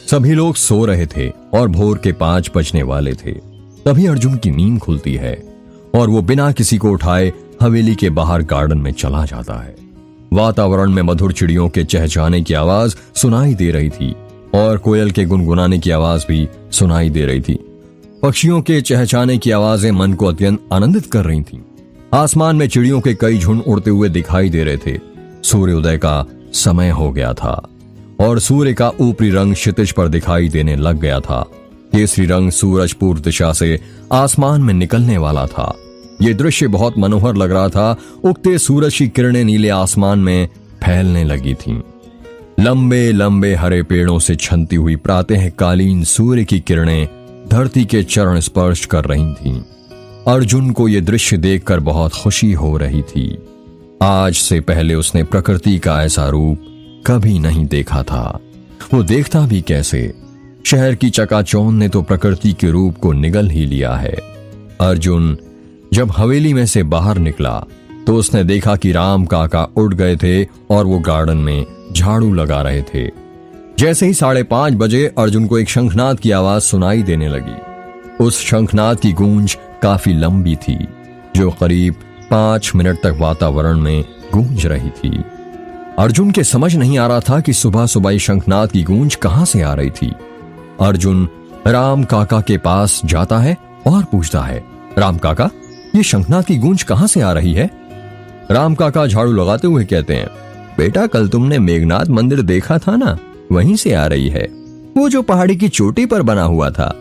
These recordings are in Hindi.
सभी लोग सो रहे थे और भोर के 5 बजने वाले थे। तभी अर्जुन की नींद खुलती है और वो बिना किसी को उठाए हवेली के बाहर गार्डन में चला जाता है। वातावरण में मधुर चिड़ियों के चहचहाने की आवाज सुनाई दे रही थी और कोयल के गुनगुनाने की आवाज भी सुनाई दे रही थी। पक्षियों के चहचहाने की आवाजें मन को अत्यंत आनंदित कर रही थीं। आसमान में चिड़ियों के कई झुंड उड़ते हुए दिखाई दे रहे थे। सूर्योदय का समय हो गया था और सूर्य का ऊपरी रंग क्षितिज पर दिखाई देने लग गया था। केसरी रंग सूरज पूर्व दिशा से आसमान में निकलने वाला था। ये दृश्य बहुत मनोहर लग रहा था। उगते सूरज की किरणें नीले आसमान में फैलने लगी थीं। लंबे लंबे हरे पेड़ों से छनती हुई प्रातःकालीन सूर्य की किरणें धरती के चरण स्पर्श कर रही थीं। अर्जुन को यह दृश्य देखकर बहुत खुशी हो रही थी। आज से पहले उसने प्रकृति का ऐसा रूप कभी नहीं देखा था। वो देखता भी कैसे? शहर की चकाचौंध ने तो प्रकृति के रूप को निगल ही लिया है। अर्जुन जब हवेली में से बाहर निकला तो उसने देखा कि राम काका उठ गए थे और वो गार्डन में झाड़ू लगा रहे थे। जैसे ही 5:30 बजे अर्जुन को एक शंखनाद की आवाज सुनाई देने लगी। उस शंखनाद की गूंज काफी लंबी थी, जो करीब 5 मिनट तक वातावरण में गूंज रही थी। अर्जुन के समझ नहीं आ रहा था कि सुबह सुबह शंखनाद की गूंज कहां से आ रही थी। अर्जुन राम काका के पास जाता है और पूछता है, राम काका, ये शंखनाद की गूंज कहां से आ रही है? राम काका झाड़ू लगाते हुए कहते हैं, बेटा, कल तुमने मेघनाथ मंदिर देखा था ना, वहीं से आ रही है। वो जो पहाड़ी की चोटी पर बना हुआ था।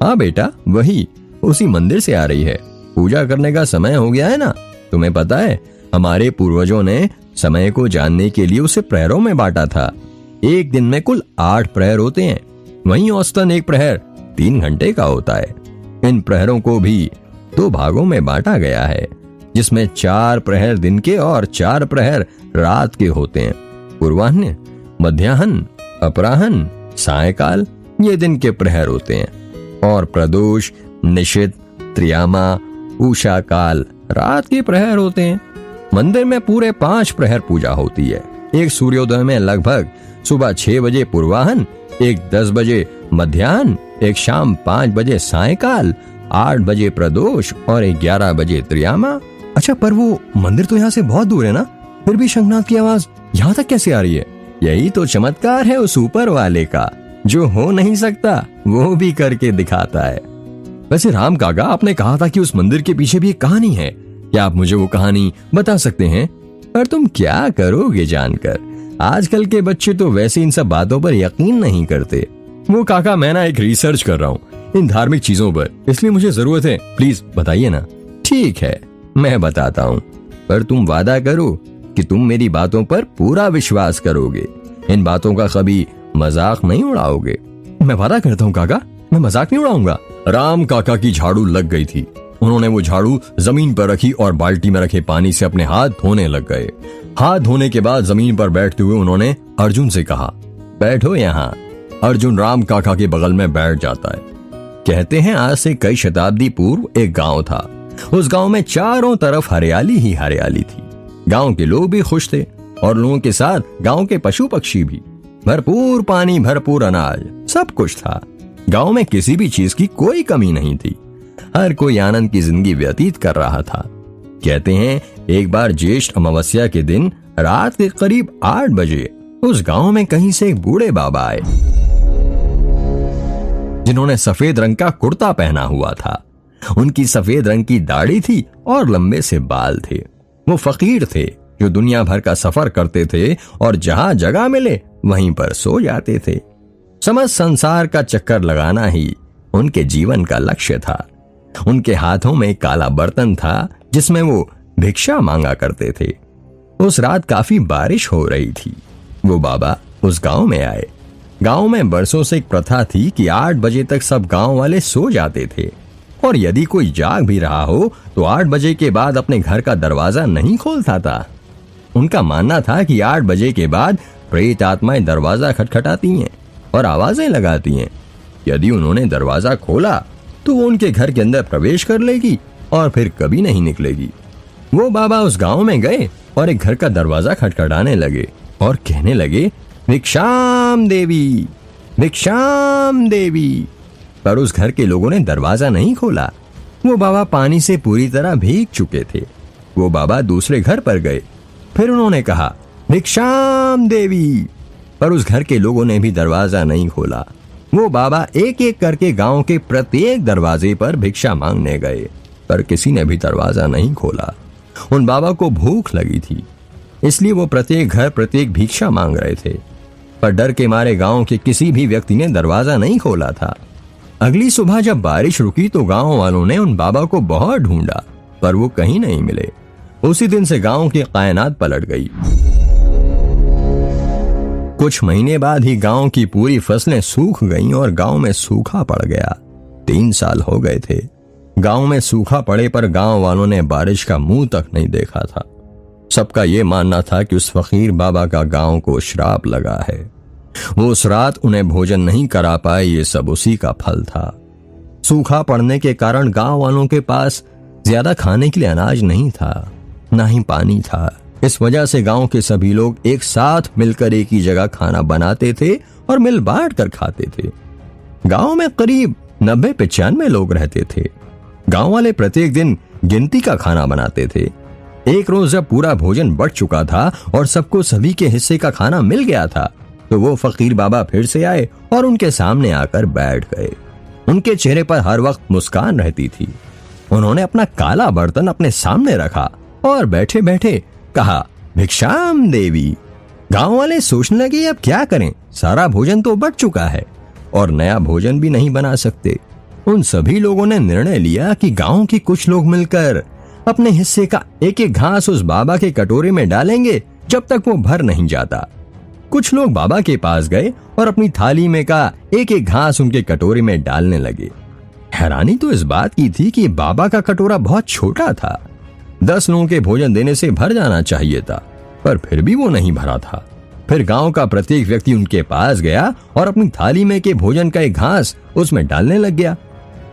हाँ बेटा, वही, उसी मंदिर से आ रही है। पूजा करने का समय हो गया है ना। तुम्हें पता है, हमारे पूर्वजों ने समय को जानने के लिए उसे प्रहरों में बांटा था। एक दिन में कुल 8 प्रहर होते हैं। वहीं औसतन एक प्रहर 3 घंटे का होता है। इन प्रहरों को भी 2 भागों में बांटा गया है, जिसमें 4 प्रहर दिन के और 4 प्रहर रात के होते हैं। पूर्वाह्न, मध्याह्न, अपराह्न, सायकाल ये दिन के प्रहर होते हैं और प्रदोष, निशित, त्रियामा, उषा काल रात के प्रहर होते हैं। मंदिर में पूरे 5 प्रहर पूजा होती है। एक सूर्योदय में लगभग सुबह 6 बजे पूर्वाह्न, एक 10 बजे मध्याह्न, एक शाम 5 बजे सायकाल, 8 बजे प्रदोष और 11 बजे त्रियामा। अच्छा, पर वो मंदिर तो यहाँ से बहुत दूर है ना, फिर भी शंखनाद की आवाज यहाँ तक कैसे आ रही है? यही तो चमत्कार है उस ऊपर वाले का, जो हो नहीं सकता वो भी करके दिखाता है। वैसे राम काका, आपने कहा था कि उस मंदिर के पीछे भी एक कहानी है। क्या आप मुझे वो कहानी बता सकते हैं? पर तुम क्या करोगे जानकर? आजकल के बच्चे तो वैसे इन सब बातों पर यकीन नहीं करते। वो काका, मैं ना एक रिसर्च कर रहा हूँ इन धार्मिक चीजों पर, इसलिए मुझे जरूरत है, प्लीज बताइए ना। ठीक है, मैं बताता हूँ, पर तुम वादा करो कि तुम मेरी बातों पर पूरा विश्वास करोगे। इन बातों का कभी मजाक नहीं उड़ाओगे। मैं वादा करता हूँ काका, मैं मजाक नहीं उड़ाऊंगा। राम काका की झाड़ू लग गई थी। उन्होंने वो झाड़ू जमीन पर रखी और बाल्टी में रखे पानी से अपने हाथ धोने लग गए। हाथ धोने के बाद जमीन पर बैठते हुए उन्होंने अर्जुन से कहा, बैठो यहाँ। अर्जुन राम काका के बगल में बैठ जाता है। कहते हैं आज से कई शताब्दी पूर्व एक गांव था। उस गांव में चारों तरफ हरियाली ही हरियाली थी। गांव के लोग भी खुश थे और लोगों के साथ गांव के पशु पक्षी भी। भरपूर पानी, भरपूर अनाज, सब कुछ था। गांव में किसी भी चीज की कोई कमी नहीं थी। हर कोई आनंद की जिंदगी व्यतीत कर रहा था। कहते हैं एक बार ज्येष्ठ अमावस्या के दिन रात के करीब 8 बजे उस गांव में कहीं से एक बूढ़े बाबा आए, जिन्होंने सफेद रंग का कुर्ता पहना हुआ था। उनकी सफेद रंग की दाढ़ी थी और लंबे से बाल थे। वो फकीर थे जो दुनिया भर का सफर करते थे और जहां जगह मिले वहीं पर सो जाते थे। समस्त संसार का चक्कर लगाना ही उनके जीवन का लक्ष्य था। उनके हाथों में एक काला बर्तन था जिसमें वो भिक्षा मांगा करते थे। उस रात काफी बारिश हो रही थी। वो बाबा उस गांव में आए। गांव में बरसों से एक प्रथा थी कि 8 बजे तक सब गांव वाले सो जाते थे और यदि कोई जाग भी रहा हो तो 8 बजे के बाद अपने घर का दरवाजा नहीं खोलता था। उनका मानना था कि 8 बजे के बाद प्रेत आत्माएं दरवाजा खटखटाती हैं और आवाजें लगाती हैं। यदि उन्होंने दरवाजा खोला तो वो उनके घर के अंदर प्रवेश कर लेगी और फिर कभी नहीं निकलेगी। वो बाबा उस गांव में गए और एक घर का दरवाजा खटखटाने लगे और कहने लगे, भिक्षाम देवी। भिक्षाम देवी। पर उस घर के लोगों ने दरवाजा नहीं खोला। वो बाबा पानी से पूरी तरह भीग चुके थे। वो बाबा दूसरे घर पर गए। फिर उन्होंने कहा, भिक्षाम देवी। पर उस घर के लोगों ने भी दरवाजा नहीं खोला। वो बाबा एक एक करके गांव के प्रत्येक दरवाजे पर भिक्षा मांगने गए, पर किसी ने भी दरवाजा नहीं खोला। उन बाबा को भूख लगी थी, इसलिए वो प्रत्येक घर प्रत्येक भिक्षा मांग रहे थे, पर डर के मारे गांव के किसी भी व्यक्ति ने दरवाजा नहीं खोला था। अगली सुबह जब बारिश रुकी तो गांव वालों ने उन बाबा को बहुत ढूंढा, पर वो कहीं नहीं मिले। उसी दिन से गांव की कायनात पलट गई। कुछ महीने बाद ही गांव की पूरी फसलें सूख गईं और गांव में सूखा पड़ गया। 3 साल हो गए थे। गांव में सूखा पड़े पर गांव वालों ने बारिश का मुंह तक नहीं देखा था। सबका यह मानना था कि उस फकीर बाबा का गांव को श्राप लगा है। वो उस रात उन्हें भोजन नहीं करा पाए, ये सब उसी का फल था। सूखा पड़ने के कारण गांव वालों के पास ज्यादा खाने के लिए अनाज नहीं था, ना ही पानी था। इस वजह से गांव के सभी लोग एक साथ मिलकर एक ही जगह खाना बनाते थे और मिल बांट कर खाते थे। गांव में करीब 90-95 लोग रहते थे। गांव वाले प्रत्येक दिन गिनती का खाना बनाते थे। एक रोज जब पूरा भोजन बट चुका था और सबको सभी के हिस्से का खाना मिल गया था, तो वो फकीर बाबा फिर से आए और उनके सामने आकर बैठ गए। उनके चेहरे पर हर वक्त मुस्कान रहती थी। उन्होंने अपना काला बर्तन अपने सामने रखा और बैठे बैठे कहा, भिक्षाम देवी। गांव वाले सोचने लगे, अब क्या करें, सारा भोजन तो बट चुका है और नया भोजन भी नहीं बना सकते। उन सभी लोगों ने निर्णय लिया कि गांव के कुछ लोग मिलकर अपने हिस्से का एक एक घास उस बाबा के कटोरे में डालेंगे जब तक वो भर नहीं जाता। कुछ लोग बाबा के पास गए और अपनी थाली में का एक एक घास उनके कटोरे में डालने लगे। हैरानी तो इस बात की थी कि बाबा का कटोरा बहुत छोटा था। 10 लोगों के भोजन देने से भर जाना चाहिए था, पर फिर भी वो नहीं भरा था। फिर गांव का प्रत्येक व्यक्ति उनके पास गया और अपनी थाली में के भोजन का एक घास उसमें डालने लग गया।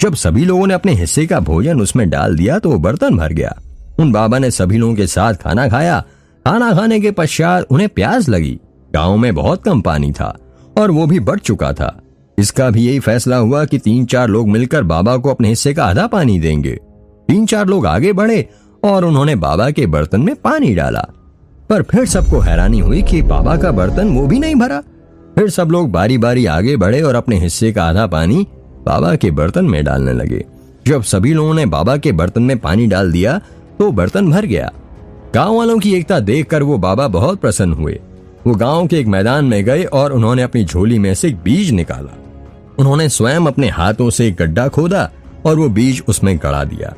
जब सभी लोगों ने अपने हिस्से का भोजन उसमें डाल दिया तो वो बर्तन भर गया। उन बाबा ने सभी लोगों के साथ खाना खाया। खाना खाने के पश्चात उन्हें प्यास लगी। गांव में बहुत कम पानी था और वो भी बढ़ चुका था। इसका भी यही फैसला हुआ कि 3-4 लोग मिलकर बाबा को अपने हिस्से का आधा पानी देंगे। 3-4 लोग आगे बढ़े और उन्होंने बाबा के बर्तन में पानी डाला, पर फिर सबको हैरानी हुई कि बाबा का बर्तन वो भी नहीं भरा। फिर सब लोग बारी बारी आगे बढ़े और अपने हिस्से का आधा पानी बाबा के बर्तन में डालने लगे। जब सभी लोगों ने बाबा के बर्तन में पानी डाल दिया तो बर्तन भर गया। गांव वालों की एकता देखकर वो बाबा बहुत प्रसन्न हुए। वो गांव के एक मैदान में गए और उन्होंने अपनी झोली में से एक बीज निकाला। उन्होंने स्वयं अपने हाथों से एक गड्ढा खोदा और वो बीज उसमें गड़ा दिया।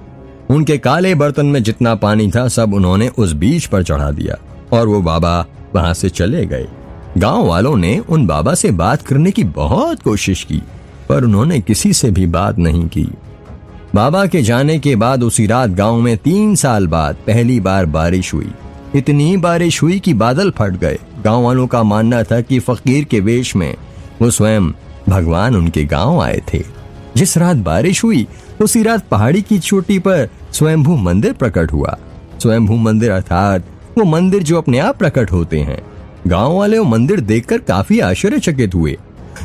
उनके काले बर्तन में जितना पानी था सब उन्होंने उस बीज पर चढ़ा दिया और वो बाबा वहां से चले गए। गांव वालों ने उन बाबा से बात करने की बहुत कोशिश की, पर उन्होंने किसी से भी बात नहीं की। बाबा के जाने के बाद उसी रात गांव में 3 साल बाद पहली बार बारिश हुई। इतनी बारिश हुई कि बादल फट गए। गांव वालों का मानना था कि फकीर के वेश में वो स्वयं भगवान उनके गांव आए थे। जिस रात बारिश हुई उसी रात पहाड़ी की चोटी पर स्वयंभू मंदिर प्रकट हुआ। स्वयंभू मंदिर अर्थात वो मंदिर जो अपने आप प्रकट होते हैं। गांव वाले वो मंदिर देखकर काफी आश्चर्यचकित हुए।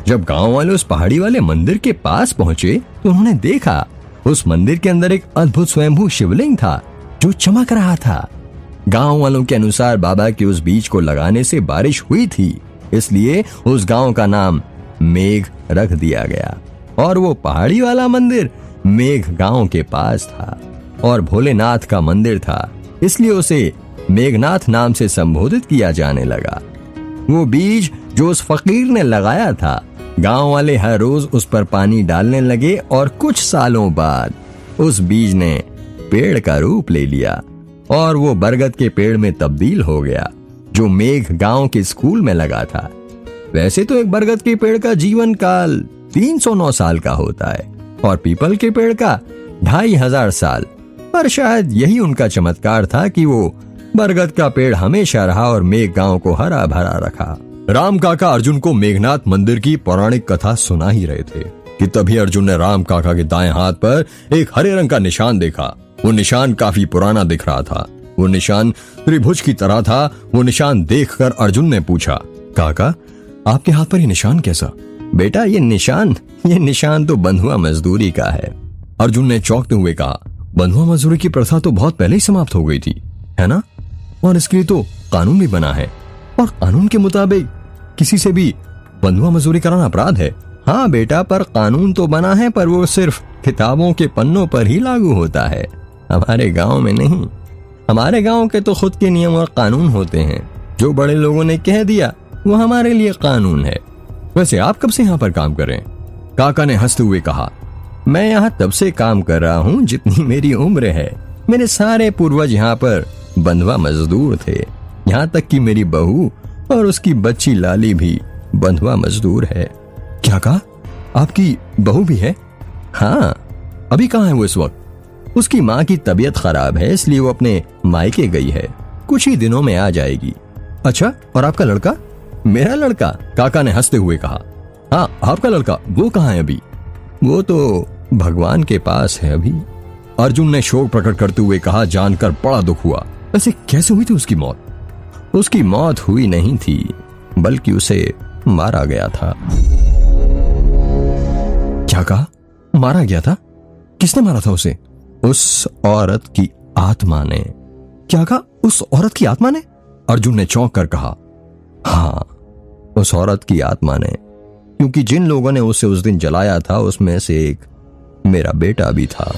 जब गांव वाले उस पहाड़ी वाले मंदिर के पास पहुंचे तो उन्होंने देखा उस मंदिर के अंदर एक अद्भुत स्वयंभू शिवलिंग था जो चमक रहा था। गांव वालों के अनुसार बाबा के उस बीज को लगाने से बारिश हुई थी, इसलिए उस गांव का नाम मेघ रख दिया गया और वो पहाड़ी वाला मंदिर मेघ गांव के पास था और भोलेनाथ का मंदिर था, इसलिए उसे मेघनाथ नाम से संबोधित किया जाने लगा। वो बीज जो उस फकीर ने लगाया था, गांव वाले हर रोज उस पर पानी डालने लगे और कुछ सालों बाद उस बीज ने पेड़ का रूप ले लिया और वो बरगद के पेड़ में तब्दील हो गया जो मेघ गांव के स्कूल में लगा था। वैसे तो एक बरगद के पेड़ का जीवन काल 309 साल का होता है और पीपल के पेड़ का 2500 साल, पर शायद यही उनका चमत्कार था कि वो बरगद का पेड़ हमेशा रहा और मेघ गांव को हरा भरा रखा। राम काका अर्जुन को मेघनाथ मंदिर की पौराणिक कथा सुना ही रहे थे कि तभी अर्जुन ने राम काका के दाएं हाथ पर एक हरे रंग का निशान देखा। वो निशान काफी पुराना दिख रहा था। वो निशान त्रिभुज की तरह था। वो निशान देखकर अर्जुन ने पूछा, काका आपके हाथ पर ये निशान कैसा? बेटा ये निशान तो बंधुआ मजदूरी का है। अर्जुन ने चौंकते हुए कहा, बंधुआ मजदूरी की प्रथा तो बहुत पहले ही समाप्त हो गई थी, है ना? और इसके लिए तो कानून भी बना है, और कानून के मुताबिक किसी से भी बंधुआ मजदूरी कराना अपराध है। हाँ बेटा, पर कानून तो बना है, पर वो सिर्फ किताबों के पन्नों पर ही लागू होता है, हमारे गांव में नहीं। हमारे गांव के तो खुद के नियम और कानून होते हैं, जो बड़े लोगों ने कह दिया वो हमारे लिए कानून है। वैसे आप कब से यहाँ पर काम कर रहे हैं? काका ने हंसते हुए कहा, मैं यहाँ तब से काम कर रहा हूँ जितनी मेरी उम्र है। मेरे सारे पूर्वज यहाँ पर बंधुआ मजदूर थे, यहाँ तक कि मेरी बहू और उसकी बच्ची लाली भी बंधुआ मजदूर है। क्या कहा? आपकी बहू भी है? हाँ। अभी कहाँ है वो इस वक्त? उसकी माँ की तबीयत खराब है, इसलिए वो अपने मायके गई है, कुछ ही दिनों में आ जाएगी। अच्छा, और आपका लड़का? मेरा लड़का? काका ने हंसते हुए कहा, हाँ आपका लड़का, वो कहाँ है अभी? वो तो भगवान के पास है अभी। अर्जुन ने शोक प्रकट करते हुए कहा, जानकर बड़ा दुख हुआ। वैसे कैसे हुई थी उसकी मौत? उसकी मौत हुई नहीं थी, बल्कि उसे मारा गया था। क्या कहा? मारा गया था? किसने मारा था उसे? उस औरत की आत्मा ने। क्या कहा? उस औरत की आत्मा ने? अर्जुन ने चौंक कर कहा, हाँ उस औरत की आत्मा ने, क्योंकि जिन लोगों ने उसे उस दिन जलाया था उसमें से एक मेरा बेटा भी था।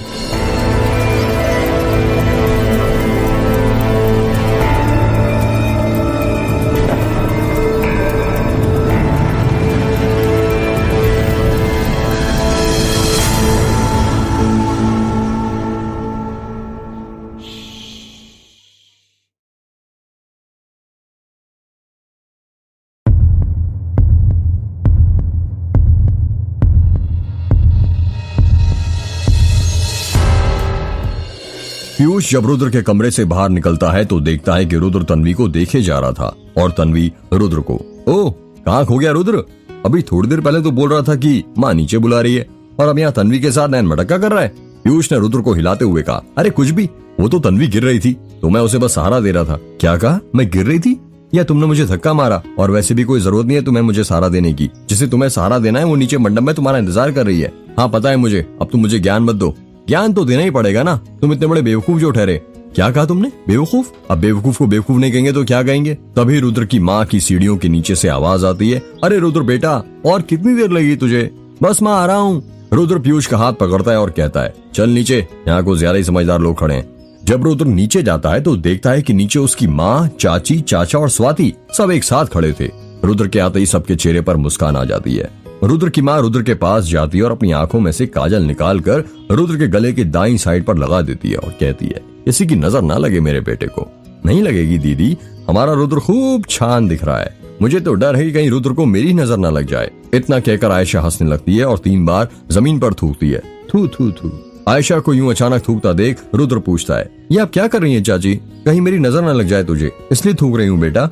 पीयूष जब रुद्र के कमरे से बाहर निकलता है तो देखता है कि रुद्र तन्वी को देखे जा रहा था और तन्वी रुद्र को। ओह, कहाँ खो गया रुद्र? अभी थोड़ी देर पहले तो बोल रहा था कि माँ नीचे बुला रही है, और अब यहाँ तन्वी के साथ नैन मटक्का कर रहा है। पीयूष ने रुद्र को हिलाते हुए कहा, अरे कुछ भी, वो तो तन्वी गिर रही थी तो मैं उसे बस सहारा दे रहा था। क्या कहा? मैं गिर रही थी या तुमने मुझे धक्का मारा? और वैसे भी कोई जरूरत नहीं है तुम्हें मुझे सहारा देने की, जिसे तुम्हें सहारा देना है वो नीचे मंडप में तुम्हारा इंतजार कर रही है। हाँ पता है मुझे, अब तुम मुझे ज्ञान मत दो। ज्ञान तो देना ही पड़ेगा ना, तुम इतने बड़े बेवकूफ जो ठहरे। क्या कहा तुमने? बेवकूफ? अब बेवकूफ को बेवकूफ नहीं कहेंगे तो क्या कहेंगे? तभी रुद्र की माँ की सीढ़ियों के नीचे से आवाज आती है, अरे रुद्र बेटा, और कितनी देर लगी तुझे? बस माँ आ रहा हूँ। रुद्र पीयूष का हाथ पकड़ता है और कहता है, चल नीचे, यहाँ को ज्यादा ही समझदार लोग खड़े हैं। जब रुद्र नीचे जाता है तो देखता है कि नीचे उसकी माँ, चाची, चाचा और स्वाति सब एक साथ खड़े थे। रुद्र के आते ही सबके चेहरे पर मुस्कान आ जाती है। रुद्र की माँ रुद्र के पास जाती है और अपनी आंखों में से काजल निकालकर रुद्र के गले के दाईं साइड पर लगा देती है और कहती है, किसी की नजर ना लगे मेरे बेटे को। नहीं लगेगी दीदी, हमारा रुद्र खूब छान दिख रहा है, मुझे तो डर है कि कहीं रुद्र को मेरी नजर ना लग जाए। इतना कहकर आयशा हंसने लगती है और 3 बार जमीन पर थूकती है, थू थू थू। आयशा को यूं अचानक थूकता देख रुद्र पूछता है, ये आप क्या कर रही हैं चाची? कहीं मेरी नजर ना लग जाए तुझे, इसलिए थूक रही हूँ बेटा।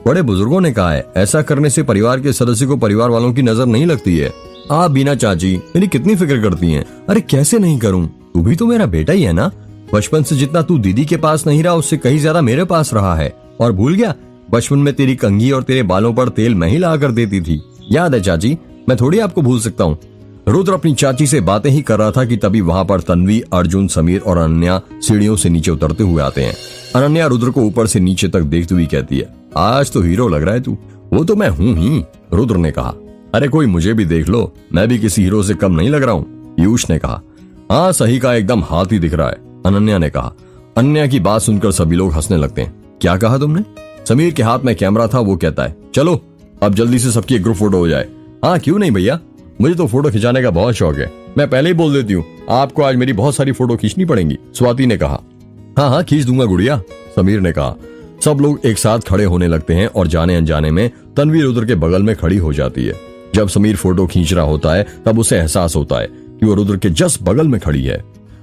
बड़े बुजुर्गों ने कहा है, ऐसा करने से परिवार के सदस्य को परिवार वालों की नजर नहीं लगती है। आप बिना चाची मेरी कितनी फिक्र करती हैं। अरे कैसे नहीं करूं, तू भी तो मेरा बेटा ही है ना। बचपन से जितना तू दीदी के पास नहीं रहा उससे कहीं ज्यादा मेरे पास रहा है। और भूल गया, बचपन में तेरी कंघी और तेरे बालों पर तेल मैं ही ला कर देती थी, याद है चाची? मैं थोड़ी आपको भूल सकता हूँ। रुद्र अपनी चाची से बातें ही कर रहा था कि तभी वहां पर तन्वी, अर्जुन, समीर और अनन्या सीढ़ियों से नीचे उतरते हुए आते हैं। अनन्या रुद्र को ऊपर से नीचे तक देखती हुई कहती है, आज तो हीरो लग रहा है तू। वो तो मैं हूँ ही, रुद्र ने कहा। अरे कोई मुझे भी देख लो, मैं भी किसी हीरो से कम नहीं लग रहा हूँ, पीयूष ने कहा। हाँ सही कहा, एकदम हाथी दिख रहा है, अनन्या ने कहा। अनन्या की बात सुनकर सभी लोग हंसने लगते हैं। क्या कहा तुमने? समीर के हाथ में कैमरा था, वो कहता है, चलो अब जल्दी से सबकी एक ग्रुप फोटो हो जाए। हाँ क्यों नहीं भैया, मुझे तो फोटो खिंचाने का बहुत शौक है। मैं पहले ही बोल देती हूँ, आपको आज मेरी बहुत सारी फोटो खींचनी पड़ेंगी, स्वाति ने कहा। हाँ हाँ खींच दूंगा गुड़िया, समीर ने कहा। सब लोग एक साथ खड़े होने लगते हैं और जाने अनजाने में तन्वी रुद्र के बगल में खड़ी हो जाती है। जब समीर फोटो खींच रहा होता है तब उसे एहसास होता है कि वो रुद्र के जस्ट बगल में खड़ी है।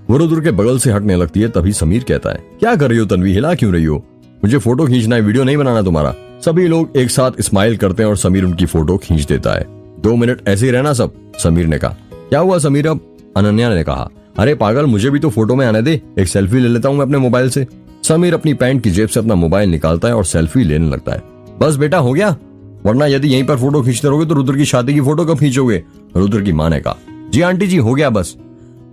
वो रुद्र के बगल से हटने लगती है, तभी समीर कहता है, क्या कर रही हो तन्वी, हिला क्यों रही हो? मुझे फोटो खींचना है, वीडियो नहीं बनाना तुम्हारा। सभी लोग एक साथ स्माइल करते हैं और समीर उनकी फोटो खींच देता है। 2 मिनट ऐसे ही रहना सब, समीर ने कहा। क्या हुआ समीर अब? अनन्या ने कहा। अरे पागल, मुझे भी तो फोटो में आने दे, एक सेल्फी ले लेता हूँ मैं अपने मोबाइल से। समीर अपनी पैंट की जेब से अपना मोबाइल निकालता है और सेल्फी लेने लगता है। बस बेटा हो गया, वरना यदि यहीं पर फोटो खींचते रहोगे तो रुद्र की शादी की फोटो कब खींचोगे? रुद्र की माँ ने कहा, जी आंटी जी, हो गया बस।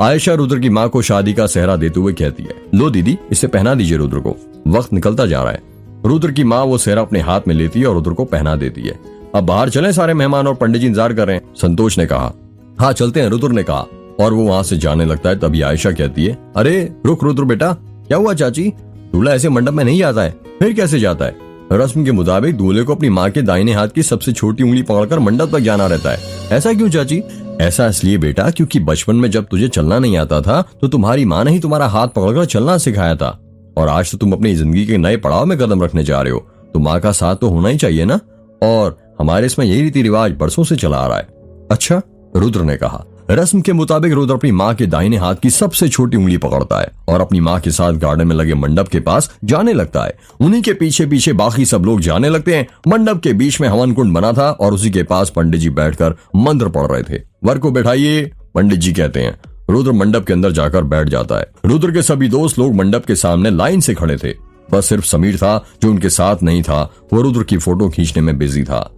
आयशा रुद्र की माँ को शादी का सेहरा देते हुए कहती है, लो दीदी, इसे पहना दीजिए रुद्र को, वक्त निकलता जा रहा है। रुद्र की माँ वो सेहरा अपने हाथ में लेती है और रुद्र को पहना देती है। अब बाहर चलें, सारे मेहमान और पंडित जी इंतजार कर रहे हैं, संतोष ने कहा। हाँ चलते हैं, रुद्र ने कहा, और वो वहां से जाने लगता है। तभी आयशा कहती है, अरे रुक रुद्र बेटा, क्या हुआ चाची? दूल्हा ऐसे मंडप में नहीं जाता है, फिर कैसे जाता है? रस्म के मुताबिक दूल्हे को अपनी माँ के दाहिने हाथ की सबसे छोटी उंगली पकड़कर मंडप तक जाना रहता है। ऐसा क्यों चाची? ऐसा इसलिए बेटा, क्योंकि बचपन में जब तुझे चलना नहीं आता था तो तुम्हारी माँ ने ही तुम्हारा हाथ पकड़कर चलना सिखाया था, और आज तो तुम अपनी जिंदगी के नए पड़ाव में कदम रखने जा रहे हो, तो माँ का साथ तो होना ही चाहिए ना। और हमारे इसमें यही रीति रिवाज बरसों से चला आ रहा है। अच्छा, रुद्र ने कहा। रस्म के मुताबिक रुद्र अपनी माँ के दाहिने हाथ की सबसे छोटी उंगली पकड़ता है और अपनी माँ के साथ गार्डन में लगे मंडप के पास जाने लगता है। उन्हीं के पीछे पीछे बाकी सब लोग जाने लगते हैं। मंडप के बीच में हवन कुंड बना था और उसी के पास पंडित जी बैठकर मंत्र पढ़ रहे थे। वर को बैठाइए, पंडित जी कहते हैं। रुद्र मंडप के अंदर जाकर बैठ जाता है। रुद्र के सभी दोस्त लोग मंडप के सामने लाइन से खड़े थे। बस सिर्फ समीर था जो उनके साथ नहीं था। वो रुद्र की फोटो खींचने में बिजी था।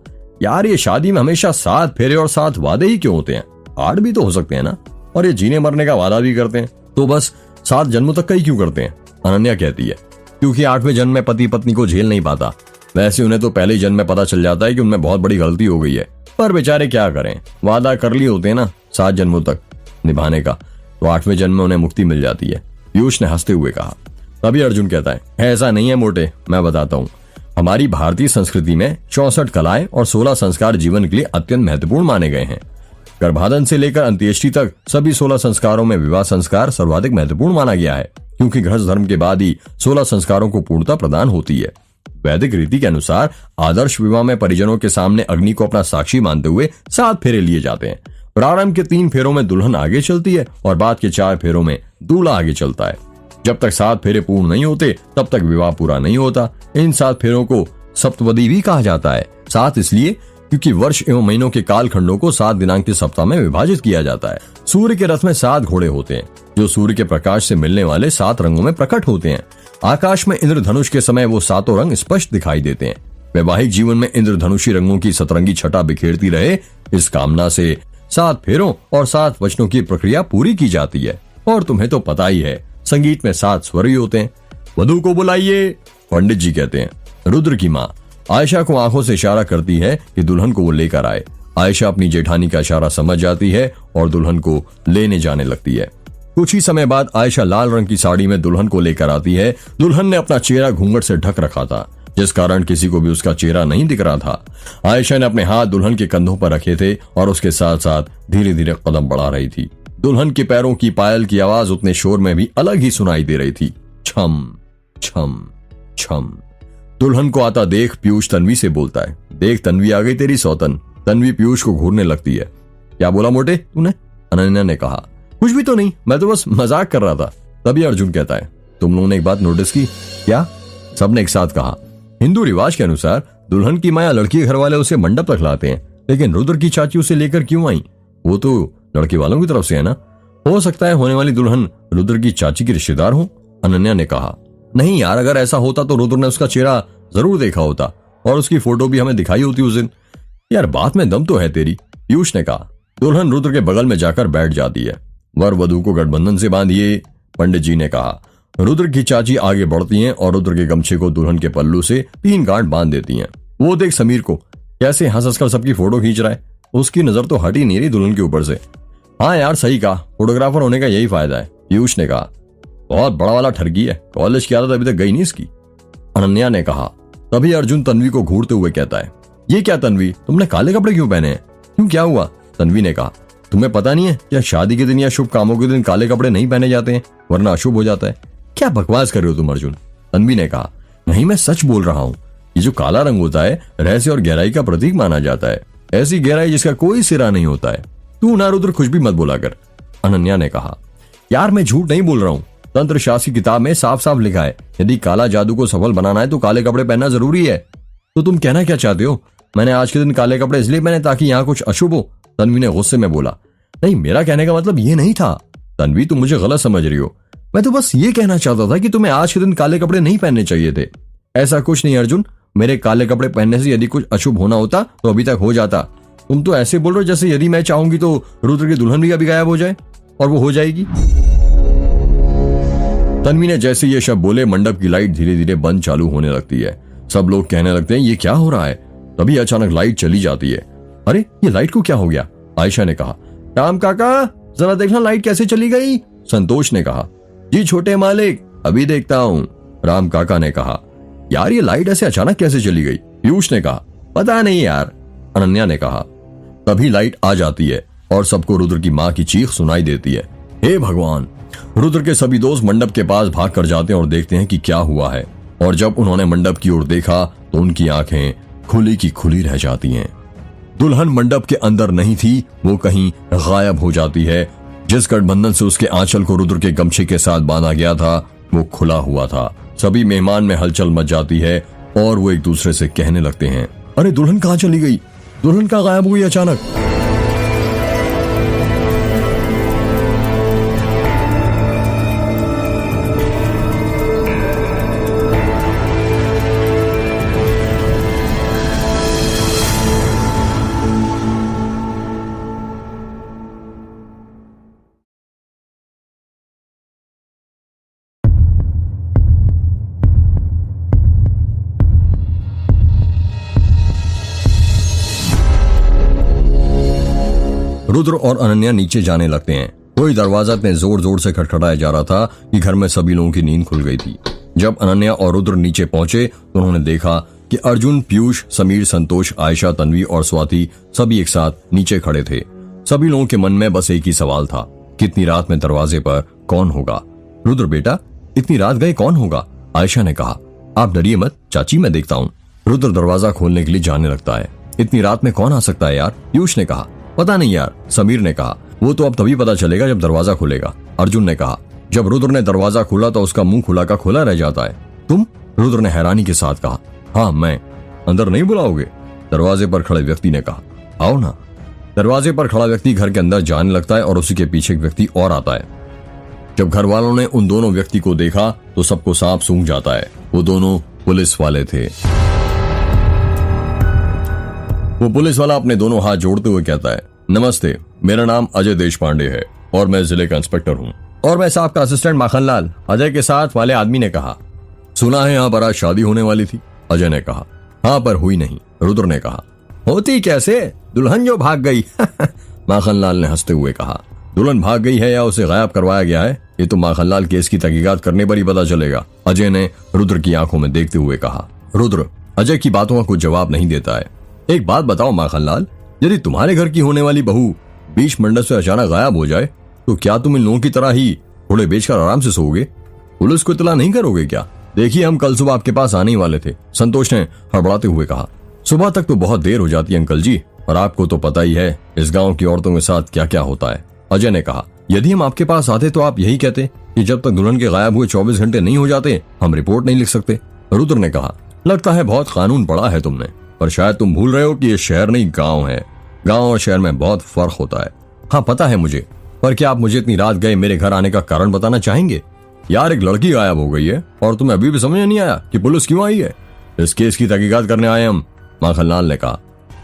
यार, ये शादी में हमेशा 7 फेरे और 7 वादे ही क्यों होते हैं? 8 भी तो हो सकते हैं ना। और ये जीने मरने का वादा भी करते हैं, तो बस 7 जन्मों तक का ही क्यों करते हैं? अनन्या कहती है, क्योंकि 8वें जन्म में पति पत्नी को झेल नहीं पाता। वैसे उन्हें तो पहले जन्म में पता चल जाता है कि उनमें बहुत बड़ी गलती हो गई है, पर बेचारे क्या करें, वादा कर लिए होते हैं ना 7 जन्मों तक निभाने का, तो 8वें जन्म में उन्हें मुक्ति मिल जाती है। पीयूष ने हंसते हुए कहा। तभी अर्जुन कहता है, ऐसा नहीं है मोटे, मैं बताता हूँ। हमारी भारतीय संस्कृति में 64 कलाएं और 16 संस्कार जीवन के लिए अत्यंत महत्वपूर्ण माने गए हैं। गर्भाधान से लेकर अंत्येष्टि तक सभी 16 संस्कारों में विवाह संस्कार सर्वाधिक महत्वपूर्ण माना गया है, क्योंकि गृहस्थ धर्म के बाद ही 16 संस्कारों को पूर्णता प्रदान होती है। वैदिक रीति के अनुसार आदर्श विवाह में परिजनों के सामने अग्नि को अपना साक्षी मानते हुए 7 फेरे लिए जाते हैं। प्रारंभ के 3 फेरों में दुल्हन आगे चलती है और बाद के 4 फेरों में दूल्हा आगे चलता है। जब तक 7 फेरे पूर्ण नहीं होते तब तक विवाह पूरा नहीं होता। इन 7 फेरों को सप्तपदी भी कहा जाता है। 7 इसलिए क्योंकि वर्ष एवं महीनों के कालखंडों को 7 दिनांक के सप्ताह में विभाजित किया जाता है। सूर्य के रथ में 7 घोड़े होते हैं, जो सूर्य के प्रकाश से मिलने वाले 7 रंगों में प्रकट होते हैं। आकाश में इंद्रधनुष के समय वो 7 रंग स्पष्ट दिखाई देते हैं। वैवाहिक जीवन में इंद्रधनुषी रंगों की सतरंगी छटा बिखेरती रहे, इस कामना से 7 फेरों और 7 वचनों की प्रक्रिया पूरी की जाती है। और तुम्हें तो पता ही है, संगीत में 7 स्वर ही होते हैं। वधू को बुलाइए, पंडित जी कहते हैं। रुद्र की माँ आयशा को आंखों से इशारा करती है कि दुल्हन को वो लेकर आए। आयशा अपनी जेठानी का इशारा समझ जाती है और दुल्हन को लेने जाने लगती है। कुछ ही समय बाद आयशा लाल रंग की साड़ी में दुल्हन को लेकर आती है। दुल्हन ने अपना चेहरा घूंघट से ढक रखा था, जिस कारण किसी को भी उसका चेहरा नहीं दिख रहा था। आयशा ने अपने हाथ दुल्हन के कंधों पर रखे थे और उसके साथ साथ धीरे धीरे कदम बढ़ा रही थी। दुल्हन के पैरों की पायल की आवाज उतने शोर में भी अलग ही सुनाई दे रही थी। छम छम छम। दुल्हन को आता देख पीयूष तन्वी से बोलता है, देख तन्वी आ गई तेरी सौतन। तन्वी पीयूष को घूरने लगती है। क्या बोला मोटे तूने? अनन्या ने कहा। कुछ भी तो नहीं, मैं तो बस मजाक कर रहा था। तभी अर्जुन कहता है, तुम लोगों ने एक बात नोटिस की क्या? सबने एक साथ कहा। हिंदू रिवाज के अनुसार दुल्हन की माया लड़की के घर वाले उसे मंडप तक लाते हैं, लेकिन रुद्र की चाची उसे लेकर क्यों आई? वो तो लड़के वालों की तरफ से है ना। हो सकता है होने वाली दुल्हन रुद्र की चाची की रिश्तेदार हो, अनन्या ने कहा। नहीं यार, अगर ऐसा होता तो रुद्र ने उसका चेहरा जरूर देखा होता और उसकी फोटो भी हमें दिखाई होती उस दिन। यार बात में दम तो है तेरी, पीयूष ने कहा। दुल्हन रुद्र के बगल में जाकर बैठ जाती है। वर वधू को गठबंधन से बांधिए, पंडित जी ने कहा। रुद्र की चाची आगे बढ़ती हैं और रुद्र के गमछे को दुल्हन के पल्लू से 3 गांठ बांध देती हैं। वो देख समीर को कैसे हंस हंसकर सबकी फोटो खींच रहा है। उसकी नजर तो हट ही नहीं रही दुल्हन के ऊपर से। हाँ यार सही कहा, फोटोग्राफर होने का यही फायदा है, पीयूष ने कहा। बहुत बड़ा वाला ठरकी है, कॉलेज की आदत अभी तक गई नहीं इसकी, अनन्या ने कहा। तभी अर्जुन तन्वी को घूरते हुए कहता है, ये क्या तन्वी, तुमने काले कपड़े क्यों पहने हैं? क्यों, क्या हुआ? तन्वी ने कहा, तुम्हें पता नहीं है क्या शादी के दिन या शुभ कामों के दिन काले कपड़े नहीं पहने जाते हैं, वरना अशुभ हो जाता है। क्या बकवास कर रहे हो तुम अर्जुन? तन्वी ने कहा। नहीं, मैं सच बोल रहा हूँ। ये जो काला रंग होता है रहस्य और गहराई का प्रतीक माना जाता है, ऐसी गहराई जिसका कोई सिरा नहीं होता है। तू ना रुद्र कुछ भी मत बोला कर, अनन्या ने कहा। यार मैं झूठ नहीं बोल रहा हूँ, तंत्र शास्त्र की किताब में साफ साफ लिखा है, यदि काला जादू को सफल बनाना है तो काले कपड़े पहनना जरूरी है। तो तुम कहना क्या चाहते हो? मैंने आज के दिन काले कपड़े इसलिए पहने ताकि यहाँ कुछ अशुभ हो, तन्वी ने गुस्से में बोला। नहीं, मेरा कहने का मतलब ये नहीं था तन्वी, तुम मुझे गलत समझ रही हो। मैं तो बस ये कहना चाहता था कि तुम्हें आज के दिन काले कपड़े नहीं पहनने चाहिए थे। ऐसा कुछ नहीं अर्जुन, मेरे काले कपड़े पहनने से यदि कुछ अशुभ होना होता तो अभी तक हो जाता। तुम तो ऐसे बोल रहे हो जैसे यदि मैं चाहूंगी तो रुद्र की दुल्हन भी अभी गायब हो जाए, और वो हो जाएगी। तन्वी ने जैसे ये शब्द बोले मंडप की लाइट धीरे धीरे बंद चालू होने लगती है। सब लोग कहने लगते हैं ये क्या हो रहा है। तभी अचानक लाइट चली जाती है। अरे ये लाइट को क्या हो गया? आयशा ने कहा। राम काका जरा देखना लाइट कैसे चली गई। संतोष ने कहा। जी छोटे मालिक अभी देखता हूँ। राम काका ने कहा। यार ये लाइट ऐसे अचानक कैसे चली गई? पीयूष ने कहा। पता नहीं यार। अनन्या ने कहा। तभी लाइट आ जाती है और सबको रुद्र की माँ की चीख सुनाई देती है। हे भगवान! रुद्र के सभी दोस्त मंडप के पास भाग कर जाते हैं और देखते हैं कि क्या हुआ है। और जब उन्होंने मंडप की ओर देखा तो उनकी आंखें खुली की खुली रह जाती हैं। दुल्हन मंडप के अंदर नहीं थी, वो कहीं गायब हो जाती है। जिस गठबंधन से उसके आंचल को रुद्र के गमछे के साथ बांधा गया था वो खुला हुआ था। सभी मेहमान में हलचल मच जाती है और वो एक दूसरे से कहने लगते हैं, अरे दुल्हन कहाँ चली गई? दुल्हन कहाँ गायब हुई अचानक? रुद्र और अनन्या नीचे जाने लगते हैं। कोई दरवाजा इतने जोर जोर से खटखटाया जा रहा था कि घर में सभी लोगों की नींद खुल गई थी। जब अनन्या और रुद्र नीचे पहुंचे तो उन्होंने देखा कि अर्जुन, पीयूष, समीर, संतोष, आयशा, तन्वी और स्वाति सभी एक साथ नीचे खड़े थे। सभी लोगों के मन में बस एक ही सवाल था, कितनी रात में दरवाजे पर कौन होगा? रुद्र बेटा इतनी रात गए कौन होगा? आयशा ने कहा। आप डरिए मत चाची, मैं देखता हूँ। रुद्र दरवाजा खोलने के लिए जाने लगता है। इतनी रात में कौन आ सकता है यार? पीयूष ने कहा। पता नहीं यार। समीर ने कहा। वो तो अब तभी पता चलेगा जब दरवाजा खुलेगा। अर्जुन ने कहा। जब रुद्र ने दरवाजा खोला तो उसका मुंह खुला का खुला रह जाता है। तुम? रुद्र ने हैरानी के साथ कहा। हाँ मैं। अंदर नहीं बुलाओगे? दरवाजे पर खड़े व्यक्ति ने कहा। आओ ना। दरवाजे पर खड़ा व्यक्ति घर के अंदर जाने लगता है और उसी के पीछे एक व्यक्ति और आता है। जब घर वालों ने उन दोनों व्यक्ति को देखा तो सबको सांप सूंघ जाता है। वो दोनों पुलिस वाले थे। वो पुलिस वाला अपने दोनों हाथ जोड़ते हुए कहता है, नमस्ते, मेरा नाम अजय देशपांडे है और मैं जिले का इंस्पेक्टर हूँ। और मैं साहब का असिस्टेंट माखनलाल। अजय के साथ वाले आदमी ने कहा। सुना है यहाँ पर आज शादी होने वाली थी? अजय ने कहा। हाँ पर हुई नहीं। रुद्र ने कहा। होती कैसे? दुल्हन जो भाग गई। माखनलाल ने हंसते हुए कहा। दुल्हन भाग गई है या उसे गायब करवाया गया है ये तो माखनलाल केस की तहकीकात करने पर ही पता चलेगा। अजय ने रुद्र की आंखों में देखते हुए कहा। रुद्र अजय की बातों का कुछ जवाब नहीं देता है। एक बात बताओ माखनलाल, यदि तुम्हारे घर की होने वाली बहू बीच मंडप से अचानक गायब हो जाए तो क्या तुम इन लोगों की तरह ही घोड़े बेचकर आराम से सोओगे? पुलिस को इत्तला नहीं करोगे क्या? देखिए हम कल सुबह आपके पास आने ही वाले थे, संतोष ने हड़बड़ाते हुए कहा। सुबह तक तो बहुत देर हो जाती है अंकल जी, और आपको तो पता ही है इस गांव की औरतों के साथ क्या क्या होता है। अजय ने कहा। यदि हम आपके पास आते तो आप यही कहते कि जब तक दुल्हन के गायब हुए 24 घंटे नहीं हो जाते हम रिपोर्ट नहीं लिख सकते। रुद्र ने कहा। लगता है बहुत कानून पढ़ा है तुमने, पर शायद तुम भूल रहे हो कि ये शहर नहीं गांव है। गांव और शहर में बहुत फर्क होता है। हाँ पता है मुझे, पर क्या आप मुझे इतनी रात गए मेरे घर आने का कारण बताना चाहेंगे? यार एक लड़की गायब हो गई है और तुम्हें अभी भी समझ नहीं आया कि पुलिस क्यों आई है? इस केस की तहकीकात करने आए हम, माखनलाल ने कहा।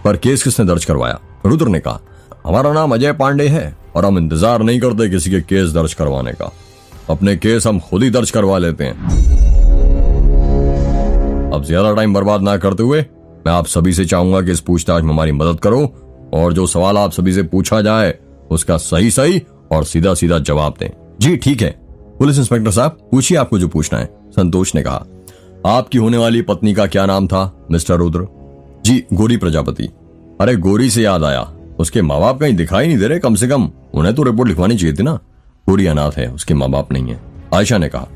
पर केस किसने दर्ज करवाया? रुद्र ने कहा। हमारा नाम अजय पांडे है और हम इंतजार नहीं करते किसी के केस दर्ज करवाने का। अपने केस हम खुद ही दर्ज करवा लेते हैं। अब ज्यादा टाइम बर्बाद ना करते हुए मैं आप सभी से चाहूंगा कि इस पूछताछ में हमारी मदद करो और जो सवाल आप सभी से पूछा जाए उसका सही सही और सीधा सीधा जवाब दें। जी ठीक है पुलिस इंस्पेक्टर साहब, पूछिए आपको जो पूछना है, संतोष ने कहा। आपकी होने वाली पत्नी का क्या नाम था मिस्टर रुद्र? जी गौरी प्रजापति। अरे गौरी से याद आया, उसके माँ बाप कहीं दिखाई नहीं दे रहे, कम से कम उन्हें तो रिपोर्ट लिखवानी चाहिए थी ना। गौरी अनाथ है, उसके माँ बाप नहीं है। आयशा ने कहा।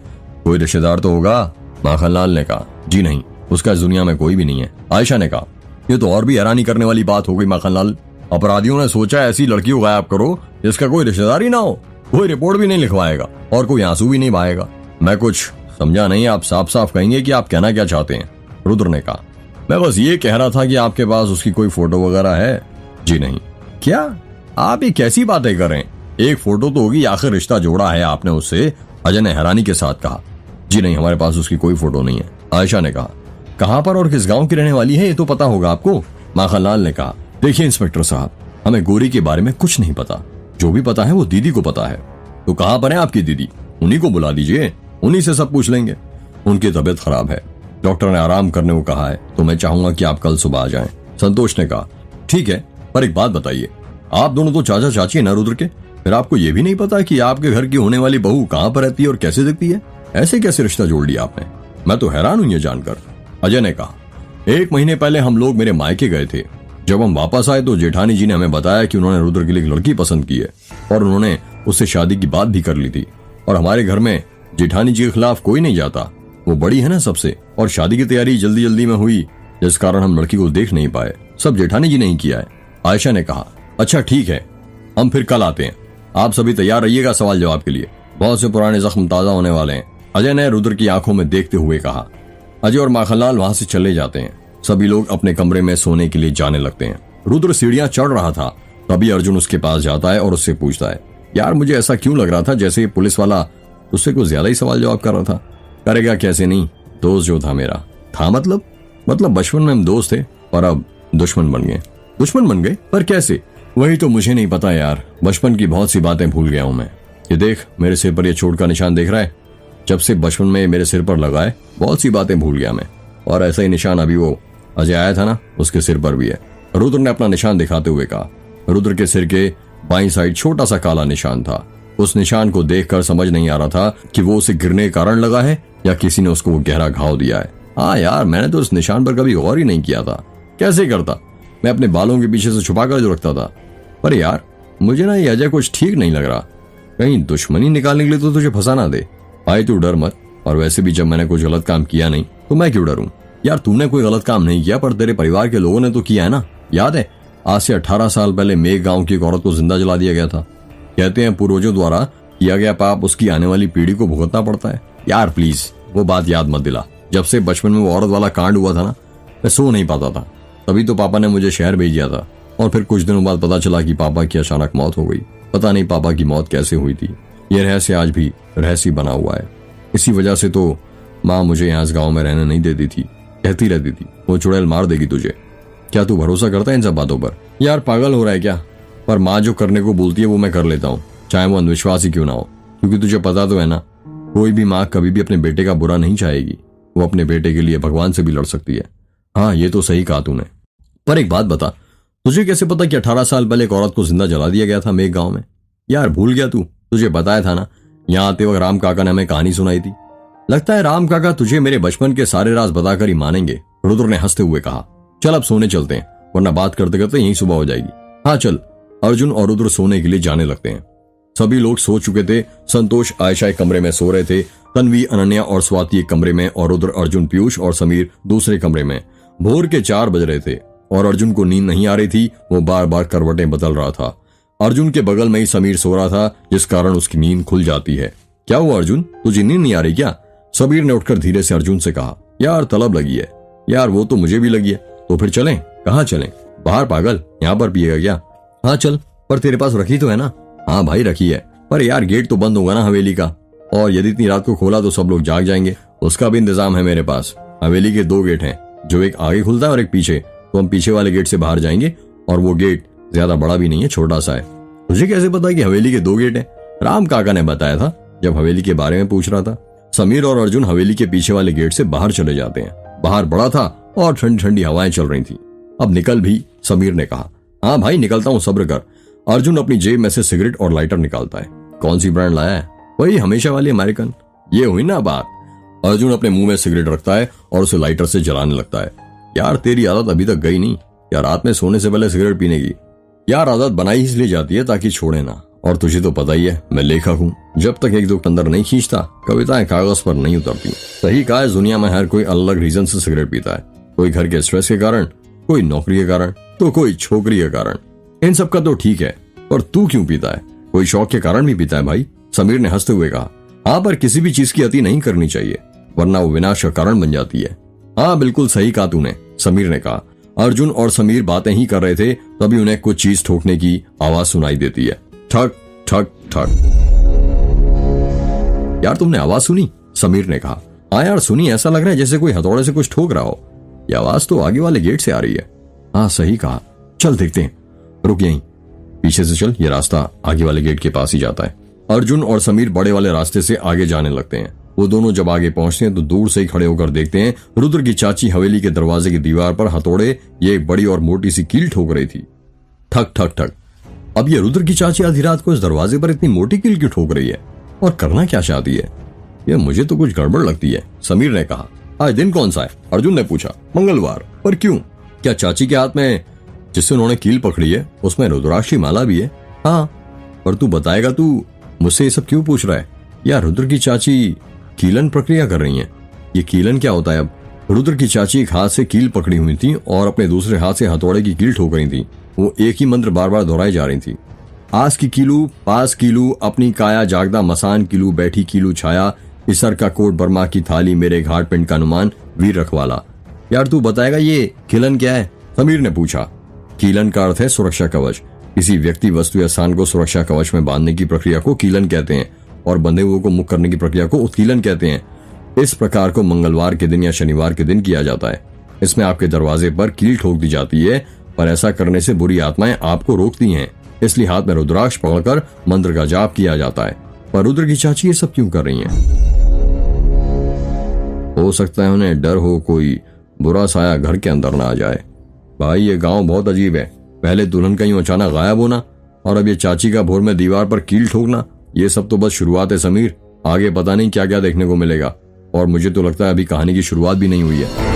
कोई रिश्तेदार तो होगा? माखनलाल ने कहा। जी नहीं, उसका इस दुनिया में कोई भी नहीं है। आयशा ने कहा। ये तो और भी हैरानी करने वाली बात हो गई माखनलाल। अपराधियों ने सोचा ऐसी लड़की को गायब करो जिसका कोई रिश्तेदार ही ना हो, कोई रिपोर्ट भी नहीं लिखवाएगा और कोई आंसू भी नहीं बहाएगा। मैं कुछ समझा नहीं, आप साफ साफ कहेंगे कि आप कहना क्या चाहते हैं? रुद्र ने कहा। मैं बस ये कह रहा था कि आपके पास उसकी कोई फोटो वगैरह है? जी नहीं। क्या आप ये कैसी बातें कर रहे हैं? एक फोटो तो होगी, आखिर रिश्ता जोड़ा है आपने उससे, अजय ने हैरानी के साथ कहा। जी नहीं, हमारे पास उसकी कोई फोटो नहीं है। आयशा ने कहा। कहाँ पर और किस गांव की रहने वाली है ये तो पता होगा आपको। माखनलाल ने कहा, देखिए इंस्पेक्टर साहब, हमें गोरी के बारे में कुछ नहीं पता, जो भी पता है वो दीदी को पता है। तो कहाँ पर है आपकी दीदी? उन्हीं को बुला दीजिए, उन्हीं से सब पूछ लेंगे। उनकी तबीयत खराब है, डॉक्टर ने आराम करने को कहा है, तो मैं चाहूंगा कि आप कल सुबह आ जाएं। संतोष ने कहा, ठीक है, पर एक बात बताइए, आप दोनों तो चाचा चाची है ना रुद्र के, फिर आपको ये भी नहीं पता कि आपके घर की होने वाली बहू कहाँ पर रहती है और कैसे दिखती है? ऐसे कैसे रिश्ता जोड़ लिया आपने? मैं तो हैरान हूं ये जानकर। अजय ने कहा, 1 महीने पहले हम लोग मेरे मायके गए थे। जब हम वापस आए तो जेठानी जी ने हमें बताया कि उन्होंने रुद्र के लिए एक लड़की पसंद की है और उन्होंने उससे शादी की बात भी कर ली थी। और हमारे घर में जेठानी जी के खिलाफ कोई नहीं जाता, वो बड़ी है ना सबसे, और शादी की तैयारी जल्दी जल्दी में हुई, जिस कारण हम लड़की को देख नहीं पाए। सब जेठानी जी ने ही किया है। आयशा ने कहा, अच्छा ठीक है, हम फिर कल आते हैं, आप सभी तैयार रहिएगा सवाल जवाब के लिए, बहुत से पुराने जख्म ताजा होने वाले हैं। अजय ने रुद्र की आंखों में देखते हुए कहा। अजय और माखनलाल वहां से चले जाते हैं। सभी लोग अपने कमरे में सोने के लिए जाने लगते हैं। रुद्र सीढ़ियां चढ़ रहा था, तभी अर्जुन उसके पास जाता है और उससे पूछता है, यार मुझे ऐसा क्यों लग रहा था जैसे ये पुलिस वाला उससे कुछ ज्यादा ही सवाल जवाब कर रहा था। करेगा कैसे नहीं, दोस्त जो था मेरा था, मतलब बचपन में हम दोस्त थे और अब दुश्मन बन गए। दुश्मन बन गए? पर कैसे? वही तो मुझे नहीं पता यार, बचपन की बहुत सी बातें भूल गया हूं मैं। ये देख, मेरे सिर पर ये चोट का निशान देख रहा है? जब से बचपन में मेरे सिर पर लगा है, बहुत सी बातें भूल गया मैं। और ऐसा ही निशान अभी वो अजय आया था ना, उसके सिर पर भी है। रुद्र ने अपना निशान दिखाते हुए कहा। रुद्र के सिर के बाईं साइड छोटा सा काला निशान था। उस निशान को देखकर समझ नहीं आ रहा था कि वो उसे गिरने के कारण लगा है या किसी ने उसको गहरा घाव दिया है। हाँ यार, मैंने तो उस निशान पर कभी गौर ही नहीं किया था। कैसे करता? मैं अपने बालों के पीछे से छुपा कर जो रखता था। पर यार मुझे ना ये अजय कुछ ठीक नहीं लग रहा, कहीं दुश्मनी निकालने के लिए तो तुझे फंसा ना दे। भाई तू डर मत, और वैसे भी जब मैंने कुछ गलत काम किया नहीं तो मैं क्यों डरूं? यार तूने कोई गलत काम नहीं किया, पर तेरे परिवार के लोगों ने तो किया है ना। याद है, आज से 18 साल पहले मेघ गांव की एक औरत को जिंदा जला दिया गया था। कहते हैं पूर्वजों द्वारा किया गया पाप उसकी आने वाली पीढ़ी को भुगतना पड़ता है। यार प्लीज वो बात याद मत दिला। जब से बचपन में वो औरत वाला कांड हुआ था ना, मैं सो नहीं पाता था। तभी तो पापा ने मुझे शहर भेज दिया था, और फिर कुछ दिनों बाद पता चला कि पापा की अचानक मौत हो गई। पता नहीं पापा की मौत कैसे हुई थी। ये रहस्य आज भी रहस्य बना हुआ है। इसी वजह से तो माँ मुझे यहाँ इस गाँव में रहने नहीं देती थी, कहती रहती थी वो चुड़ैल मार देगी तुझे। क्या तू भरोसा करता है इन सब बातों पर? यार पागल हो रहा है क्या? पर माँ जो करने को बोलती है वो मैं कर लेता हूँ, चाहे वो अंधविश्वास ही क्यों ना हो। क्योंकि तुझे पता तो है ना, कोई भी माँ कभी भी अपने बेटे का बुरा नहीं चाहेगी। वो अपने बेटे के लिए भगवान से भी लड़ सकती है। हाँ ये तो सही कहा तूने। पर एक बात बता, तुझे कैसे पता कि 18 साल पहले एक औरत को जिंदा जला दिया गया था मेघ गांव में? यार भूल गया तू? तुझे बताया था ना, यहाँ आते वक्त राम काका ने हमें कहानी सुनाई थी। लगता है राम काका तुझे मेरे बचपन के सारे राज बताकर ही मानेंगे। रुद्र ने हंसते हुए कहा। चल अब सोने चलते हैं, वरना बात करते करते यही सुबह हो जाएगी। हाँ चल। अर्जुन और रुद्र सोने के लिए जाने लगते हैं। सभी लोग सो चुके थे। संतोष आयशा एक कमरे में सो रहे थे, तन्वी अनन्या और स्वाति एक कमरे में, और रुद्र अर्जुन पीयूष और समीर दूसरे कमरे में। भोर के 4 बज रहे थे और अर्जुन को नींद नहीं आ रही थी। वो बार बार करवटें बदल रहा था। अर्जुन के बगल में ही समीर सो रहा था, जिस कारण उसकी नींद खुल जाती है। क्या हुआ अर्जुन, तुझे नींद नहीं आ रही क्या? समीर ने उठकर धीरे से अर्जुन से कहा। यार तलब लगी है। यार वो तो मुझे भी लगी है, तो फिर चलें? कहाँ चलें? बाहर पागल, यहाँ पर पिएगा क्या? हाँ चल, पर तेरे पास रखी तो है ना? हाँ भाई रखी है, पर यार गेट तो बंद होगा ना हवेली का, और यदि इतनी रात को खोला तो सब लोग जाग जाएंगे। उसका भी इंतजाम है मेरे पास। हवेली के 2 गेट हैं, जो एक आगे खुलता है और एक पीछे। तो हम पीछे वाले गेट से बाहर जाएंगे, और वो गेट ज्यादा बड़ा भी नहीं है, छोटा सा है। तुझे कैसे पता कि हवेली के 2 गेट हैं? राम काका ने बताया था जब हवेली के बारे में पूछ रहा था। समीर और अर्जुन हवेली के पीछे वाले गेट से बाहर चले जाते हैं। बाहर बड़ा था और ठंडी ठंडी हवाएं चल रही थी। अब निकल भी, समीर ने कहा। हाँ भाई निकलता हूँ, सब्र कर। अर्जुन अपनी जेब में से सिगरेट और लाइटर निकालता है। कौन सी ब्रांड लाया है? वही हमेशा वाली अमेरिकन। ये हुई ना बात। अर्जुन अपने मुंह में सिगरेट रखता है और उसे लाइटर से जलाने लगता है। यार तेरी आदत अभी तक गई नहीं यार, रात में सोने से पहले सिगरेट पीने की। यार आदत बनाई इसलिए जाती है ताकि छोड़े ना, और तुझे तो पता ही है मैं लेखक हूँ। जब तक एक दो कंदर नहीं खींचता, कविताएं कागज पर नहीं उतरती। सही कहा है, दुनिया में हर कोई अलग रीजन से सिगरेट पीता है। कोई घर के स्ट्रेस के कारण, कोई नौकरी के कारण, तो कोई छोकरी के कारण। इन सब का तो ठीक है, पर तू क्यों पीता है? कोई शौक के कारण भी पीता है भाई? समीर ने हंसते हुए कहा। हाँ पर किसी भी चीज की अति नहीं करनी चाहिए, वरना वो विनाश का कारण बन जाती है। हाँ बिल्कुल सही कहा तूने, समीर ने कहा। अर्जुन और समीर बातें ही कर रहे थे, तभी उन्हें कुछ चीज ठोकने की आवाज सुनाई देती है। ठक ठक ठक। यार तुमने आवाज सुनी? समीर ने कहा। हाँ यार सुनी, ऐसा लग रहा है जैसे कोई हथौड़े से कुछ ठोक रहा हो। ये आवाज तो आगे वाले गेट से आ रही है। हाँ सही कहा, चल देखते हैं। रुक यहीं, पीछे से चल, ये रास्ता आगे वाले गेट के पास ही जाता है। अर्जुन और समीर बड़े वाले रास्ते से आगे जाने लगते हैं। वो दोनों जब आगे पहुंचते हैं तो दूर से ही खड़े होकर देखते हैं रुद्र की चाची हवेली के दरवाजे की दीवार पर हथौड़े ये एक बड़ी और मोटी सी कील ठोक रही थी। ठक ठक ठक। अब ये रुद्र की चाची आधी रात को इस दरवाजे पर इतनी मोटी कील क्यों ठोक रही है और करना क्या चाहती है? ये मुझे तो कुछ गड़बड़ लगती है। समीर ने कहा। आज दिन कौन सा है? अर्जुन ने पूछा। मंगलवार। पर क्यों? क्या चाची के हाथ में जिससे उन्होंने कील पकड़ी है उसमें रुद्राक्ष की माला भी है? हाँ। पर तू बताएगा, तू मुझसे ये सब क्यों पूछ रहा है? या रुद्र की चाची कीलन प्रक्रिया कर रही है? ये कीलन क्या होता है? अब रुद्र की चाची एक हाथ से कील पकड़ी हुई थी और अपने दूसरे हाथ से हथौड़े की कील ठोक रही थी। वो एक ही मंत्र बार बार दोहराई जा रही थी। आस की कीलू, पास कीलू, अपनी काया जागदा मसान कीलू, बैठी कीलू छाया, इसर का कोट बर्मा की थाली, मेरे घाट पिंड का अनुमान, वीर रखवाला। यार तू बताएगा ये कीलन क्या है? समीर ने पूछा। कीलन का अर्थ है सुरक्षा कवच। किसी व्यक्ति, वस्तु या स्थान को सुरक्षा कवच में बांधने की प्रक्रिया को कीलन कहते हैं और बंधे हुए को मुक्त करने की प्रक्रिया को उत्कीलन कहते हैं। इस प्रकार को मंगलवार के दिन या शनिवार के दिन किया जाता है। इसमें आपके दरवाजे पर कील ठोक दी जाती है, पर ऐसा करने से बुरी आत्माएं आपको रोकती हैं, इसलिए हाथ में रुद्राक्ष पकड़कर मंत्र का जाप किया जाता है। पर रुद्र की चाची ये सब क्यों कर रही हैं? हो सकता है उन्हें डर हो कोई बुरा साया घर के अंदर ना आ जाए। भाई ये गांव बहुत अजीब है। पहले दुल्हन कहीं अचानक गायब होना और अब ये चाची का भोर में दीवार पर कील ठोकना, ये सब तो बस शुरुआत है समीर। आगे पता नहीं क्या क्या देखने को मिलेगा और मुझे तो लगता है अभी कहानी की शुरुआत भी नहीं हुई है।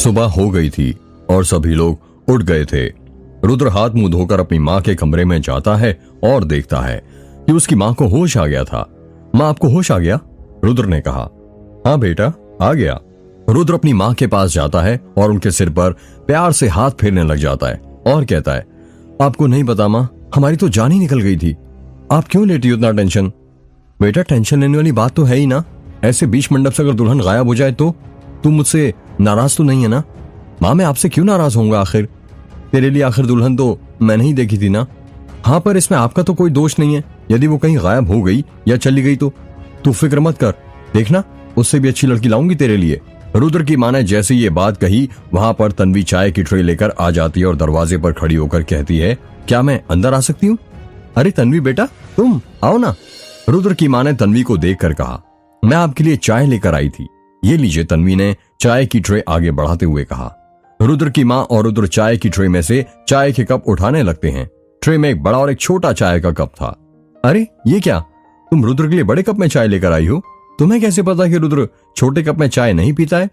सुबह हो गई थी और सभी लोग उठ गए थे। रुद्र हाथ मुंह धोकर अपनी माँ के कमरे में जाता है और देखता है कि उसकी माँ को होश आ गया था। माँ आपको होश आ गया? रुद्र ने कहा। हाँ बेटा आ गया। रुद्र अपनी माँ के पास जाता है और उनके सिर पर प्यार से हाथ फेरने लग जाता है और कहता है, आपको नहीं पता माँ, हमारी तो जान ही निकल गई थी। आप क्यों लेती हो इतना टेंशन? बेटा टेंशन लेने वाली बात तो है ही ना। ऐसे बीच मंडप से अगर दुल्हन गायब हो जाए तो तुम मुझसे नाराज तो नहीं है ना? माँ मैं आपसे क्यों नाराज होऊंगा? आखिर तेरे लिए आखिर दुल्हन तो मैंने ही देखी थी ना। हाँ पर इसमें आपका तो कोई दोष नहीं है। यदि वो कहीं गायब हो गई या चली गई तो तू फिक्र मत कर, देखना उससे भी अच्छी लड़की लाऊंगी तेरे लिए। रुद्र की माँ ने जैसे ये बात कही वहां पर तन्वी चाय की ट्रे लेकर आ जाती है और दरवाजे पर खड़ी होकर कहती है, क्या मैं अंदर आ सकती हूँ? अरे तन्वी बेटा तुम आओ ना। रुद्र की माँ ने तन्वी को देखकर कहा, मैं आपके लिए चाय लेकर आई थी, ये लीजिए। तन्वी ने चाय की ट्रे आगे बढ़ाते हुए कहा। रुद्र की माँ और रुद्र चाय की ट्रे में से चाय के कप उठाने लगते हैं। ट्रे में एक बड़ा और एक छोटा चाय का कप था। अरे ये क्या, तुम रुद्र के लिए बड़े कप में चाय लेकर आई हो? तुम्हें कैसे पता कि रुद्र छोटे कप में चाय नहीं पीता है?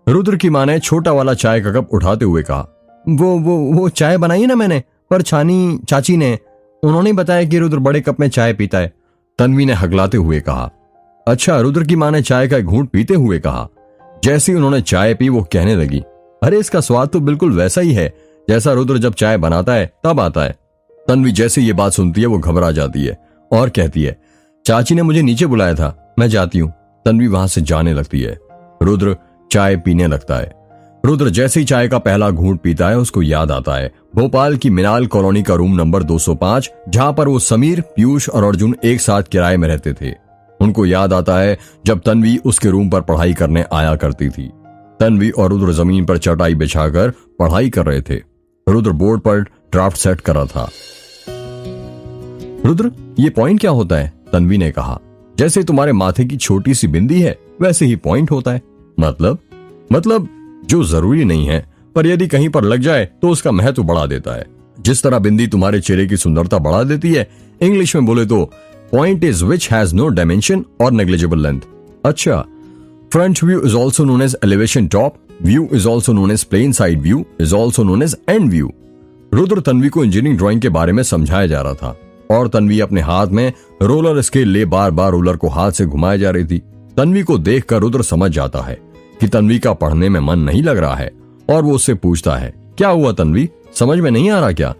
रुद्र की माँ ने छोटा वाला चाय का कप उठाते हुए कहा। वो चाय बनाई है ना मैंने, पर छानी चाची ने, उन्होंने बताया कि रुद्र बड़े कप में चाय पीता है। तन्वी ने हगलाते हुए कहा। अच्छा। रुद्र की माँ ने चाय का घूंट पीते हुए कहा। जैसे ही उन्होंने चाय पी वो कहने लगी, अरे इसका स्वाद तो बिल्कुल वैसा ही है जैसा रुद्र जब चाय बनाता है तब आता है। तन्वी जैसे ये बात सुनती है वो घबरा जाती है और कहती है, चाची ने मुझे नीचे बुलाया था, मैं जाती हूँ। तन्वी वहां से जाने लगती है। रुद्र चाय पीने लगता है। रुद्र जैसे ही चाय का पहला घूंट पीता है उसको याद आता है भोपाल की मिनाल कॉलोनी का रूम नंबर 205, जहां पर वो समीर, पीयूष और अर्जुन एक साथ किराए में रहते थे। उनको याद आता है जब तन्वी उसके रूम पर पढ़ाई करने आया करती थी। तन्वी और रुद्र जमीन पर चटाई बिछाकर पढ़ाई कर रहे थे। रुद्र बोर्ड पर ड्राफ्ट सेट कर रहा था। रुद्र ये पॉइंट क्या होता है? तन्वी ने कहा। जैसे तुम्हारे माथे की छोटी सी बिंदी है वैसे ही पॉइंट होता है। मतलब जो जरूरी नहीं है पर यदि कहीं पर लग जाए तो उसका महत्व बढ़ा देता है। जिस तरह बिंदी तुम्हारे चेहरे की सुंदरता बढ़ा देती है, इंग्लिश में बोले तो point is which has no dimension or negligible length. अच्छा, front view is also known as elevation top, view is also known as plain side view, is also known as end view. Rudra Tanvi को इंजीनियरिंग ड्राइंग के बारे में समझाया जा रहा था और तन्वी अपने हाथ में रोलर स्केल ले बार बार रोलर को हाथ से घुमाए जा रही थी। तन्वी को देखकर रुद्र समझ जाता है कि तन्वी का पढ़ने में मन नहीं लग रहा है और वो उससे पूछता है, क्या हुआ तन्वी, समझ में नहीं आ रहा क्या?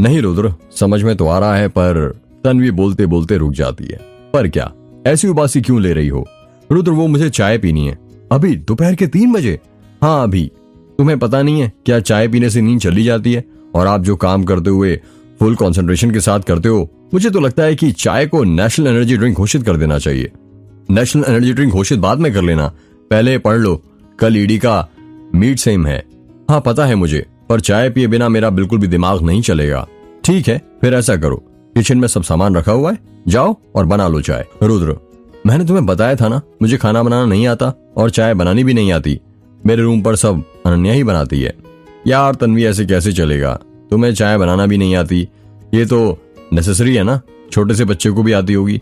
नहीं रुद्र, समझ में तो आ रहा है, पर तन्वी बोलते बोलते रुक जाती है। पर क्या, ऐसी उबासी क्यों ले रही हो? रुद्र, वो मुझे चाय पीनी है। अभी दोपहर के 3 बजे? हाँ अभी। तुम्हें पता नहीं है क्या चाय पीने से नींद चली जाती है? और आप जो काम करते हुए फुल कंसंट्रेशन के साथ करते हो, मुझे तो लगता है कि चाय को नेशनल एनर्जी ड्रिंक घोषित कर देना चाहिए। नेशनल एनर्जी ड्रिंक घोषित बाद में कर लेना, पहले पढ़ लो, कल ईडी का मीट सेम है। हाँ पता है मुझे, पर चाय पिए बिना मेरा बिल्कुल भी दिमाग नहीं चलेगा। ठीक है, फिर ऐसा करो, किचन में सब सामान रखा हुआ है, जाओ और बना लो चाय। रुद्र, मैंने तुम्हें बताया था ना, मुझे खाना बनाना नहीं आता और चाय बनानी भी नहीं आती। मेरे रूम पर सब अनन्या ही बनाती है। यार तन्वी, ऐसे कैसे चलेगा? तुम्हें चाय बनाना भी नहीं आती, ये तो नेसेसरी है ना, छोटे से बच्चे को भी आती होगी।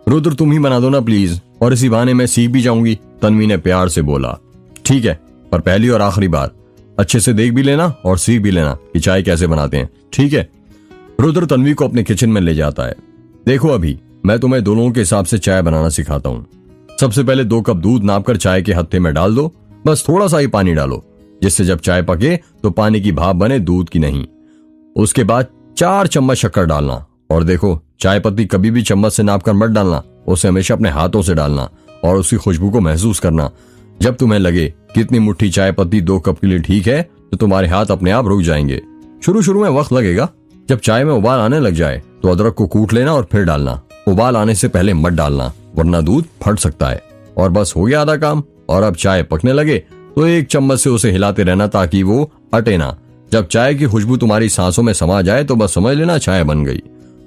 रुद्र, तुम ही बना दो ना प्लीज, और इसी बहाने मैं सीख भी जाऊंगी, तन्वी ने प्यार से बोला। ठीक है, पर पहली और आखिरी बार अच्छे से देख भी लेना और सीख भी लेना कि चाय कैसे बनाते हैं, ठीक है? रुद्र तन्वी को अपने किचन में ले जाता है। देखो अभी मैं तुम्हें दोनों के हिसाब से चाय बनाना सिखाता हूँ। सबसे पहले 2 कप दूध नापकर चाय के हत्थे में डाल दो, बस थोड़ा सा ही पानी डालो, जिससे जब चाय पके तो पानी की भाप बने, दूध की नहीं। उसके बाद 4 चम्मच शक्कर डालना, और देखो चाय पत्ती कभी भी चम्मच से नापकर मत डालना, उसे हमेशा अपने हाथों से डालना और उसकी खुशबू को महसूस करना। जब तुम्हें लगे कि इतनी मुट्ठी चाय पत्ती 2 कप के लिए ठीक है, तो तुम्हारे हाथ अपने आप रुक जाएंगे। शुरू में वक्त लगेगा। जब चाय में उबाल आने लग जाए तो अदरक को कूट लेना और फिर डालना। उबाल आने से पहले मत डालना, वरना दूध फट सकता है। और बस हो गया आधा काम। और अब चाय पकने लगे तो 1 चम्मच से उसे हिलाते रहना ताकि वो अटे ना। जब चाय की खुशबू तुम्हारी सांसों में समा जाए तो बस समझ लेना चाय बन गई।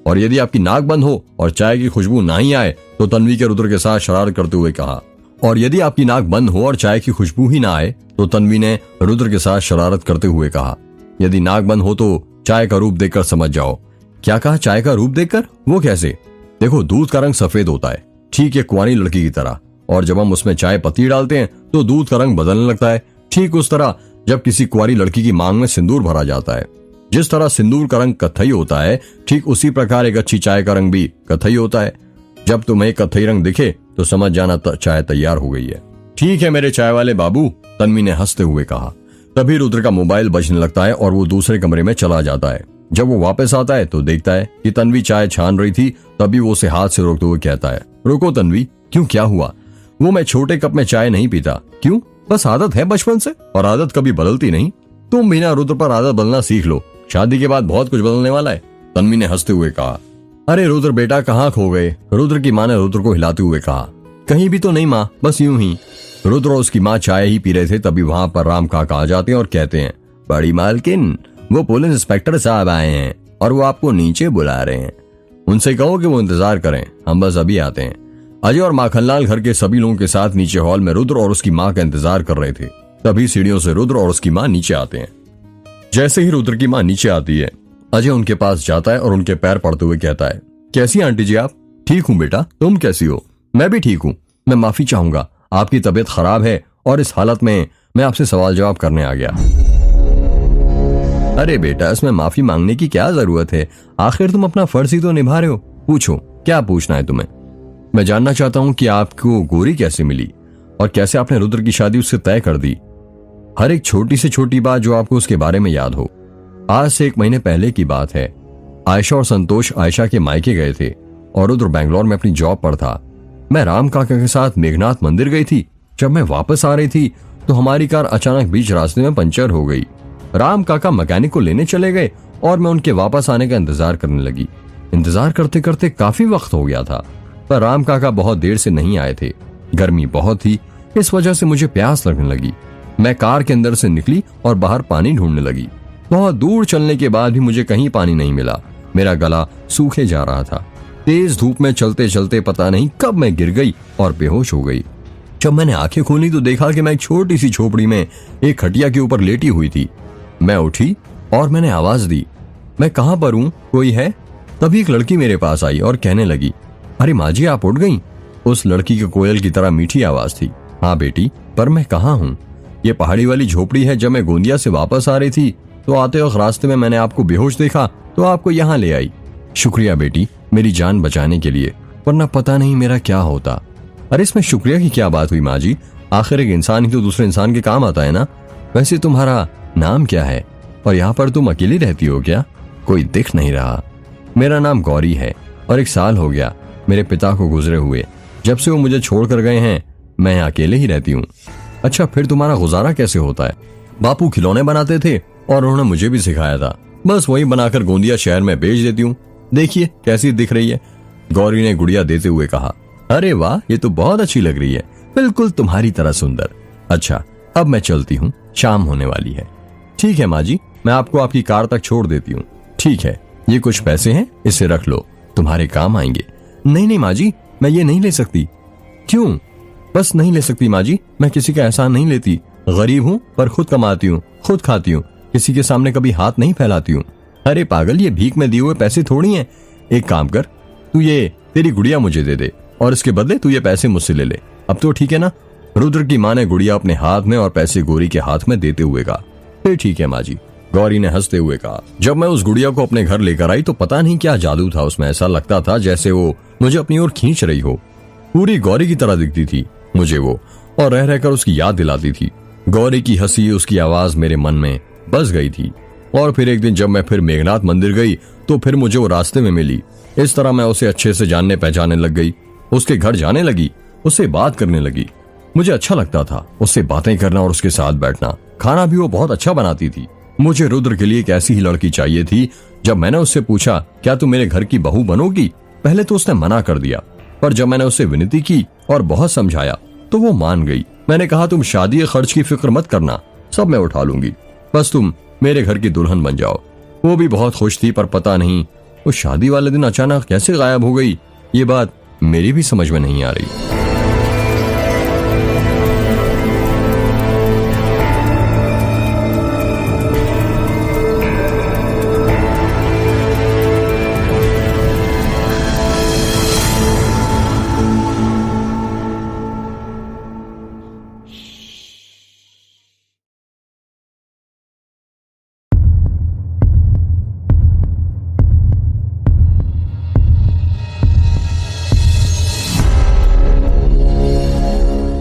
और यदि आपकी नाक बंद हो और चाय की खुशबू ना ही आए तो तन्वी के रुद्र के साथ शरारत करते हुए कहा। और यदि आपकी नाक बंद हो और चाय की खुशबू ही ना आए तो तन्वी ने रुद्र के साथ शरारत करते हुए कहा। यदि नाक बंद हो तो चाय का रूप देखकर समझ जाओ। क्या कहा? चाय का रूप देखकर? वो कैसे? देखो, दूध का रंग सफेद होता है, ठीक है, कुंवारी लड़की की तरह। और जब हम उसमें चाय पत्ती डालते हैं तो दूध का रंग बदलने लगता है, ठीक उस तरह जब किसी कुंवारी लड़की की मांग में सिंदूर भरा जाता है। जिस तरह सिंदूर का रंग कत्थई होता है, ठीक उसी प्रकार एक अच्छी चाय का रंग भी कत्थई होता है। जब तुम्हें कत्थई रंग दिखे तो समझ जाना चाय तैयार हो गई है। ठीक है मेरे चाय वाले बाबू, तन्वी ने हंसते हुए कहा। तभी रुद्र का मोबाइल बजने लगता है और वो दूसरे कमरे में चला जाता है। जब वो वापस आता है तो देखता है कि तन्वी चाय छान रही थी। तभी वो उसे हाथ से रोकते हुए कहता है, रुको तन्वी, क्यों, क्या हुआ? वो मैं छोटे कप में चाय नहीं पीता। क्यों? बस आदत है बचपन से, और आदत कभी बदलती नहीं। तुम बिना रुद्र पर आदत बदलना सीख लो, शादी के बाद बहुत कुछ बदलने वाला है, तन्वी ने हंसते हुए कहा। अरे रुद्र बेटा, कहाँ खो गए? रुद्र की माँ ने रुद्र को हिलाते हुए कहा। कहीं भी तो नहीं माँ, बस यूं ही। रुद्र और उसकी माँ चाय ही पी रहे थे, तभी वहां पर राम काका आ जाते हैं और कहते हैं, बड़ी मालकिन, वो पुलिस इंस्पेक्टर साहब आए हैं और वो आपको नीचे बुला रहे हैं। उनसे कहो कि वो इंतजार करें, हम बस अभी आते हैं। अजय और माखनलाल घर के सभी लोगों के साथ नीचे हॉल में रुद्र और उसकी माँ का इंतजार कर रहे थे। तभी सीढ़ियों से रुद्र और उसकी माँ नीचे आते हैं। जैसे ही रुद्र की माँ नीचे आती है, अजय उनके पास जाता है और उनके पैर पड़ते हुए कहता है, कैसी आंटी जी आप? ठीक हूँ बेटा, तुम कैसी हो? मैं भी ठीक हूँ। मैं माफी चाहूंगा, आपकी तबीयत खराब है और इस हालत में मैं आपसे सवाल जवाब करने आ गया। अरे बेटा, इसमें माफी मांगने की क्या जरूरत है? आखिर तुम अपना फर्ज ही तो निभा रहे हो। पूछो, क्या पूछना है तुम्हें? मैं जानना चाहता हूँ कि आपको गोरी कैसे मिली और कैसे आपने रुद्र की शादी उससे तय कर दी। हर एक छोटी से छोटी बात जो आपको उसके बारे में याद हो। आज से 1 महीने पहले की बात है। आयशा और संतोष आयशा के मायके गए थे और रुद्र बैंगलोर में अपनी जॉब पर था। मैं राम काका के साथ मेघनाथ मंदिर गई थी। जब मैं वापस आ रही थी तो हमारी कार अचानक बीच रास्ते में पंचर हो गई। राम काका मैकेनिक को लेने चले गए और मैं उनके वापस आने का इंतजार करने लगी। इंतजार करते करते काफी वक्त हो गया था, पर राम काका बहुत देर से नहीं आए थे। गर्मी बहुत थी, इस वजह से मुझे प्यास लगने लगी। मैं कार के अंदर से निकली और बाहर पानी ढूंढने लगी। बहुत दूर चलने के बाद भी मुझे कहीं पानी नहीं मिला। मेरा गला सूखे जा रहा था। तेज धूप में चलते चलते पता नहीं कब मैं गिर गई और बेहोश हो गई। जब मैंने आंखें खोली तो देखा कि मैं एक छोटी सी झोपड़ी में एक खटिया के ऊपर लेटी हुई थी। मैं उठी और मैंने आवाज दी, मैं कहाँ पर हूँ, कोई है? तभी एक लड़की मेरे पास आई और कहने लगी, अरे माँ जी, आप उठ गई? उस लड़की की कोयल की तरह मीठी आवाज थी। हाँ बेटी, पर मैं कहाँ हूँ? ये पहाड़ी वाली झोपड़ी है। जब मैं गोंदिया से वापस आ रही थी तो आते वक्त रास्ते में मैंने आपको बेहोश देखा तो आपको यहाँ ले आई। शुक्रिया बेटी, मेरी जान बचाने के लिए, वरना पता नहीं मेरा क्या होता। अरे इसमें शुक्रिया की क्या बात हुई माँ जी, आखिर एक इंसान ही तो दूसरे इंसान के काम आता है ना। वैसे तुम्हारा नाम क्या है और यहाँ पर तुम अकेली रहती हो क्या? कोई दिख नहीं रहा। मेरा नाम गौरी है और 1 साल हो गया मेरे पिता को गुजरे हुए। जब से वो मुझे छोड़ कर गए हैं मैं यहाँ अकेले ही रहती हूँ। अच्छा, फिर तुम्हारा गुजारा कैसे होता है? बापू खिलौने बनाते थे और उन्होंने मुझे भी सिखाया था, बस वही बनाकर गोंदिया शहर में बेच देती हूँ। देखिए कैसी दिख रही है, गौरी ने गुड़िया देते हुए कहा। अरे वाह, ये तो बहुत अच्छी लग रही है, बिल्कुल तुम्हारी तरह सुंदर। अच्छा, अब मैं चलती हूँ, शाम होने वाली है। ठीक है माँ जी, मैं आपको आपकी कार तक छोड़ देती हूँ। ठीक है, ये कुछ पैसे हैं, इसे रख लो, तुम्हारे काम आएंगे। नहीं नहीं माँ जी, मैं ये नहीं ले सकती। क्यों? बस नहीं ले सकती माँ जी, मैं किसी का एहसान नहीं लेती। गरीब हूँ पर खुद कमाती हूँ, खुद खाती हूँ, किसी के सामने कभी हाथ नहीं फैलाती हूँ। अरे पागल, ये भीख में दिए हुए पैसे थोड़ी हैं। एक काम कर, तू ये तेरी गुड़िया मुझे दे दे और इसके बदले तू ये पैसे मुझसे ले ले। अब तो ठीक है ना? रुद्र की माँ ने गुड़िया अपने हाथ में और पैसे गौरी के हाथ में देते हुए कहा। फिर ठीक है माँ जी, गौरी ने हंसते हुए कहा। जब मैं उस गुड़िया को अपने घर लेकर आई तो पता नहीं क्या जादू था उसमें, ऐसा लगता था जैसे वो मुझे अपनी ओर खींच रही हो। पूरी गौरी की तरह दिखती थी मुझे वो, और रह रहकर उसकी याद दिलाती थी। गौरी की हंसी, उसकी आवाज मेरे मन में बस गई थी। और फिर एक दिन जब मैं फिर मेघनाथ मंदिर गई तो फिर मुझे वो रास्ते में मिली। इस तरह मैं उसे अच्छे से जानने पहचानने लग गई। उसके घर जाने लगी, उससे बात करने लगी। मुझे अच्छा लगता था उससे बातें करना और उसके साथ बैठना। खाना भी वो बहुत अच्छा बनाती थी। मुझे रुद्र के लिए एक ऐसी ही लड़की चाहिए थी। जब मैंने उससे पूछा क्या तुम मेरे घर की बहू बनोगी, पहले तो उसने मना कर दिया, पर जब मैंने उससे विनती की और बहुत समझाया तो वो मान गई। मैंने कहा तुम शादी के खर्च की फिक्र मत करना, सब मैं उठा लूंगी, बस तुम मेरे घर की दुल्हन बन जाओ। वो भी बहुत खुश थी, पर पता नहीं वो शादी वाले दिन अचानक कैसे गायब हो गई, ये बात मेरी भी समझ में नहीं आ रही।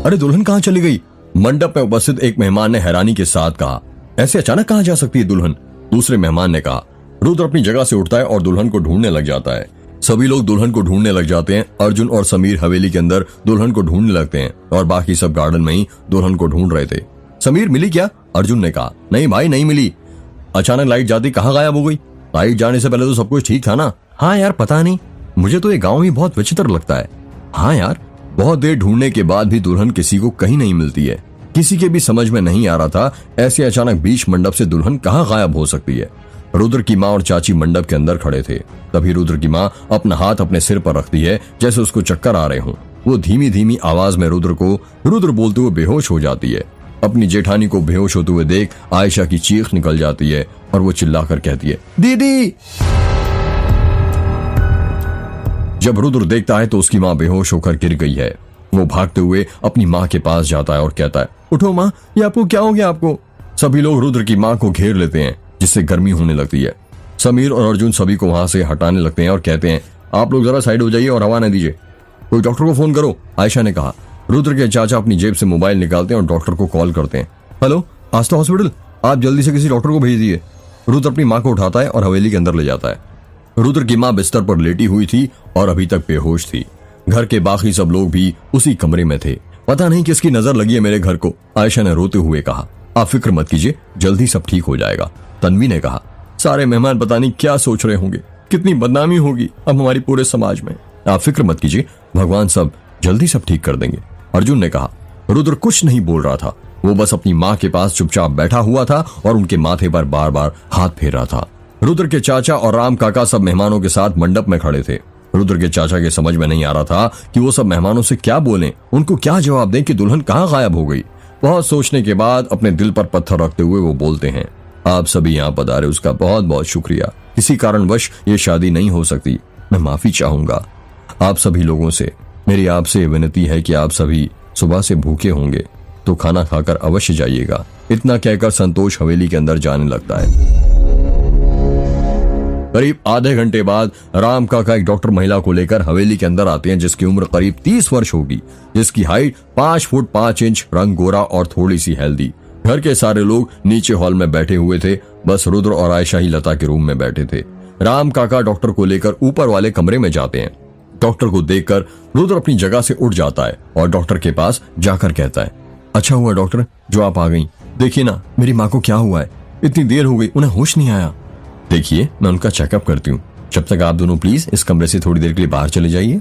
अरे दुल्हन कहाँ चली गई? मंडप में उपस्थित एक मेहमान ने हैरानी के साथ कहा। ऐसे अचानक कहाँ जा सकती है दुल्हन? दूसरे मेहमान ने कहा। रुद्र अपनी जगह से उठता है और दुल्हन को ढूंढने लग जाता है। सभी लोग दुल्हन को ढूंढने लग जाते हैं। अर्जुन और समीर हवेली के अंदर दुल्हन को ढूंढने लगते हैं और बाकी सब गार्डन में ही दुल्हन को ढूंढ रहे थे। समीर मिली क्या? अर्जुन ने कहा। नहीं भाई, नहीं मिली। अचानक लाइट जाती कहाँ गायब हो गई? लाइट जाने से पहले तो सब कुछ ठीक था ना? हाँ यार, पता नहीं, मुझे तो ये गाँव ही बहुत विचित्र लगता है। हाँ यार, बहुत देर ढूंढने के बाद भी दुल्हन किसी को कहीं नहीं मिलती है। किसी के भी समझ में नहीं आ रहा था ऐसे अचानक बीच मंडप से दुल्हन कहाँ गायब हो सकती है। रुद्र की माँ और चाची मंडप के अंदर खड़े थे। तभी रुद्र की माँ अपना हाथ अपने सिर पर रखती है जैसे उसको चक्कर आ रहे हों। वो धीमी धीमी आवाज में रुद्र बोलते हुए बेहोश हो जाती है। अपनी जेठानी को बेहोश होते हुए देख आयशा की चीख निकल जाती है और वो चिल्लाकर कहती है, दीदी। जब रुद्र देखता है तो उसकी माँ बेहोश होकर गिर गई है। वो भागते हुए अपनी माँ के पास जाता है और कहता है, उठो माँ, ये आपको क्या हो गया आपको? सभी लोग रुद्र की माँ को घेर लेते हैं जिससे गर्मी होने लगती है। समीर और अर्जुन सभी को वहां से हटाने लगते हैं और कहते हैं, आप लोग जरा साइड हो जाइए और हवा न दीजिए, कोई डॉक्टर को फोन करो, आयशा ने कहा। रुद्र के चाचा अपनी जेब से मोबाइल निकालते हैं और डॉक्टर को कॉल करते हैं। हेलो, आस्था हॉस्पिटल, आप जल्दी से किसी डॉक्टर को भेज दिए। रुद्र अपनी माँ को उठाता है और हवेली के अंदर ले जाता है। रुद्र की माँ बिस्तर पर लेटी हुई थी और अभी तक बेहोश थी। घर के बाकी सब लोग भी उसी कमरे में थे। पता नहीं किसकी नजर लगी है मेरे घर को, आयशा ने रोते हुए कहा। आप फिक्र मत कीजिए, जल्दी सब ठीक हो जाएगा, तन्वी ने कहा। सारे मेहमान पता नहीं क्या सोच रहे होंगे, कितनी बदनामी होगी अब हमारी पूरे समाज में। आप फिक्र मत कीजिए, भगवान सब जल्दी सब ठीक कर देंगे, अर्जुन ने कहा। रुद्र कुछ नहीं बोल रहा था, वो बस अपनी माँ के पास चुपचाप बैठा हुआ था और उनके माथे पर बार बार हाथ फेर रहा था। रुद्र के चाचा और राम काका सब मेहमानों के साथ मंडप में खड़े थे। रुद्र के चाचा के समझ में नहीं आ रहा था कि वो सब मेहमानों से क्या बोलें, उनको क्या जवाब दें कि दुल्हन कहाँ गायब हो गई। बहुत सोचने के बाद अपने दिल पर पत्थर रखते हुए वो बोलते हैं, आप सभी यहाँ पधारे उसका बहुत बहुत शुक्रिया। किसी कारणवश ये शादी नहीं हो सकती, मैं माफी चाहूंगा आप सभी लोगों से। मेरी आपसे विनती है कि आप सभी सुबह से भूखे होंगे तो खाना खाकर अवश्य जाइएगा। इतना कहकर संतोष हवेली के अंदर जाने लगता है। करीब आधे घंटे बाद राम काका एक डॉक्टर महिला को लेकर हवेली के अंदर आते हैं, जिसकी उम्र करीब 30 वर्ष होगी, जिसकी हाइट 5 फुट 5 इंच, रंग गोरा और थोड़ी सी हेल्दी। घर के सारे लोग नीचे हॉल में बैठे हुए थे, बस रुद्र और आयशा ही लता के रूम में बैठे थे। राम काका डॉक्टर को लेकर ऊपर वाले कमरे में जाते हैं। डॉक्टर को देखकर रुद्र अपनी जगह से उठ जाता है और डॉक्टर के पास जाकर कहता है, अच्छा हुआ डॉक्टर जो आप आ गई। देखिए ना मेरी माँ को क्या हुआ है, इतनी देर हो गई, उन्हें होश नहीं आया। देखिए मैं उनका चेकअप करती हूँ, जब तक आप दोनों प्लीज इस कमरे से थोड़ी देर के लिए बाहर चले जाइए।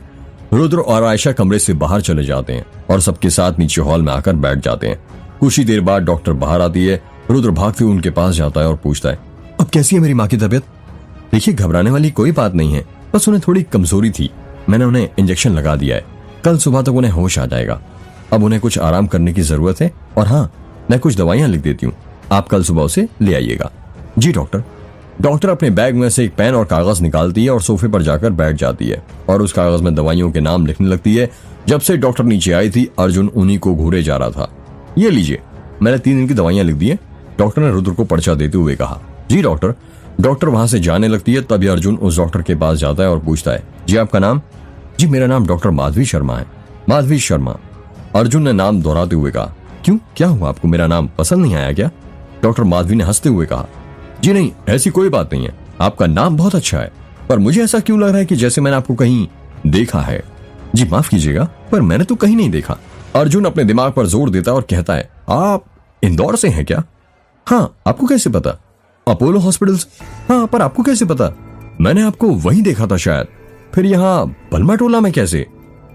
रुद्र और आयशा कमरे से बाहर चले जाते हैं और सबके साथ नीचे हॉल में आकर बैठ जाते हैं। कुछ ही देर बाद डॉक्टर बाहर आती है। रुद्र भागते हुए उनके पास जाता है और पूछता है, अब कैसी है मेरी माँ की तबीयत? देखिए घबराने वाली कोई बात नहीं है, बस उन्हें थोड़ी कमजोरी थी, मैंने उन्हें इंजेक्शन लगा दिया है, कल सुबह तक उन्हें होश आ जाएगा। अब उन्हें कुछ आराम करने की जरूरत है और हाँ मैं कुछ दवाइयां लिख देती हूँ, आप कल सुबह उसे ले आइएगा। जी डॉक्टर। डॉक्टर अपने बैग में से एक पेन और कागज निकालती है और सोफे पर जाकर बैठ जाती है और उस कागज में दवाइयों के नाम लिखने लगती है। जब से डॉक्टर नीचे आई थी अर्जुन उन्हीं को घूरे जा रहा था। ये लीजिए मैंने 3 दिन की दवाइयां लिख दी है, डॉक्टर ने रुद्र को पर्चा देते हुए कहा। जी डॉक्टर। डॉक्टर वहां से जाने लगती है, तभी अर्जुन उस डॉक्टर के पास जाता है और पूछता है, जी आपका नाम? जी मेरा नाम डॉक्टर माधवी शर्मा है। माधवी शर्मा। अर्जुन ने नाम दोहराते हुए कहा, क्यों क्या हुआ आपको, मेरा नाम पसंद नहीं आया क्या? डॉक्टर माधवी ने हंसते हुए कहा, जी नहीं ऐसी कोई बात नहीं है, आपका नाम बहुत अच्छा है, पर मुझे ऐसा क्यों लग रहा है कि जैसे मैंने आपको कहीं देखा है। जी माफ कीजिएगा पर मैंने तो कहीं नहीं देखा। अर्जुन अपने दिमाग पर जोर देता है और कहता है, आप इंदौर से हैं क्या? हाँ आपको कैसे पता? Apollo hospitals? हाँ पर आपको कैसे पता? मैंने आपको वहीं देखा था शायद। फिर यहाँ बलमा टोला में कैसे?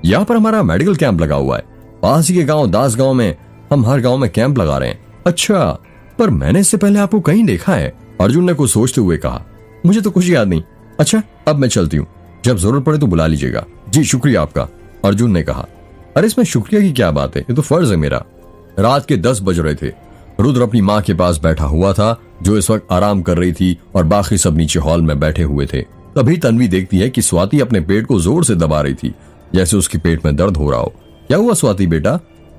यहाँ पर हमारा मेडिकल कैंप लगा हुआ है, पास ही के गांव दास गांव में हम हर गांव में कैंप लगा रहे हैं। अच्छा पर मैंने इससे पहले आपको कहीं देखा है, अर्जुन ने कुछ सोचते हुए कहा। मुझे तो कुछ याद नहीं। अच्छा अब मैं चलती हूँ, जब जरूरत पड़े तो बुला लीजिएगा। जी शुक्रिया आपका, अर्जुन ने कहा। अरे इसमें शुक्रिया की क्या बात है, ये तो फर्ज है मेरा। रात के 10 बज रहे थे। रुद्र अपनी माँ के पास बैठा हुआ था जो इस वक्त आराम कर रही थी और बाकी सब नीचे हॉल में बैठे हुए थे। तभी तन्वी देखती है कि स्वाति अपने पेट को जोर से दबा रही थी, जैसे उसके पेट में दर्द हो रहा हो। क्या हुआ स्वाति बेटा?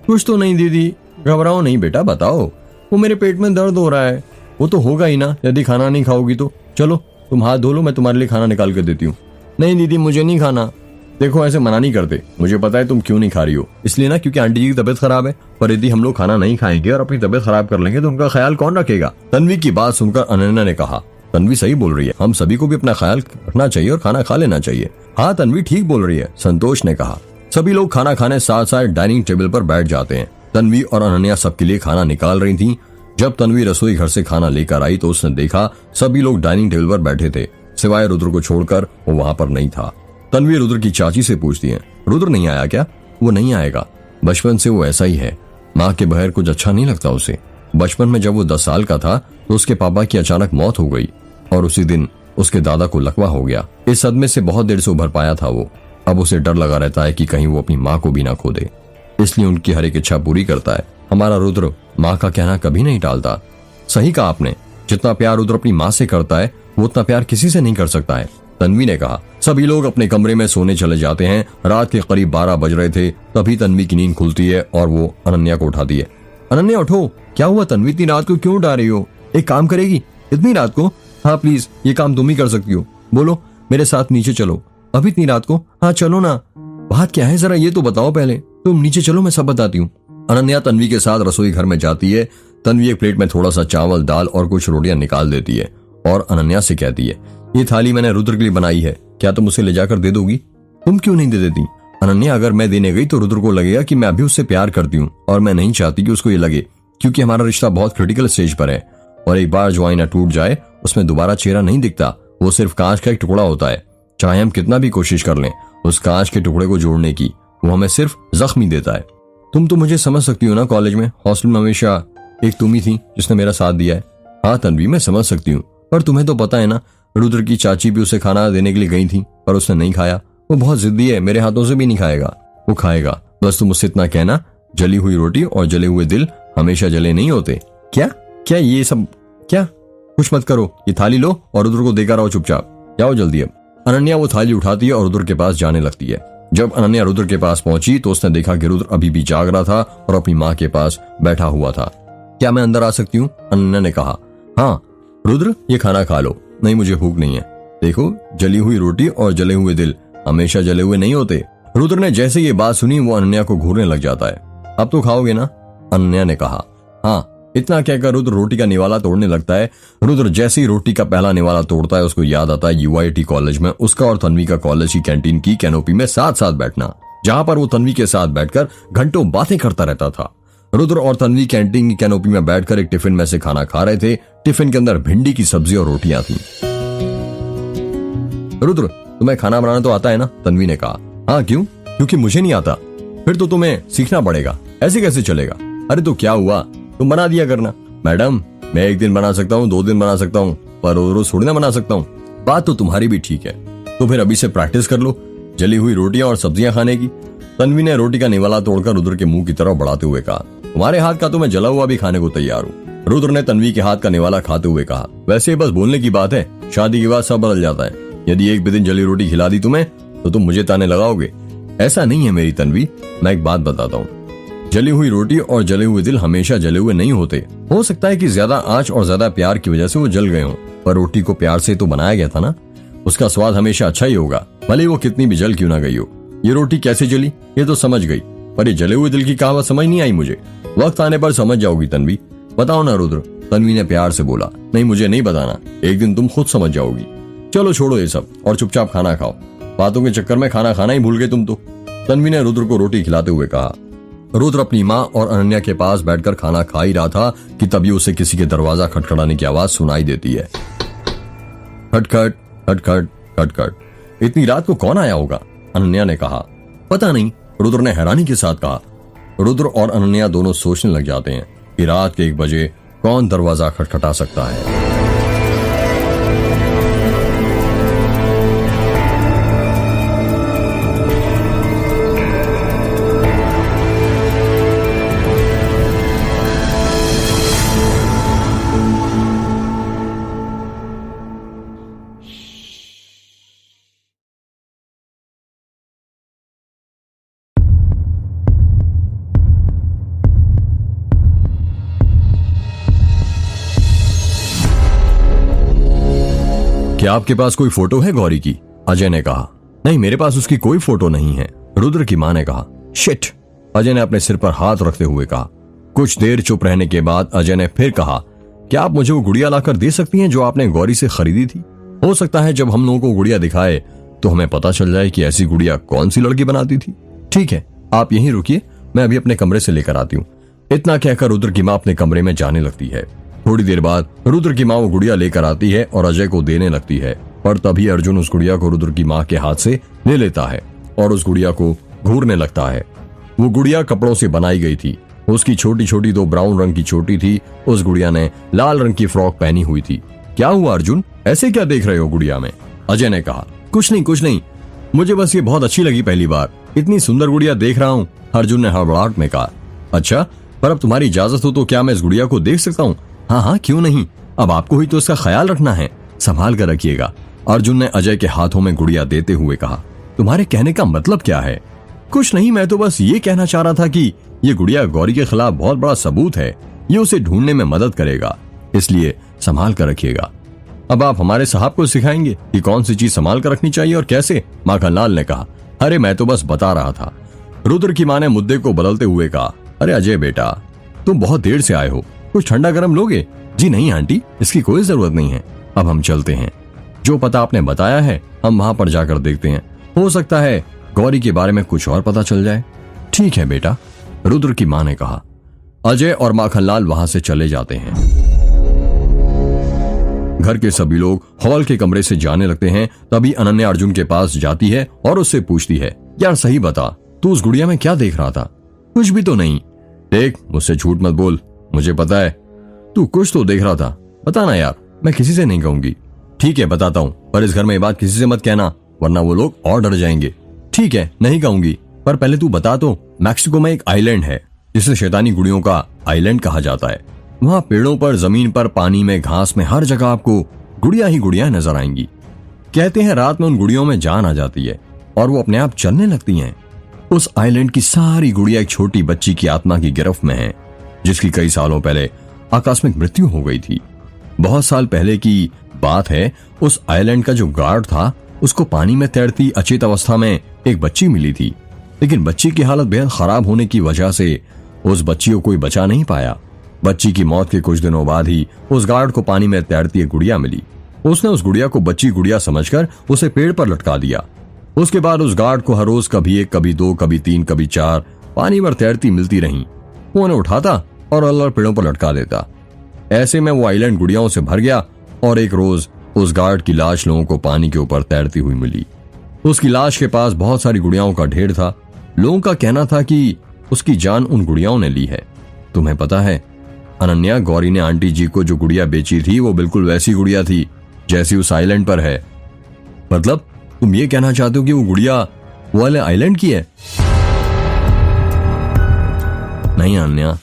कुछ तो नहीं दीदी। घबराओ नहीं बेटा, बताओ। वो मेरे पेट में दर्द हो रहा है। वो तो होगा ही ना, यदि खाना नहीं खाओगी तो। चलो तुम हाथ धो लो, मैं तुम्हारे लिए खाना निकाल कर देती हूँ। नहीं दीदी मुझे नहीं खाना। देखो ऐसे मना नहीं करते, मुझे पता है तुम क्यों नहीं खा रही हो, इसलिए ना क्योंकि आंटी जी की तबीयत खराब है। पर यदि हम लोग खाना नहीं खाएंगे और अपनी तबीयत खराब कर लेंगे तो उनका ख्याल कौन रखेगा? तन्वी की बात सुनकर अनन्या ने कहा, तन्वी सही बोल रही है, हम सभी को भी अपना ख्याल रखना चाहिए और खाना खा लेना चाहिए। हाँ तन्वी ठीक बोल रही है, संतोष ने कहा। सभी लोग खाना खाने साथ साथ डाइनिंग टेबल पर बैठ जाते हैं। तन्वी और अनन्या सबके लिए खाना निकाल रही थी। जब तन्वी रसोई घर से खाना लेकर आई तो उसने देखा सभी लोग डाइनिंग टेबल पर बैठे थे, सिवाय रुद्र को छोड़कर वो वहां पर नहीं था। तन्वी रुद्र की चाची से पूछती है, रुद्र नहीं आया क्या? वो नहीं आएगा, बचपन से वो ऐसा ही है, माँ के बगैर कुछ अच्छा नहीं लगता उसे। बचपन में जब वो 10 साल का था तो उसके पापा की अचानक मौत हो गई और उसी दिन उसके दादा को लकवा हो गया। इस सदमे से बहुत देर से उभर पाया था वो। अब उसे डर लगा रहता है कि कहीं वो अपनी माँ को भी ना खो दे, इसलिए उनकी हर एक इच्छा पूरी करता है। हमारा रुद्र माँ का कहना कभी नहीं टालता। सही कहा आपने, जितना प्यार रुद्र अपनी माँ से करता है वो उतना प्यार किसी से नहीं कर सकता है, तन्वी ने कहा। सभी लोग अपने कमरे में सोने चले जाते हैं। रात के करीब 12 बज रहे थे, तभी तन्वी की नींद खुलती है और वो अनन्या को उठाती है। अनन्या उठो, क्या हुआ तन्वी, इतनी रात को क्यों उठा रही हो? एक काम करेगी इतनी रात को? हाँ प्लीज, ये काम तुम ही कर सकती हो। बोलो मेरे साथ नीचे चलो। अभी इतनी रात को? हाँ चलो ना। बात क्या है जरा ये तो बताओ पहले। तुम नीचे चलो, मैं सब बताती हूँ। अनन्या तन्वी के साथ रसोई घर में जाती है। तन्वी एक प्लेट में थोड़ा सा चावल दाल और कुछ रोटियां निकाल देती है और अनन्या से कहती है, ये थाली मैंने रुद्र के लिए बनाई है, क्या तुम उसे ले जाकर दे दोगी? तुम क्यों नहीं दे देती? अनन्या, अगर मैं देने गई तो रुद्र को लगेगा कि मैं अभी उससे प्यार करती हूँ और मैं नहीं चाहती कि उसको ये लगे, क्योंकि हमारा रिश्ता बहुत क्रिटिकल स्टेज पर है और एक बार जो आईना टूट जाए उसमें दोबारा चेहरा नहीं दिखता, वो सिर्फ कांच का एक टुकड़ा होता है। चाहे हम कितना भी कोशिश कर लें उस कांच के टुकड़े को जोड़ने की, वो हमें सिर्फ जख्म ही देता है। तुम तो मुझे समझ सकती हो ना, कॉलेज में हॉस्टल में हमेशा एक तुम ही थी जिसने मेरा साथ दिया है। हाँ तन्वी, मैं समझ सकती हूँ, पर तुम्हें तो पता है ना, रुद्र की चाची भी उसे खाना देने के लिए गई थी पर उसने नहीं खाया। वो बहुत जिद्दी है, मेरे हाथों से भी नहीं खाएगा। वो खाएगा, बस तुम उससे इतना कहना, जली हुई रोटी और जले हुए दिल हमेशा जले नहीं होते। क्या क्या ये सब क्या? कुछ मत करो, ये थाली लो और रुद्र को देकर आओ चुपचाप। जाओ जल्दी अब। अनन्या वो थाली उठाती है और रुद्र के पास जाने लगती है। जब अनन्या रुद्र के पास पहुंची तो उसने देखा कि रुद्र अभी भी जाग रहा था और अपनी माँ के पास बैठा हुआ था। क्या मैं अंदर आ सकती हूँ? अनन्या ने कहा। हाँ रुद्र, ये खाना खा लो। नहीं मुझे भूख नहीं है। देखो, जली हुई रोटी और जले हुए दिल हमेशा जले हुए नहीं होते। रुद्र ने जैसे ये बात सुनी वो अनन्या को घूरने लग जाता है। अब तो खाओगे ना? अनन्या ने कहा। हाँ। इतना कहकर रुद्र रोटी का निवाला तोड़ने लगता है। रुद्र जैसे ही रोटी का पहला निवाला तोड़ता है उसको याद आता है यूआईटी कॉलेज में उसका और तन्वी का कॉलेज की कैंटीन की कैनोपी में साथ साथ बैठना, जहां पर वो तन्वी के साथ बैठकर घंटों बातें करता रहता था। रुद्र और तन्वी कैंटीन की कैनोपी में बैठकर एक टिफिन में से खाना खा रहे थे। टिफिन के अंदर भिंडी की सब्जी और रोटियां थी। रुद्र, तुम्हें खाना बनाना तो आता है ना? तन्वी ने कहा। हाँ, क्यों? क्योंकि मुझे नहीं आता। फिर तो तुम्हें सीखना पड़ेगा, ऐसे कैसे चलेगा? अरे तो क्या हुआ, तुम बना दिया करना। मैडम, मैं एक दिन बना सकता हूँ, 2 दिन बना सकता हूँ, पर रोज थोड़ी ना बना सकता हूँ। बात तो तुम्हारी भी ठीक है, तो फिर अभी से प्रैक्टिस कर लो जली हुई रोटियां और सब्जियां खाने की। तन्वी ने रोटी का निवाला तोड़कर रुद्र के मुंह की तरफ बढ़ाते हुए कहा। तुम्हारे हाथ का तो मैं जला हुआ भी खाने को तैयार हूँ। रुद्र ने तन्वी के हाथ का निवाला खाते हुए कहा। वैसे बस बोलने की बात है, शादी के बाद सब बदल जाता है। यदि एक भी दिन जली रोटी खिला दी तुम्हें तो तुम मुझे ताने लगाओगे। ऐसा नहीं है मेरी तन्वी, मैं एक बात बताता हूँ। जली हुई रोटी और जले हुए दिल हमेशा जले हुए नहीं होते। हो सकता है कि ज्यादा आंच और ज्यादा प्यार की वजह से वो जल गए हों, पर रोटी को प्यार से तो बनाया गया था ना, उसका स्वाद हमेशा अच्छा ही होगा, भले वो कितनी भी जल क्यों ना गई हो। ये रोटी कैसे जली ये तो समझ गई, पर ये जले हुए दिल की कहावत समझ नहीं आई मुझे। वक्त आने पर समझ जाओगी तन्वी। बताओ ना रुद्र, तन्वी ने प्यार से बोला। नहीं, मुझे नहीं बताना, एक दिन तुम खुद समझ जाओगी। चलो छोड़ो ये सब और चुपचाप खाना खाओ। बातों के चक्कर में खाना खाना ही भूल गए तुम तो, तन्वी ने रुद्र को रोटी खिलाते हुए कहा। रुद्र अपनी माँ और अनन्या के पास बैठकर खाना खा ही रहा था कि तभी उसे किसी के दरवाजा खटखटाने की आवाज सुनाई देती है। खटखट खटखट खटखट। इतनी रात को कौन आया होगा? अनन्या ने कहा। पता नहीं, रुद्र ने हैरानी के साथ कहा। रुद्र और अनन्या दोनों सोचने लग जाते हैं कि रात के 1 बजे कौन दरवाजा खटखटा सकता है। क्या आपके पास कोई फोटो है गौरी की? अजय ने कहा। नहीं, मेरे पास उसकी कोई फोटो नहीं है, रुद्र की मां ने कहा। शिट, अजय ने अपने सिर पर हाथ रखते हुए कहा। कुछ देर चुप रहने के बाद अजय ने फिर कहा, क्या आप मुझे वो गुड़िया लाकर दे सकती हैं जो आपने गौरी से खरीदी थी? हो सकता है जब हम लोगों को गुड़िया दिखाए तो हमें पता चल जाए कि ऐसी गुड़िया कौन सी लड़की बनाती थी। ठीक है, आप यहीं रुकिए, मैं अभी अपने कमरे से लेकर आती हूँ। इतना कहकर रुद्र की माँ अपने कमरे में जाने लगती है। थोड़ी देर बाद रुद्र की माँ वो गुड़िया लेकर आती है और अजय को देने लगती है, पर तभी अर्जुन उस गुड़िया को रुद्र की माँ के हाथ से ले लेता है और उस गुड़िया को घूरने लगता है। वो गुड़िया कपड़ों से बनाई गई थी। उसकी छोटी छोटी 2 ब्राउन रंग की चोटी थी। उस गुड़िया ने लाल रंग की फ्रॉक पहनी हुई थी। क्या हुआ अर्जुन, ऐसे क्या देख रहे हो गुड़िया में? अजय ने कहा। कुछ नहीं, मुझे बस ये बहुत अच्छी लगी, पहली बार इतनी सुंदर गुड़िया देख रहा हूँ, अर्जुन ने हड़बड़ाहट में कहा। अच्छा, पर अब तुम्हारी इजाजत हो तो क्या मैं इस गुड़िया को देख सकता हूँ? हाँ, क्यों नहीं, अब आपको ही तो इसका ख्याल रखना है, संभाल कर रखिएगा, अर्जुन ने अजय के हाथों में गुड़िया देते हुए कहा। तुम्हारे कहने का मतलब क्या है? कुछ नहीं, मैं तो बस ये कहना चाह रहा था कि ये गुड़िया गौरी के खिलाफ बहुत बड़ा सबूत है, ये उसे ढूंढने में मदद करेगा, इसलिए संभाल कर रखिएगा। अब आप हमारे साहब को सिखाएंगे कि कौन सी चीज संभाल कर रखनी चाहिए और कैसे? माखनलाल ने कहा। अरे मैं तो बस बता रहा था, रुद्र की मां ने मुद्दे को बदलते हुए कहा। अरे अजय बेटा, तुम बहुत देर से आए हो, कुछ ठंडा गरम लोगे? जी नहीं आंटी, इसकी कोई जरूरत नहीं है, अब हम चलते हैं। जो पता आपने बताया है हम वहां पर जाकर देखते हैं, हो सकता है गौरी के बारे में कुछ और पता चल जाए। ठीक है बेटा, रुद्र की मां ने कहा। अजय और माखनलाल वहां से चले जाते हैं। घर के सभी लोग हॉल के कमरे से जाने लगते हैं। तभी अनन्या अर्जुन के पास जाती है और उससे पूछती है, यार सही बता, तू उस गुड़िया में क्या देख रहा था? कुछ भी तो नहीं। देख, मुझसे झूठ मत बोल, मुझे पता है तू कुछ तो देख रहा था, बताना यार, मैं किसी से नहीं कहूंगी। ठीक है बताता हूँ, पर इस घर में ये बात किसी से मत कहना, वरना वो लोग और डर जाएंगे। ठीक है, नहीं कहूंगी, पर पहले तू बता तो, मैक्सिको में एक आइलैंड है जिसे शैतानी गुड़ियों का आइलैंड कहा जाता है। वहां पेड़ों पर, जमीन पर, पानी में, घास में, हर जगह आपको गुड़िया ही गुड़िया नजर आएंगी। कहते हैं रात में उन गुड़ियों में जान आ जाती है और वो अपने आप चलने लगती हैं। उस आइलैंड की सारी गुड़िया एक छोटी बच्ची की आत्मा की गिरफ्त में है, जिसकी कई सालों पहले आकस्मिक मृत्यु हो गई थी। बहुत साल पहले की बात है उस आइलैंड का जो गार्ड था उसको पानी में तैरती अचेत अवस्था में एक बच्ची मिली थी, लेकिन बच्ची की हालत बेहद खराब होने की वजह से उस बच्ची को कोई बचा नहीं पाया। बच्ची की मौत के कुछ दिनों बाद ही उस गार्ड को पानी में तैरती एक गुड़िया मिली। उसने उस गुड़िया को बच्ची गुड़िया समझकर उसे पेड़ पर लटका दिया। उसके बाद उस गार्ड को हर रोज कभी 1, कभी 2, कभी 3, कभी 4 पानी पर तैरती मिलती रही। वो उन्हें उठाता और अलग पेड़ों पर लटका देता। ऐसे में वो आइलैंड गुड़ियाओं से भर गया और एक रोज उस गार्ड की लाश लोगों को पानी के ऊपर तैरती हुई मिली। उसकी लाश के पास बहुत सारी गुड़ियाओं का ढेर था। लोगों का कहना था कि उसकी जान उन गुड़ियाओं ने ली है। तुम्हें पता है अनन्या, गौरी ने आंटी जी को जो गुड़िया बेची थी वो बिल्कुल वैसी गुड़िया थी जैसी उस आइलैंड पर है। मतलब तुम ये कहना चाहते हो कि वो गुड़िया वो वाले आइलैंड की है? नहीं अनन्या,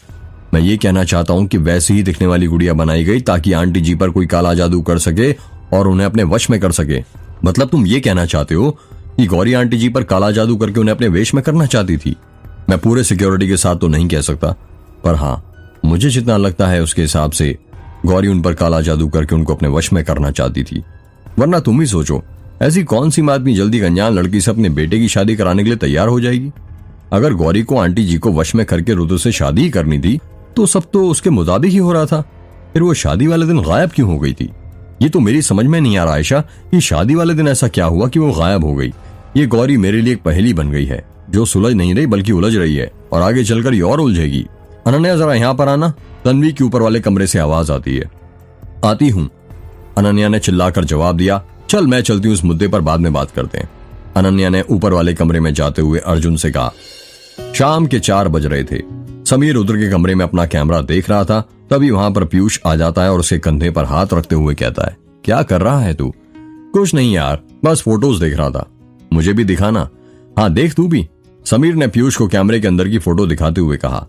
मैं ये कहना चाहता हूं कि वैसी ही दिखने वाली गुड़िया बनाई गई ताकि आंटी जी पर कोई काला जादू कर सके और उन्हें अपने वश में कर सके। मतलब तुम ये कहना चाहते हो कि गौरी आंटी जी पर काला जादू करके उन्हें अपने वेश में करना चाहती थी? मैं पूरे सिक्योरिटी के साथ तो नहीं कह सकता, पर हाँ, मुझे जितना लगता है उसके हिसाब से गौरी उन पर काला जादू करके उनको अपने वश में करना चाहती थी। वरना तुम ही सोचो, ऐसी कौन सी माँ इतनी जल्दी अनजान लड़की से अपने बेटे की शादी कराने के लिए तैयार हो जाएगी? अगर गौरी को आंटी जी को वश में करके रुद्र से शादी ही करनी थी तो सब तो उसके मुताबिक ही हो रहा था। फिर वो शादी वाले दिन गायब क्यों हो गई थी? ये तो मेरी समझ में नहीं आ रहा आयशा कि शादी वाले दिन ऐसा क्या हुआ कि वो गायब हो गई। ये गौरी मेरे लिए एक पहेली बन गई है जो सुलझ नहीं रही बल्कि उलझ रही है और आगे चलकर ये और उलझेगी। अनन्या जरा यहाँ पर आना। तन्वी के ऊपर वाले कमरे से आवाज आती है। आती हूँ, अनन्या ने चिल्लाकर जवाब दिया। चल मैं चलती हूँ, इस मुद्दे पर बाद में बात करते हैं। अनन्या ने ऊपर वाले कमरे में जाते हुए अर्जुन से कहा। शाम के 4 बज रहे थे। समीर रुद्र के कमरे में अपना कैमरा देख रहा था। तभी वहां पर पीयूष आ जाता है और उसके कंधे पर हाथ रखते हुए कहता है, क्या कर रहा है तू? कुछ नहीं यार, बस फोटोज देख रहा था। मुझे भी दिखाना। हाँ देख तू भी। समीर ने पीयूष को कैमरे के अंदर की फोटो दिखाते हुए कहा।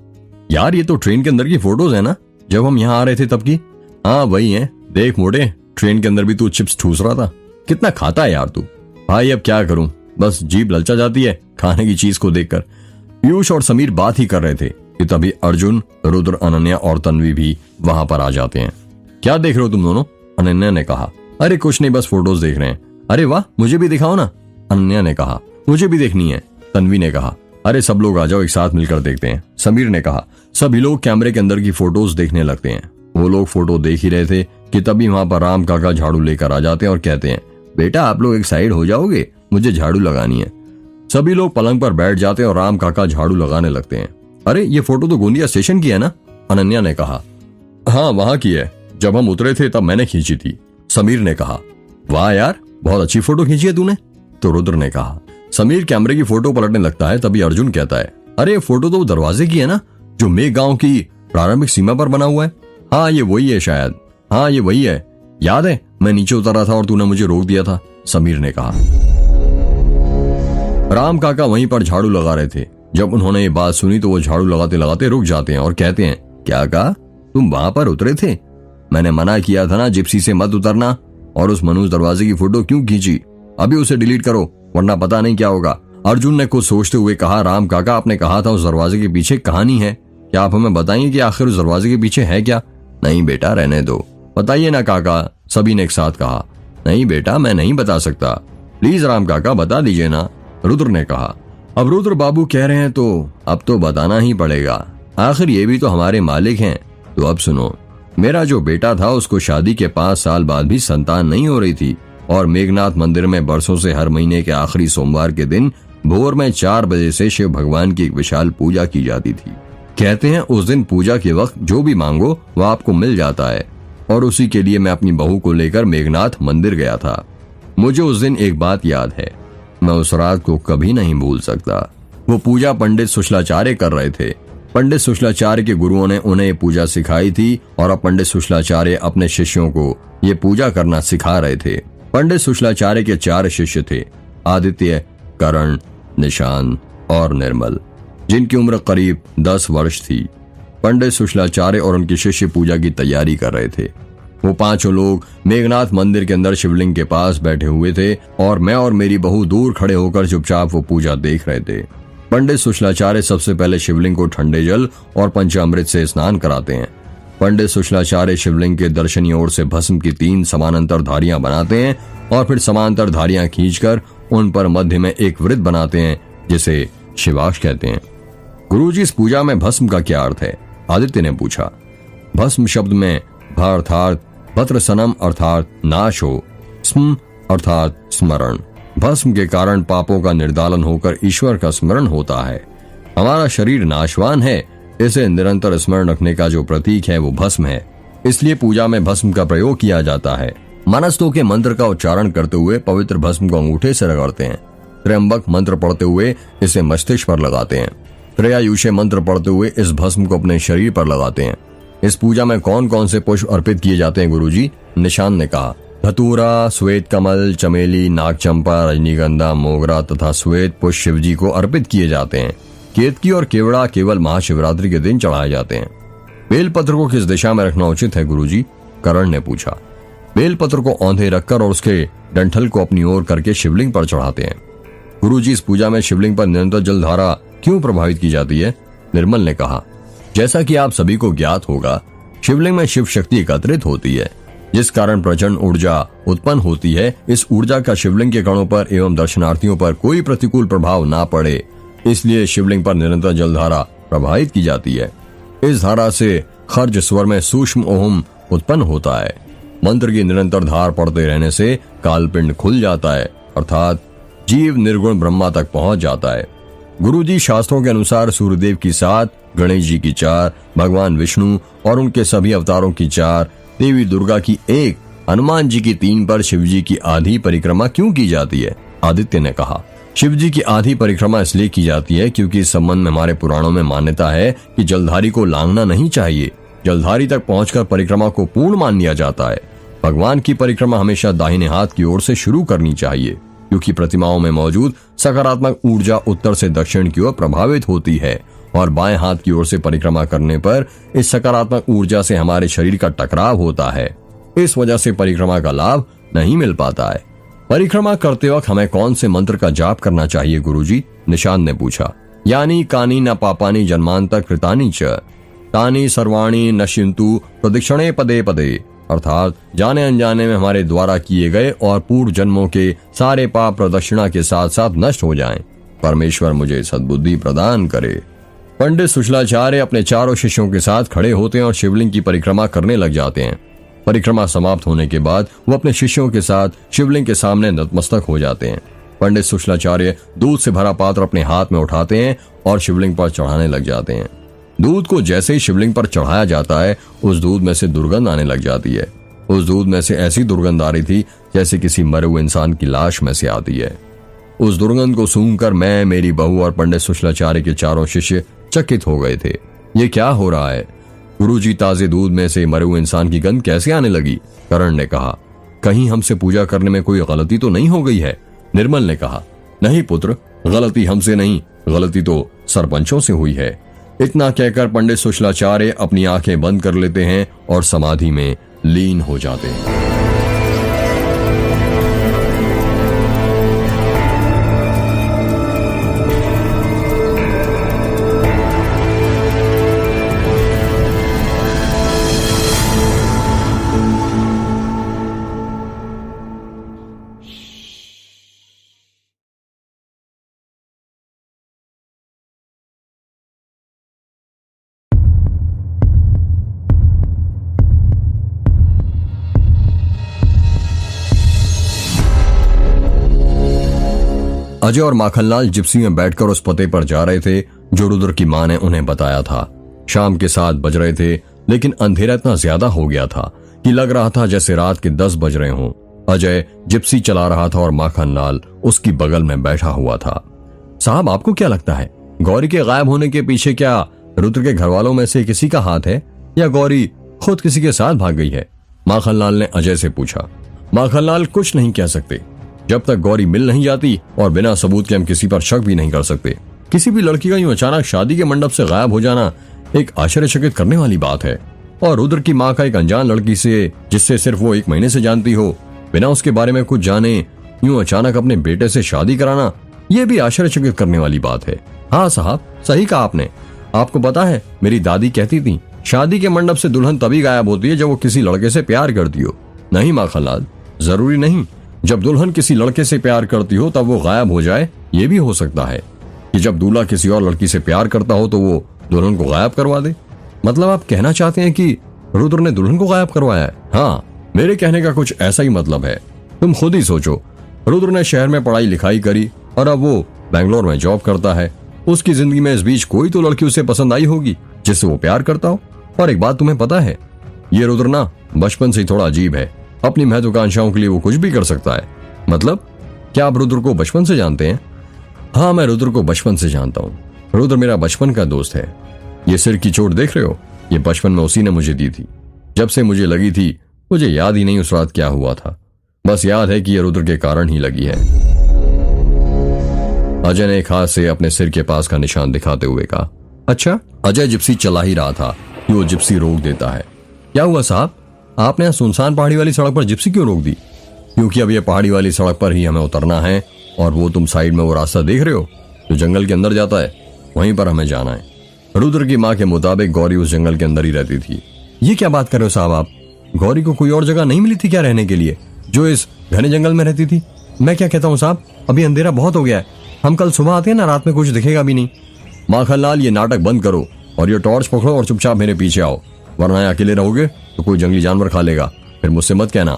यार ये तो ट्रेन के अंदर की फोटोज है ना, जब हम यहाँ आ रहे थे तब की? हाँ वही है। देख मोटे, ट्रेन के अंदर भी तू चिप्स ठूस रहा था। कितना खाता है यार तू। भाई अब क्या करूं, बस जीभ ललचा जाती है खाने की चीज को देखकर। पीयूष और समीर बात ही कर रहे थे कि तभी अर्जुन, रुद्र, अनन्या और तन्वी भी वहां पर आ जाते हैं। क्या देख रहे हो तुम दोनों? अनन्या ने कहा। अरे कुछ नहीं, बस फोटोज देख रहे हैं। अरे वाह, मुझे भी दिखाओ ना। अनन्या ने कहा। मुझे भी देखनी है। तन्वी ने कहा। अरे सब लोग आ जाओ, एक साथ मिलकर देखते हैं। समीर ने कहा। सभी लोग कैमरे के अंदर की फोटोज देखने लगते हैं। वो लोग फोटो देख ही रहे थे कि तभी वहां पर राम काका झाड़ू लेकर आ जाते हैं और कहते हैं, बेटा आप लोग एक साइड हो जाओगे, मुझे झाड़ू लगानी है। सभी लोग पलंग पर बैठ जाते हैं और राम काका झाड़ू लगाने लगते हैं। अरे ये फोटो तो गोंदिया स्टेशन की है ना? अनन्या ने कहा। हाँ वहां की है, जब हम उतरे थे तब मैंने खींची थी। समीर ने कहा। वाह यार, बहुत अच्छी फोटो खींची है तूने। तो रुद्र ने कहा। समीर कैमरे की फोटो पलटने लगता है। तभी अर्जुन कहता है, अरे फोटो तो दरवाजे की है ना, जो मेघ गांव की प्रारंभिक सीमा पर बना हुआ है। हाँ ये वही है शायद। हाँ ये वही है, याद है मैं नीचे उतर रहा था और तूने मुझे रोक दिया था, समीर ने कहा। राम काका वहीं पर झाड़ू लगा रहे थे। जब उन्होंने ये बात सुनी तो वो झाड़ू लगाते लगाते रुक जाते हैं और कहते हैं, क्या कहा? तुम वहां पर उतरे थे? मैंने मना किया था ना जिप्सी से मत उतरना। और उस मनुष्य दरवाजे की फोटो क्यों खींची? अभी उसे डिलीट करो वरना पता नहीं क्या होगा। अर्जुन ने कुछ सोचते हुए कहा। राम काका आपने कहा था उस दरवाजे के पीछे कहानी है, क्या आप हमें बताएंगे कि आखिर उस दरवाजे के पीछे है क्या? नहीं बेटा रहने दो। बताइए ना काका, सभी ने एक साथ कहा। नहीं बेटा मैं नहीं बता सकता, प्लीज राम काका बता दीजिए ना, रुद्र ने कहा। अब रुद्र बाबू कह रहे हैं तो अब तो बताना ही पड़ेगा, आखिर ये भी तो हमारे मालिक हैं। तो अब सुनो, मेरा जो बेटा था उसको शादी के 5 साल बाद भी संतान नहीं हो रही थी और मेघनाथ मंदिर में बरसों से हर महीने के आखिरी सोमवार के दिन भोर में 4 बजे से शिव भगवान की एक विशाल पूजा की जाती थी। कहते हैं उस दिन पूजा के वक्त जो भी मांगो वो आपको मिल जाता है और उसी के लिए मैं अपनी बहू को लेकर मेघनाथ मंदिर गया था। मुझे उस दिन एक बात याद है, मैं उस रात को कभी नहीं भूल सकता। वो पूजा पंडित सुशलाचार्य कर रहे थे। पंडित सुशलाचार्य के गुरुओं ने उन्हें ये पूजा सिखाई थी और अब पंडित सुशलाचार्य अपने शिष्यों को ये पूजा करना सिखा रहे थे। पंडित सुशलाचार्य के 4 शिष्य थे, आदित्य, करण, निशान और निर्मल, जिनकी उम्र करीब 10 वर्ष थी। पंडित सुशलाचार्य और उनके शिष्य पूजा की तैयारी कर रहे थे। वो 5 लोग मेघनाथ मंदिर के अंदर शिवलिंग के पास बैठे हुए थे और मैं और मेरी बहू दूर खड़े होकर चुपचाप वो पूजा देख रहे थे। पंडित सुशलाचार्य सबसे पहले शिवलिंग को ठंडे जल और पंचामृत से स्नान कराते हैं। पंडित सुशलाचार्य शिवलिंग के दर्शनीय ओर से भस्म की 3 समानांतर धारियां बनाते हैं और फिर समांतर धारियां खींचकर उन पर मध्य में एक वृत्त बनाते हैं जिसे शिवाश कहते हैं। गुरुजी, इस पूजा में भस्म का क्या अर्थ है? आदित्य ने पूछा। भस्म शब्द में भ अर्थात भद्रसनम अर्थात नाश हो, स्म अर्थात स्मरण। भस्म के कारण पापों का निर्दालन होकर ईश्वर का स्मरण होता है। हमारा शरीर नाशवान है, इसे निरंतर स्मरण रखने का जो प्रतीक है वो भस्म है, इसलिए पूजा में भस्म का प्रयोग किया जाता है। मनस्तों के मंत्र का उच्चारण करते हुए पवित्र भस्म को अंगूठे से रगड़ते हैं। त्र्यंबक मंत्र पढ़ते हुए इसे मस्तिष्क पर लगाते हैं। त्रयायुषे मंत्र पढ़ते हुए इस भस्म को अपने शरीर पर लगाते हैं। इस पूजा में कौन कौन से पुष्प अर्पित किए जाते हैं गुरुजी? निशान ने कहा। धतूरा, श्वेत कमल, चमेली, नागचंपा, रजनीगंधा, मोगरा तथा श्वेत पुष्प शिव जी को अर्पित किए जाते हैं। केतकी और केवड़ा केवल महाशिवरात्रि के दिन चढ़ाए जाते हैं। बेलपत्र को किस दिशा में रखना उचित है गुरुजी? करण ने पूछा। बेलपत्र को औंधे रखकर और उसके डंठल को अपनी ओर करके शिवलिंग पर चढ़ाते हैं। गुरुजी, इस पूजा में शिवलिंग पर निरंतर जलधारा क्यों प्रभावित की जाती है? निर्मल ने कहा। जैसा कि आप सभी को ज्ञात होगा, शिवलिंग में शिव शक्ति एकत्रित होती है, जिस कारण प्रचंड ऊर्जा उत्पन्न होती है। इस ऊर्जा का शिवलिंग के कणों पर एवं दर्शनार्थियों पर कोई प्रतिकूल प्रभाव ना पड़े, इसलिए शिवलिंग पर निरंतर जलधारा प्रभावित की जाती है। इस धारा से खर्ज स्वर में सूक्ष्म ओम उत्पन्न होता है। मंत्र की निरंतर धार पढ़ते रहने से कालपिंड खुल जाता है, अर्थात जीव निर्गुण ब्रह्मा तक पहुंच जाता है। गुरुजी, शास्त्रों के अनुसार सूर्यदेव की 7, गणेश जी की 4, भगवान विष्णु और उनके सभी अवतारों की 4, देवी दुर्गा की 1, हनुमान जी की 3 पर शिव जी की आधी परिक्रमा क्यों की जाती है? आदित्य ने कहा। शिव जी की आधी परिक्रमा इसलिए की जाती है क्योंकि इस संबंध में हमारे पुराणों में मान्यता है कि जलधारी को लांघना नहीं चाहिए। जलधारी तक पहुंचकर परिक्रमा को पूर्ण मान लिया जाता है। भगवान की परिक्रमा हमेशा दाहिने हाथ की ओर से शुरू करनी चाहिए, क्योंकि प्रतिमाओं में मौजूद सकारात्मक ऊर्जा उत्तर से दक्षिण की ओर प्रभावित होती है और बाएं हाथ की ओर से परिक्रमा करने पर इस सकारात्मक ऊर्जा से हमारे शरीर का टकराव होता है। इस वजह से परिक्रमा का लाभ नहीं मिल पाता है। परिक्रमा करते वक्त हमें कौन से मंत्र का जाप करना चाहिए गुरुजी? निशान ने पूछा। यानी कानी न पापानी जन्मांतर कृतानि च तानि सर्वाणि नश्यन्तु प्रदक्षिणे पदे पदे, अर्थात जाने अनजाने में हमारे द्वारा किए गए और पूर्व जन्मों के सारे पाप प्रदक्षिणा के साथ साथ नष्ट हो जाएं। परमेश्वर मुझे सद्बुद्धि प्रदान करे। पंडित सुशलाचार्य अपने चारों शिष्यों के साथ खड़े होते हैं और शिवलिंग की परिक्रमा करने लग जाते हैं। परिक्रमा समाप्त होने के बाद वो अपने शिष्यों के साथ शिवलिंग के सामने नतमस्तक हो जाते हैं। पंडित सुशलाचार्य दूध से भरा पात्र अपने हाथ में उठाते हैं और शिवलिंग पर चढ़ाने लग जाते हैं। दूध को जैसे ही शिवलिंग पर चढ़ाया जाता है, उस दूध में से दुर्गंध आने लग जाती है। उस दूध में से ऐसी दुर्गंध आ रही थी जैसे किसी मरे हुए इंसान की लाश में से आती है। उस दुर्गंध को सूंघकर मैं, मेरी बहू और पंडित सुशलाचार्य के चारों शिष्य चकित हो गए थे। ये क्या हो रहा है? गुरुजी, ताजे दूध में से मरे हुए इंसान की गंध कैसे आने लगी? करण ने कहा। कहीं हमसे पूजा करने में कोई गलती तो नहीं हो गई है? निर्मल ने कहा। नहीं पुत्र, गलती हमसे नहीं, गलती तो सरपंचों से हुई है। इतना कहकर पंडित सुशलाचार्य अपनी आंखें बंद कर लेते हैं और समाधि में लीन हो जाते हैं। अजय और माखनलाल जिप्सी में बैठकर उस पते पर जा रहे थे जो रुद्र की मां ने उन्हें बताया था। शाम के 7 बज रहे थे, लेकिन अंधेरा इतना ज्यादा हो गया था कि लग रहा था जैसे रात के 10 बज रहे हों। अजय जिप्सी चला रहा था और माखनलाल उसकी बगल में बैठा हुआ था। साहब, आपको क्या लगता है, गौरी के गायब होने के पीछे क्या रुद्र के घर वालों में से किसी का हाथ है या गौरी खुद किसी के साथ भाग गई है? माखनलाल ने अजय से पूछा। माखनलाल, कुछ नहीं कह सकते। जब तक गौरी मिल नहीं जाती और बिना सबूत के हम किसी पर शक भी नहीं कर सकते। किसी भी लड़की का यूं अचानक शादी के मंडप से गायब हो जाना एक आश्चर्यचकित करने वाली बात है। और रुद्र की माँ का एक अनजान लड़की से, जिससे सिर्फ वो 1 महीने से जानती हो, बिना उसके बारे में कुछ जाने यूं अचानक अपने बेटे से शादी कराना, यह भी आश्चर्यचकित करने वाली बात है। हाँ साहब, सही कहा आपने। आपको पता है, मेरी दादी कहती थी शादी के मंडप से दुल्हन तभी गायब होती है जब वो किसी लड़के से प्यार करती हो। नहीं माखनलाल, जरूरी नहीं। जब दुल्हन किसी लड़के से प्यार करती हो तब वो गायब हो जाए। ये भी हो सकता है कि जब दूल्हा किसी और लड़की से प्यार करता हो तो वो दुल्हन को गायब करवा दे। मतलब आप कहना चाहते हैं कि रुद्र ने दुल्हन को गायब करवाया है? हाँ, मेरे कहने का कुछ ऐसा ही मतलब है। तुम खुद ही सोचो, रुद्र ने शहर में पढ़ाई लिखाई करी और अब वो बेंगलोर में जॉब करता है। उसकी जिंदगी में इस बीच कोई तो लड़की उसे पसंद आई होगी जिससे वो प्यार करता हो। और एक बात तुम्हें पता है, ये रुद्र ना बचपन से ही थोड़ा अजीब है। अपनी महत्वाकांक्षाओं के लिए वो कुछ भी कर सकता है। मतलब क्या आप रुद्र को बचपन से जानते हैं? हाँ, मैं रुद्र को बचपन से जानता हूँ। रुद्र मेरा बचपन का दोस्त है। ये सिर की चोट देख रहे हो, ये बचपन में उसी ने मुझे दी थी। जब से मुझे लगी थी मुझे याद ही नहीं उस रात क्या हुआ था। बस याद है कि ये रुद्र के कारण ही लगी है। अजय ने एक हाथ से अपने सिर के पास का निशान दिखाते हुए कहा। अच्छा। अजय जिप्सी चला ही रहा था कि वो जिप्सी रोक देता है। क्या हुआ साहब, आपने यहाँ सुनसान पहाड़ी वाली सड़क पर जिप्सी क्यों रोक दी? क्योंकि अब ये पहाड़ी वाली सड़क पर ही हमें उतरना है और वो तुम साइड में वो रास्ता देख रहे हो जो जंगल के अंदर जाता है, वहीं पर हमें जाना है। रुद्र की माँ के मुताबिक गौरी उस जंगल के अंदर ही रहती थी। ये क्या बात कर रहे हो साहब आप? गौरी को कोई और जगह नहीं मिली थी क्या रहने के लिए जो इस घने जंगल में रहती थी? मैं क्या कहता हूँ साहब, अभी अंधेरा बहुत हो गया है, हम कल सुबह आते हैं ना, रात में कुछ दिखेगा भी नहीं। माखनलाल, ये नाटक बंद करो और ये टॉर्च पकड़ो और चुपचाप मेरे पीछे आओ, वरना अकेले रहोगे तो कोई जंगली जानवर खा लेगा, फिर मुझसे मत कहना।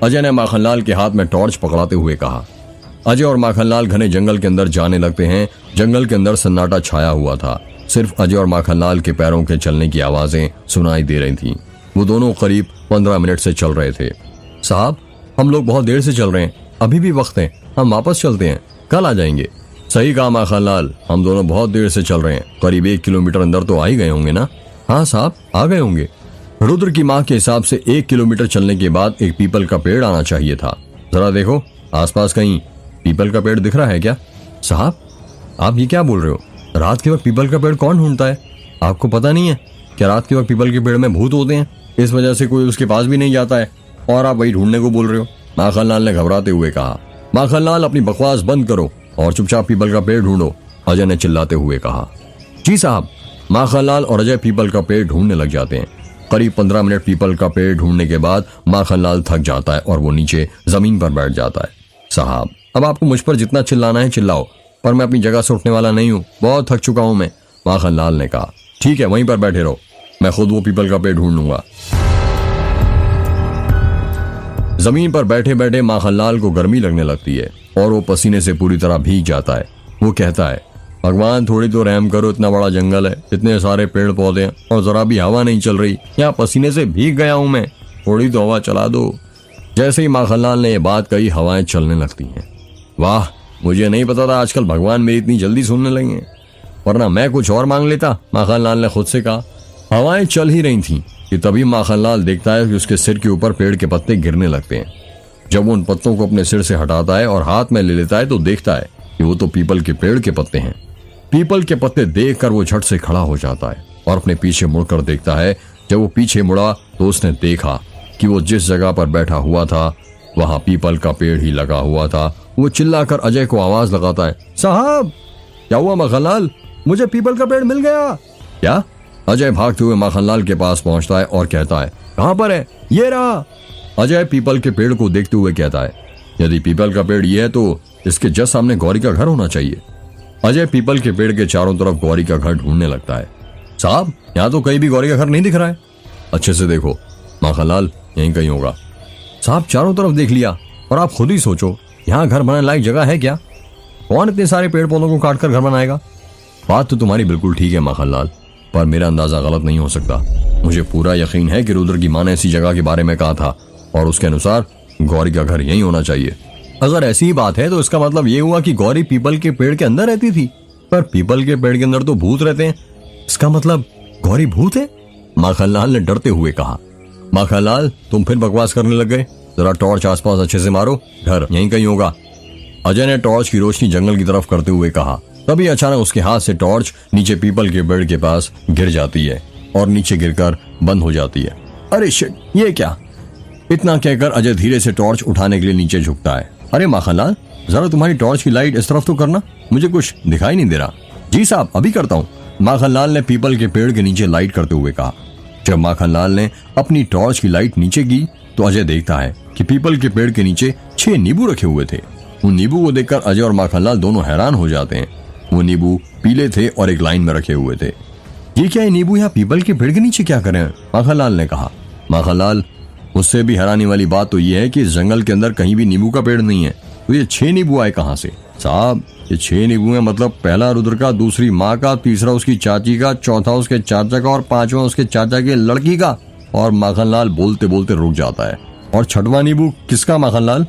अजय ने माखनलाल के हाथ में टॉर्च पकड़ाते हुए कहा। अजय और माखनलाल घने जंगल के अंदर जाने लगते हैं। जंगल के अंदर सन्नाटा छाया हुआ था। सिर्फ अजय और माखनलाल के पैरों के चलने की आवाजें सुनाई दे रही थीं। वो दोनों करीब 15 मिनट से चल रहे थे। साहब, हम लोग बहुत देर से चल रहे हैं, अभी भी वक्त है, हम वापस चलते हैं, कल आ जाएंगे। सही कहा माखनलाल, हम दोनों बहुत देर से चल रहे हैं, करीब 1 किलोमीटर अंदर तो आ ही गए होंगे ना? हाँ साहब, आ गए होंगे। रुद्र की माँ के हिसाब से 1 किलोमीटर चलने के बाद एक पीपल का पेड़ आना चाहिए था। जरा देखो आसपास कहीं पीपल का पेड़ दिख रहा है क्या? साहब, आप ये क्या बोल रहे हो? रात के वक्त पीपल का पेड़ कौन ढूंढता है? आपको पता नहीं है क्या रात के वक्त पीपल के पेड़ में भूत होते हैं? इस वजह से कोई उसके पास भी नहीं जाता है और आप वही ढूंढने को बोल रहे हो? माखनलाल ने घबराते हुए कहा। माखनलाल, अपनी बकवास बंद करो और चुपचाप पीपल का पेड़ ढूंढो, अजय ने चिल्लाते हुए कहा। जी साहब। माखनलाल और अजय पीपल का पेड़ ढूंढने लग जाते हैं। करीब 15 मिनट पीपल का पेड़ ढूंढने के बाद माखनलाल थक जाता है और वो नीचे जमीन पर बैठ जाता है। साहब, अब आपको मुझ पर जितना चिल्लाना है चिल्लाओ, पर मैं अपनी जगह से उठने वाला नहीं हूँ, बहुत थक चुका हूं मैं, माखनलाल ने कहा। ठीक है, वहीं पर बैठे रहो, मैं खुद वो पीपल का पेड़ ढूंढ लूंगा। जमीन पर बैठे बैठे माखनलाल को गर्मी लगने लगती है और वो पसीने से पूरी तरह भीग जाता है। वो कहता है, भगवान थोड़ी तो रहम करो, इतना बड़ा जंगल है, इतने सारे पेड़ पौधे हैं और जरा भी हवा नहीं चल रही, यहाँ पसीने से भीग गया हूं मैं, थोड़ी तो हवा चला दो। जैसे ही माखनलाल ने ये बात कही, हवाएं चलने लगती हैं। वाह, मुझे नहीं पता था आजकल भगवान मेरी इतनी जल्दी सुनने लगे हैं, वरना मैं कुछ और मांग लेता, माखनलाल ने खुद से कहा। हवाएं चल ही रही थीं कि तभी माखनलाल देखता है कि उसके सिर के ऊपर पेड़ के पत्ते गिरने लगते हैं। जब वो उन पत्तों को अपने सिर से हटाता है और हाथ में ले लेता है तो देखता है कि वो तो पीपल के पेड़ के पत्ते हैं। पीपल के पत्ते देखकर वो झट से खड़ा हो जाता है और अपने पीछे मुड़कर देखता है। जब वो पीछे मुड़ा तो उसने देखा कि वो जिस जगह पर बैठा हुआ था वहां पीपल का पेड़ ही लगा हुआ था। वो चिल्लाकर अजय को आवाज लगाता है, साहब, क्या हुआ माखनलाल, मुझे पीपल का पेड़ मिल गया। क्या? अजय भागते हुए माखनलाल के पास पहुंचता है और कहता है, कहां पर है? ये रहा। अजय पीपल के पेड़ को देखते हुए कहता है, यदि पीपल का पेड़ ये है तो इसके जस्ट सामने गौरी का घर होना चाहिए। अजय पीपल के पेड़ के चारों तरफ गौरी का घर ढूंढने लगता है। साहब, यहाँ तो कहीं भी गौरी का घर नहीं दिख रहा है। अच्छे से देखो माखनलाल, यहीं कहीं होगा। साहब, चारों तरफ देख लिया और आप खुद ही सोचो, यहाँ घर बनाने लायक जगह है क्या? कौन इतने सारे पेड़ पौधों को काटकर घर बनाएगा? बात तो तुम्हारी बिल्कुल ठीक है माखनलाल, पर मेरा अंदाजा गलत नहीं हो सकता। मुझे पूरा यकीन है कि रुद्र की माँ ने ऐसी जगह के बारे में कहा था और उसके अनुसार गौरी का घर यहीं होना चाहिए। अगर ऐसी ही बात है तो इसका मतलब ये हुआ कि गौरी पीपल के पेड़ के अंदर रहती थी, पर पीपल के पेड़ के अंदर तो भूत रहते हैं। इसका मतलब गौरी भूत है? माखनलाल ने डरते हुए कहा। माखनलाल, तुम फिर बकवास करने लग गए, जरा टॉर्च आसपास अच्छे से मारो, घर यहीं कहीं होगा। अजय ने टॉर्च की रोशनी जंगल की तरफ करते हुए कहा। तभी अचानक उसके हाथ से टॉर्च नीचे पीपल के पेड़ के पास गिर जाती है और नीचे गिरकर बंद हो जाती है। अरे शिट, ये क्या? इतना कहकर अजय धीरे से टॉर्च उठाने के लिए नीचे झुकता है। अरे माखनलाल, जरा तुम्हारी टॉर्च की लाइट इस तरफ तो करना, मुझे कुछ दिखाई नहीं दे रहा। जी साहब, अभी करता हूँ, माखनलाल ने पीपल के पेड़ के नीचे लाइट करते हुए कहा। जब माखनलाल ने अपनी टॉर्च की लाइट नीचे की तो अजय देखता है कि पीपल के पेड़ के नीचे 6 नींबू रखे हुए थे। उन नींबू को देखकर अजय और माखनलाल दोनों हैरान हो जाते हैं। वो नींबू पीले थे और एक लाइन में रखे हुए थे। ये क्या, ये नींबू यहाँ पीपल के पेड़ के नीचे क्या करें? माखनलाल ने कहा। माखनलाल, उससे भी हैरानी वाली बात तो ये है कि इस जंगल के अंदर कहीं भी नींबू का पेड़ नहीं है, तो ये 6 नींबू आए कहाँ से? साहब, ये 6 नींबू है, मतलब पहला रुद्र का, दूसरी माँ का, तीसरा उसकी चाची का, चौथा उसके चाचा का और 5वां उसके चाचा के लड़की का। और माखनलाल बोलते बोलते रुक जाता है। और 6वां नींबू किसका माखनलाल?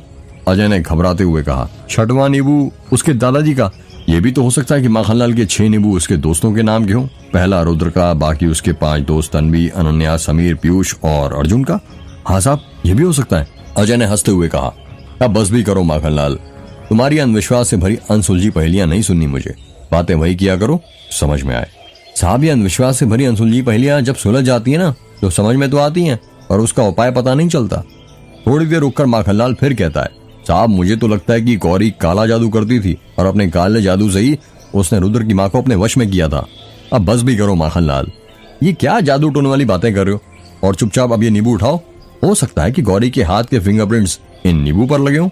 अजय ने घबराते हुए कहा। 6वां नींबू उसके दादाजी का। ये भी तो हो सकता है कि माखनलाल के 6 नींबू उसके दोस्तों के नाम के हों। पहला रुद्र का, बाकी उसके 5 दोस्त तन्वी, अनन्या, समीर, पीयूष और अर्जुन का। हाँ साहब, ये भी हो सकता है, अजय ने हंसते हुए कहा। अब बस भी करो माखनलाल, तुम्हारी अंधविश्वास से भरी अनसुलझी पहेलियां नहीं सुननी मुझे। बातें वही किया करो, समझ में आए। साहब, ये अंधविश्वास से भरी अनसुलझी पहेलियां जब सुलझ जाती है ना, तो समझ में तो आती हैं, और उसका उपाय पता नहीं चलता। थोड़ी देर रुककर माखनलाल फिर कहता है, साहब मुझे तो लगता है कि गौरी काला जादू करती थी और अपने काले जादू से ही उसने रुद्र की माँ को अपने वश में किया था। अब बस भी करो माखनलाल, ये क्या जादू टोने वाली बातें कर रहे हो? और चुपचाप अब ये नींबू उठाओ। हो सकता है कि गौरी के हाथ के फिंगरप्रिंट्स इन नींबू पर लगे हों।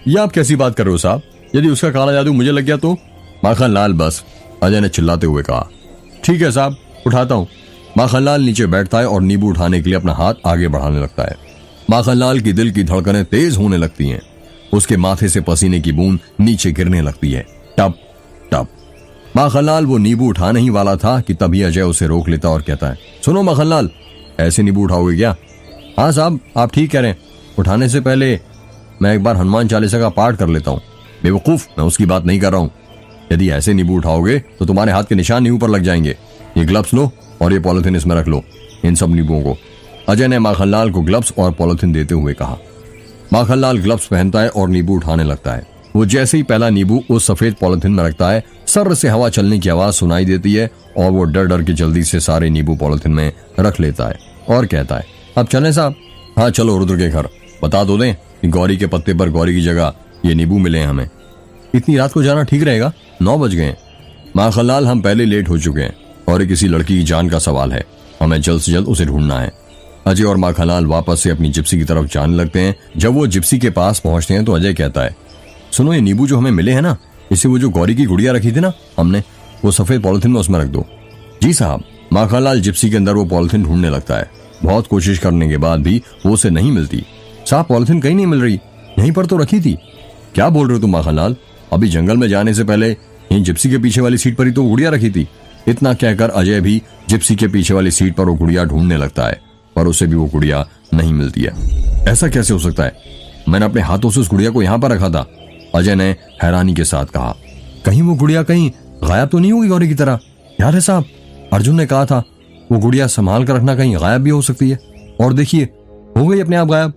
ये आप कैसी बात कर रहे हो साहब? यदि उसका काला जादू मुझे लग गया तो? माखनलाल बस, अजय ने चिल्लाते हुए कहा। ठीक है साहब, उठाता हूँ। माखनलाल नीचे बैठता है और नींबू उठाने के लिए अपना हाथ आगे बढ़ाने लगता है। माखनलाल की दिल की धड़कनें तेज होने लगती हैं। उसके माथे से पसीने की बूंद नीचे गिरने लगती है। टप टप। माखनलाल वो नींबू उठाने ही वाला था कि तभी अजय उसे रोक लेता और कहता है, सुनो माखनलाल, ऐसे नींबू उठाओगे क्या? हाँ साहब, आप ठीक कह रहे हैं। उठाने से पहले मैं एक बार हनुमान चालीसा का पाठ कर लेता हूँ। बेवकूफ, मैं उसकी बात नहीं कर रहा हूँ। यदि ऐसे नींबू उठाओगे तो तुम्हारे हाथ के निशान नींबू पर लग जाएंगे। ये ग्लव्स लो और ये पॉलिथीन इसमें रख लो, इन सब नींबुओं को। अजय ने माखनलाल को ग्लव्स और पॉलिथीन देते हुए कहा। माखनलाल ग्लव्स पहनता है और नींबू उठाने लगता है। वो जैसे ही पहला नींबू उस सफेद पॉलिथीन में रखता है, सर्र से हवा चलने की आवाज सुनाई देती है और वो डर डर के जल्दी से सारे नींबू पॉलिथीन में रख लेता है और कहता है, अब चलें साहब? हाँ चलो रुद्र के घर। बता दो दें कि गौरी के पत्ते पर गौरी की जगह ये नींबू मिले हैं हमें। इतनी रात को जाना ठीक रहेगा? 9 बज गए। माखनलाल, हम पहले लेट हो चुके हैं और ये किसी लड़की की जान का सवाल है, हमें जल्द से जल्द उसे ढूंढना है। अजय और माखनलाल वापस से अपनी जिप्सी की तरफ जाने लगते हैं। जब वो जिप्सी के पास पहुंचते हैं तो अजय कहता है, सुनो, ये नींबू जो हमें मिले हैं ना, इसे वो जो गौरी की गुड़िया रखी थी ना हमने, वो सफेद पॉलिथीन में उसमें रख दो। जी साहब। माखनलाल जिप्सी के अंदर वो पॉलिथीन ढूंढने लगता है। बहुत कोशिश करने के बाद भी वो उसे नहीं मिलती। साहब, पॉलिथीन कहीं नहीं मिल रही, यहीं पर तो रखी थी। क्या बोल रहे हो तुम माखनलाल? अभी जंगल में जाने से पहले यहीं जिप्सी के पीछे वाली सीट पर ही तो गुड़िया रखी थी। इतना कहकर अजय भी जिप्सी के पीछे वाली सीट पर वो गुड़िया ढूंढने लगता है, पर उसे भी वो गुड़िया नहीं मिलती है। ऐसा कैसे हो सकता है? मैंने अपने हाथों से उस गुड़िया को यहाँ पर रखा था, अजय ने हैरानी के साथ कहा। कहीं वो गुड़िया कहीं गायब तो नहीं होगी गौरी की तरह? याद है साहब, अर्जुन ने कहा था वो गुड़िया संभाल कर रखना, कहीं गायब भी हो सकती है। और देखिए, हो गई अपने आप गायब।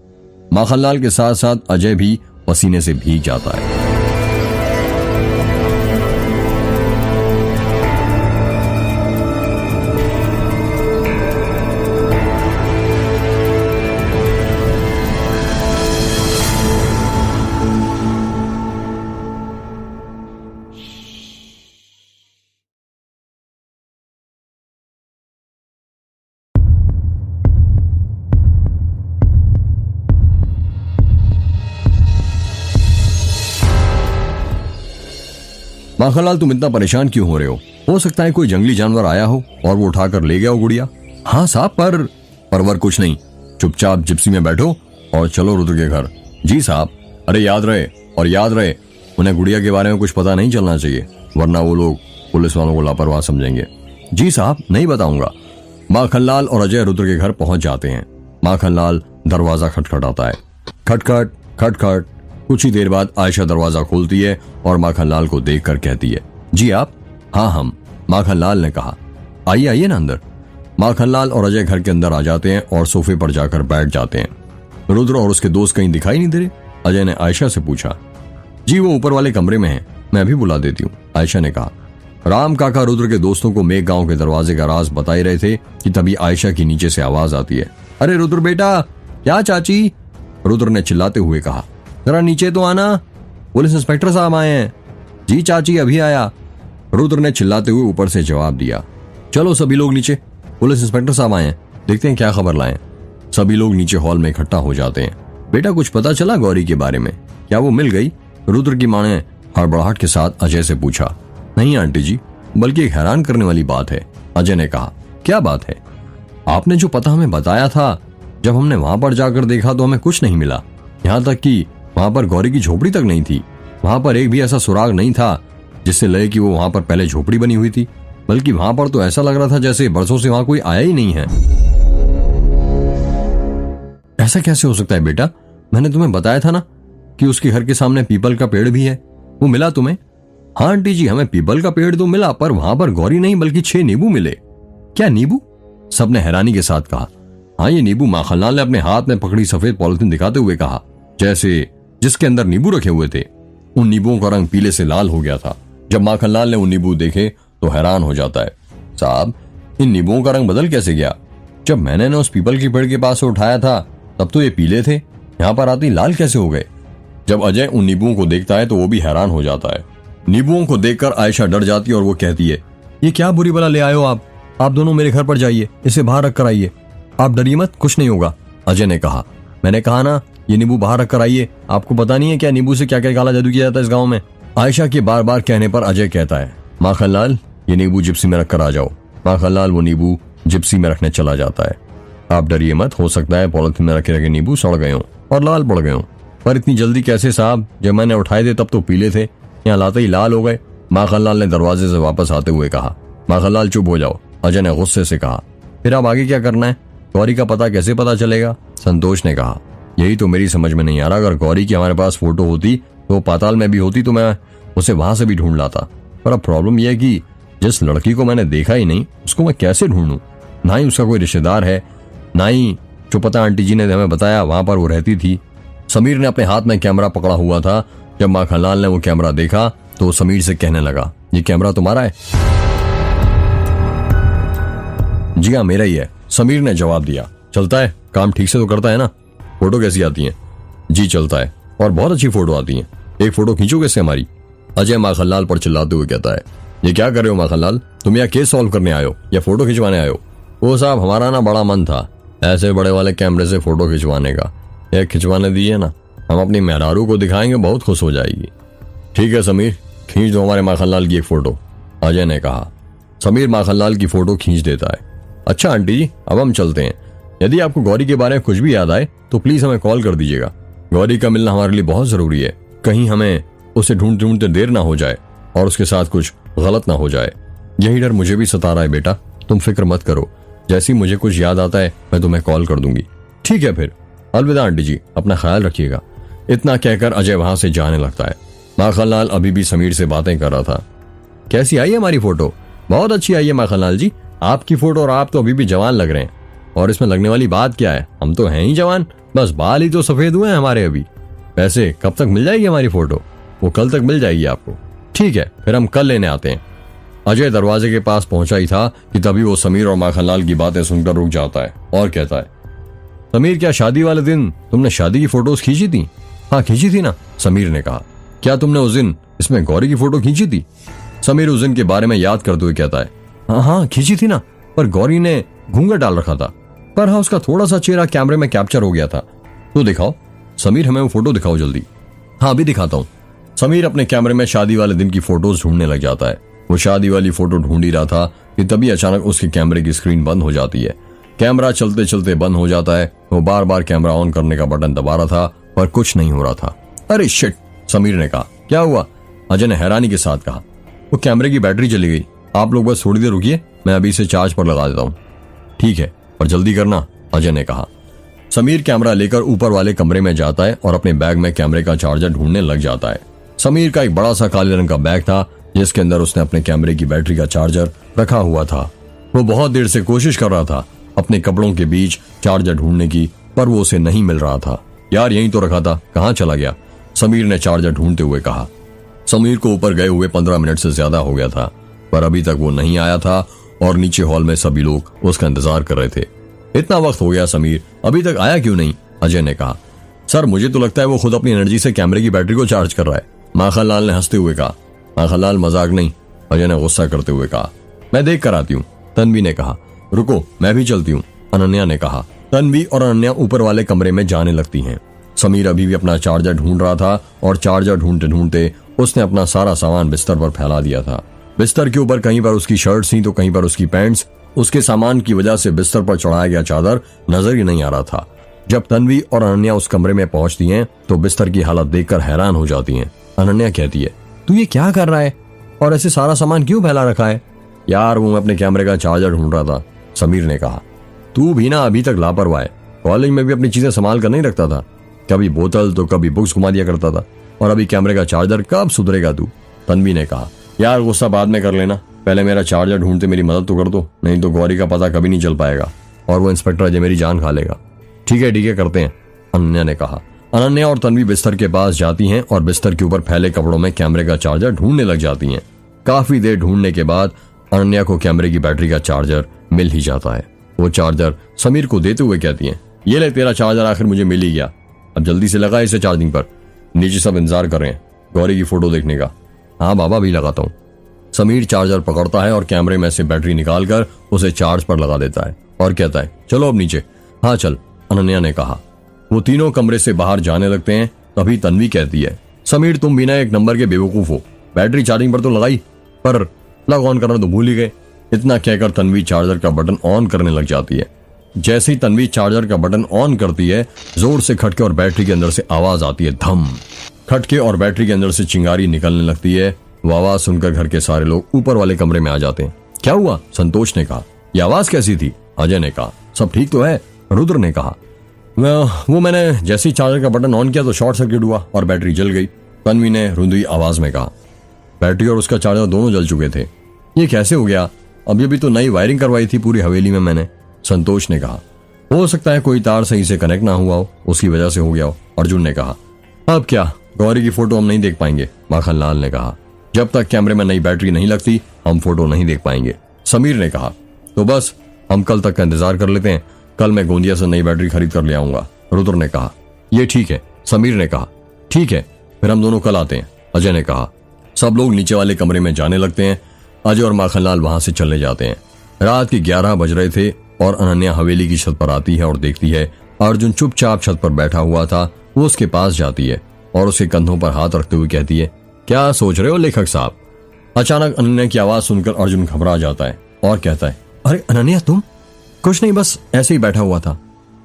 माखनलाल के साथ साथ अजय भी पसीने से भीग जाता है। माखनलाल, तुम इतना परेशान क्यों हो रहे हो सकता है कोई जंगली जानवर आया हो और वो उठाकर ले गया हो गुड़िया। हाँ साहब, परवर कुछ नहीं, चुपचाप जिप्सी में बैठो और चलो रुद्र के घर। जी साहब। अरे याद रहे उन्हें गुड़िया के बारे में कुछ पता नहीं चलना चाहिए, वरना वो लोग पुलिस वालों को लापरवाह समझेंगे। जी साहब, नहीं बताऊंगा। माखनलाल और अजय रुद्र के घर पहुंच जाते हैं। माखनलाल दरवाजा खटखटाता है। खटखट खटखट। कुछ ही देर बाद आयशा दरवाजा खोलती है और माखनलाल को देखकर कहती है, जी आप? हाँ हम। माखनलाल ने कहा, आइए आइए ना अंदर। माखनलाल और अजय घर के अंदर आ जाते हैं और सोफे पर जाकर बैठ जाते हैं। रुद्र और उसके दोस्त कहीं दिखाई नहीं दे रहे? अजय ने आयशा से पूछा। जी वो ऊपर वाले कमरे में है, मैं अभी बुला देती हूँ, आयशा ने कहा। राम काका रुद्र के दोस्तों को मेघ गांव के दरवाजे का राज बता ही रहे थे कि तभी आयशा की नीचे से आवाज आती है, अरे रुद्र बेटा। क्या चाची? रुद्र ने चिल्लाते हुए कहा, जरा नीचे तो आना, पुलिस इंस्पेक्टर साहब आए हैं। जी चाची, अभी आया, रुद्र ने चिल्लाते हुए ऊपर से जवाब दिया। चलो सभी लोग नीचे, पुलिस इंस्पेक्टर साहब आए हैं। देखते हैं क्या खबर लाएं। सभी लोग नीचे हॉल में इकट्ठा हो जाते हैं। बेटा कुछ पता चला गौरी के बारे में? क्या वो मिल गई? रुद्र की मां ने हड़बड़ाहट के साथ अजय से पूछा। नहीं आंटी जी, बल्कि एक हैरान करने वाली बात है। अजय ने कहा। क्या बात है? आपने जो पता हमें बताया था, जब हमने वहां पर जाकर देखा तो हमें कुछ नहीं मिला। यहाँ तक कि वहां पर गौरी की झोपड़ी तक नहीं थी। वहां पर एक भी ऐसा सुराग नहीं था जिससे लगे कि वो वहां पर पहले झोपड़ी बनी हुई थी, बल्कि वहां पर तो ऐसा लग रहा था जैसे बरसों से वहां कोई आया ही नहीं है। ऐसा कैसे हो सकता है बेटा? मैंने तुम्हें बताया था ना कि उसके घर के सामने पीपल का पेड़ भी है। वो मिला तुम्हें? हाँ आंटी जी, हमें पीपल का पेड़ तो मिला, पर वहां पर गौरी नहीं बल्कि 6 नींबू मिले। क्या नींबू? सबने हैरानी के साथ कहा। हाँ ये नींबू, माखनलाल ने अपने हाथ में पकड़ी सफेद पॉलिथीन दिखाते हुए कहा, जैसे जिसके अंदर नींबू रखे हुए थे। उन नींबुओं का रंग पीले से लाल हो गया था। जब माखनलाल ने उन नींबू देखे तो हैरान हो जाता है। साहब, इन नींबुओं का रंग बदल कैसे गया? जब मैंने उस पीपल के पेड़ के पास से उठाया था तब तो ये पीले थे, यहाँ पर आते ही लाल कैसे हो गए? जब अजय उन नींबुओं को देखता है तो वो भी हैरान हो जाता है। नींबुओं को देखकर आयशा डर जाती है और वो कहती है, ये क्या बुरी बला ले आए हो आप दोनों मेरे घर पर जाइए, इसे बाहर रख कर आइए। आप डरिए मत, कुछ नहीं होगा। अजय ने कहा। मैंने कहा ना, ये नींबू बाहर रख कर आइए। आपको पता नहीं है क्या नींबू से क्या क्या काला जादू किया जाता है इस गाँव में? आयशा के बार बार कहने पर अजय कहता है, माखनलाल ये नींबू जिप्सी में रख कर आ जाओ। माखनलाल वो नींबू जिप्सी में रखने चला जाता है। आप डरिए मत, हो सकता है पॉलिथीन में रखे रखे नींबू सड़ गए हों और लाल पड़ गए हों, पर इतनी जल्दी कैसे साहब? जब मैंने उठाए थे तब तो पीले थे, यहाँ लाते ही लाल हो गए। माखनलाल ने दरवाजे से वापस आते हुए कहा। माखनलाल चुप हो जाओ, अजय ने गुस्से से कहा। फिर अब आगे क्या करना है? गौरी का पता कैसे पता चलेगा? संतोष ने कहा। यही तो मेरी समझ में नहीं आ रहा। अगर गौरी की हमारे पास फोटो होती तो पाताल में भी होती तो मैं उसे वहां से भी ढूंढ लाता, पर अब प्रॉब्लम यह है कि जिस लड़की को मैंने देखा ही नहीं उसको मैं कैसे ढूंढूं? ना ही उसका कोई रिश्तेदार है, ना ही जो पता आंटी जी ने हमें बताया वहां पर वो रहती थी। समीर ने अपने हाथ में कैमरा पकड़ा हुआ था। जब माखनलाल ने वो कैमरा देखा तो समीर से कहने लगा, ये कैमरा तुम्हारा है? जी हाँ मेरा ही है, समीर ने जवाब दिया। चलता है? काम ठीक से तो करता है ना? फोटो कैसी आती है? जी चलता है, और बहुत अच्छी फोटो आती है। एक फोटो खींचोगे इससे हमारी? अजय माखनलाल पर चिल्लाते हुए कहता है। ये क्या कर रहे हो माखनलाल? तुम यहाँ केस सॉल्व करने आयो या फोटो खिंचवाने आयो? वो साहब हमारा ना बड़ा मन था ऐसे बड़े वाले कैमरे से फोटो खिंचवाने का। एक खिंचवाने दीजिए ना, हम अपनी मेहरारू को दिखाएंगे, बहुत खुश हो जाएगी। ठीक है समीर, खींच दो हमारे माखनलाल की एक फोटो, अजय ने कहा। समीर माखनलाल की फोटो खींच देता है। अच्छा आंटी जी, अब हम चलते हैं। यदि आपको गौरी के बारे में कुछ भी याद आए तो प्लीज हमें कॉल कर दीजिएगा। गौरी का मिलना हमारे लिए बहुत जरूरी है। कहीं हमें उसे ढूंढते ढूंढते देर ना हो जाए और उसके साथ कुछ गलत ना हो जाए। यही डर मुझे भी सता रहा है बेटा, तुम फिक्र मत करो। जैसे ही मुझे कुछ याद आता है मैं तुम्हें कॉल कर दूंगी। ठीक है फिर, अलविदा आंटी जी, अपना ख्याल रखिएगा। इतना कहकर अजय वहां से जाने लगता है। माखनलाल अभी भी समीर से बातें कर रहा था। कैसी आई है हमारी फोटो? बहुत अच्छी आई है माखनलाल जी, आपकी फोटो, और आप तो अभी भी जवान लग रहे हैं। और इसमें लगने वाली बात क्या है, हम तो हैं ही जवान, बस बाल ही तो सफेद हुए हैं हमारे अभी। वैसे कब तक मिल जाएगी हमारी फोटो? वो कल तक मिल जाएगी आपको। ठीक है फिर हम कल लेने आते हैं। अजय दरवाजे के पास पहुंचा ही था कि तभी वो समीर और माखनलाल की बातें सुनकर रुक जाता है और कहता है, समीर क्या शादी वाले दिन तुमने शादी की फोटोज खींची थी? हाँ खींची थी ना, समीर ने कहा। क्या तुमने उस दिन इसमें गौरी की फोटो खींची थी? समीर उस दिन के बारे में याद करते हुए कहता है, हाँ खींची थी ना, पर गौरी ने घूंघट डाल रखा था। पर हाँ उसका थोड़ा सा चेहरा कैमरे में कैप्चर हो गया था। तो दिखाओ समीर, हमें वो फोटो दिखाओ जल्दी। हाँ अभी दिखाता हूँ। समीर अपने कैमरे में शादी वाले दिन की फोटोज ढूंढने लग जाता है। वो शादी वाली फोटो ढूंढ ही रहा था कि तभी अचानक उसके कैमरे की स्क्रीन बंद हो जाती है। कैमरा चलते चलते बंद हो जाता है। वो बार बार कैमरा ऑन करने का बटन दबा रहा था पर कुछ नहीं हो रहा था। अरे शिट, समीर ने कहा। क्या हुआ? अजय ने हैरानी के साथ कहा। वो कैमरे की बैटरी चली गई। आप लोग बस थोड़ी देर रुकिए, मैं अभी इसे चार्ज पर लगा देता हूँ। ठीक है पर जल्दी करना, अजय ने कहा। समीर कैमरा लेकर ऊपर वाले कमरे में जाता है और अपने बैग में कैमरे का चार्जर ढूंढने लग जाता है। समीर का एक बड़ा सा काले रंग का बैग था जिसके अंदर उसने अपने कैमरे की बैटरी का चार्जर रखा हुआ था। वो बहुत देर से कोशिश कर रहा था अपने कपड़ों के बीच चार्जर ढूंढने की, पर वो उसे नहीं मिल रहा था। यार यहीं तो रखा था, कहाँ चला गया? समीर ने चार्जर ढूंढते हुए कहा। समीर को ऊपर गए हुए 15 मिनट से ज्यादा हो गया था पर अभी तक वो नहीं आया था और नीचे हॉल में सभी लोग उसका इंतजार कर रहे थे। इतना वक्त हो गया, समीर अभी तक आया क्यों नहीं? अजय ने कहा। सर मुझे तो लगता है वो खुद अपनी एनर्जी से कैमरे की बैटरी को चार्ज कर रहा है, माखनलाल ने हंसते हुए कहा। माखनलाल मजाक नहीं, अजय ने गुस्सा करते हुए कहा। मैं देख कर आती हूँ, तन्वी ने कहा। रुको मैं भी चलती हूँ, अनन्या ने कहा। तन्वी और अनन्या ऊपर वाले कमरे में जाने लगती हैं। समीर अभी भी अपना चार्जर ढूंढ रहा था और चार्जर ढूंढते ढूंढते उसने अपना सारा सामान बिस्तर पर फैला दिया था। बिस्तर के ऊपर कहीं पर उसकी शर्ट थी तो कहीं पर उसकी पैंट्स। उसके सामान की वजह से बिस्तर पर चढ़ाया गया चादर नजर ही नहीं आ रहा था। जब तन्वी और अनन्या उस कमरे में पहुंचती हैं तो बिस्तर की हालत देखकर हैरान हो जाती हैं। अनन्या कहती है, तू ये क्या कर रहा है और ऐसे सारा सामान क्यों फैला रखा है? यार वो मैं अपने कैमरे का चार्जर ढूंढ रहा था, समीर ने कहा। तू भी ना अभी तक लापरवाह है। कॉलेज में भी अपनी चीजें संभाल कर नहीं रखता था, कभी बोतल तो कभी बुक्स घुमा दिया करता था, और अभी कैमरे का चार्जर, कब सुधरेगा तू? तन्वी ने कहा। यार गुस्सा बाद में कर लेना, पहले मेरा चार्जर ढूंढते मेरी मदद तो कर दो, नहीं तो गौरी का पता कभी नहीं चल पाएगा और वो इंस्पेक्टर अजय मेरी जान खा लेगा। ठीक है करते हैं, अनन्या ने कहा। अनन्या और तन्वी बिस्तर के पास जाती हैं और बिस्तर के ऊपर फैले कपड़ों में कैमरे का चार्जर ढूंढने लग जाती हैं। काफी देर ढूंढने के बाद अनन्या को कैमरे की बैटरी का चार्जर मिल ही जाता है। वो चार्जर समीर को देते हुए कहती है, ये ले तेरा चार्जर, आखिर मुझे मिल ही गया, अब जल्दी से लगा इसे चार्जिंग पर, नीचे सब इंतजार कर रहे हैं गौरी की फोटो देखने का। हाँ बाबा, भी लगाता हूँ। समीर चार्जर पकड़ता है और कैमरे में से बैटरी निकालकर उसे चार्ज पर लगा देता है और कहता है, चलो अब नीचे। हाँ चल, अनन्या ने कहा। वो तीनों कमरे से बाहर जाने लगते हैं। तभी तन्वी कहती है, समीर तुम बिना एक नंबर के बेवकूफ हो, बैटरी चार्जिंग पर तो लगाई पर प्लग ऑन करना तो भूल ही गए। इतना कहकर तन्वी चार्जर का बटन ऑन करने लग जाती है। जैसे ही तन्वी चार्जर का बटन ऑन करती है, जोर से खटके और बैटरी के अंदर से आवाज आती है, धम। खटके और बैटरी के अंदर से चिंगारी निकलने लगती है। वो आवाज सुनकर घर के सारे लोग ऊपर वाले कमरे में आ जाते हैं। क्या हुआ? संतोष ने कहा। ये आवाज कैसी थी? अजय ने कहा। सब ठीक तो है? रुद्र ने कहा। वो मैंने जैसे ही चार्जर का बटन ऑन किया तो शॉर्ट सर्किट हुआ और बैटरी जल गई, तन्वी ने रुंधी आवाज में कहा। बैटरी और उसका चार्जर दोनों जल चुके थे, ये कैसे हो गया? अभी भी तो नई वायरिंग करवाई थी पूरी हवेली में मैंने, संतोष ने कहा। हो सकता है कोई तार सही से कनेक्ट ना हुआ हो, उसकी वजह से हो गया हो, अर्जुन ने कहा। अब क्या, गौरी की फोटो हम नहीं देख पाएंगे, माखनलाल ने कहा। जब तक कैमरे में नई बैटरी नहीं लगती हम फोटो नहीं देख पाएंगे, समीर ने कहा। तो बस हम कल तक का इंतजार कर लेते हैं, कल मैं गोंदिया से नई बैटरी खरीद कर ले आऊंगा, रुद्र ने कहा। ये ठीक है, समीर ने कहा। ठीक है, फिर हम दोनों कल आते हैं, अजय ने कहा। सब लोग नीचे वाले कमरे में जाने लगते हैं। अजय और माखनलाल वहां से चले जाते हैं। रात के 11 बज रहे थे और अनन्या हवेली की छत पर आती है और देखती है अर्जुन चुपचाप छत पर बैठा हुआ था। वो उसके पास जाती है और उसके कंधों पर हाथ रखते हुए कहती है, क्या सोच रहे हो लेखक साहब? अचानक अनन्या की आवाज सुनकर अर्जुन घबरा जाता है और कहता है, अरे अनन्या तुम? कुछ नहीं, बस ऐसे ही बैठा हुआ था।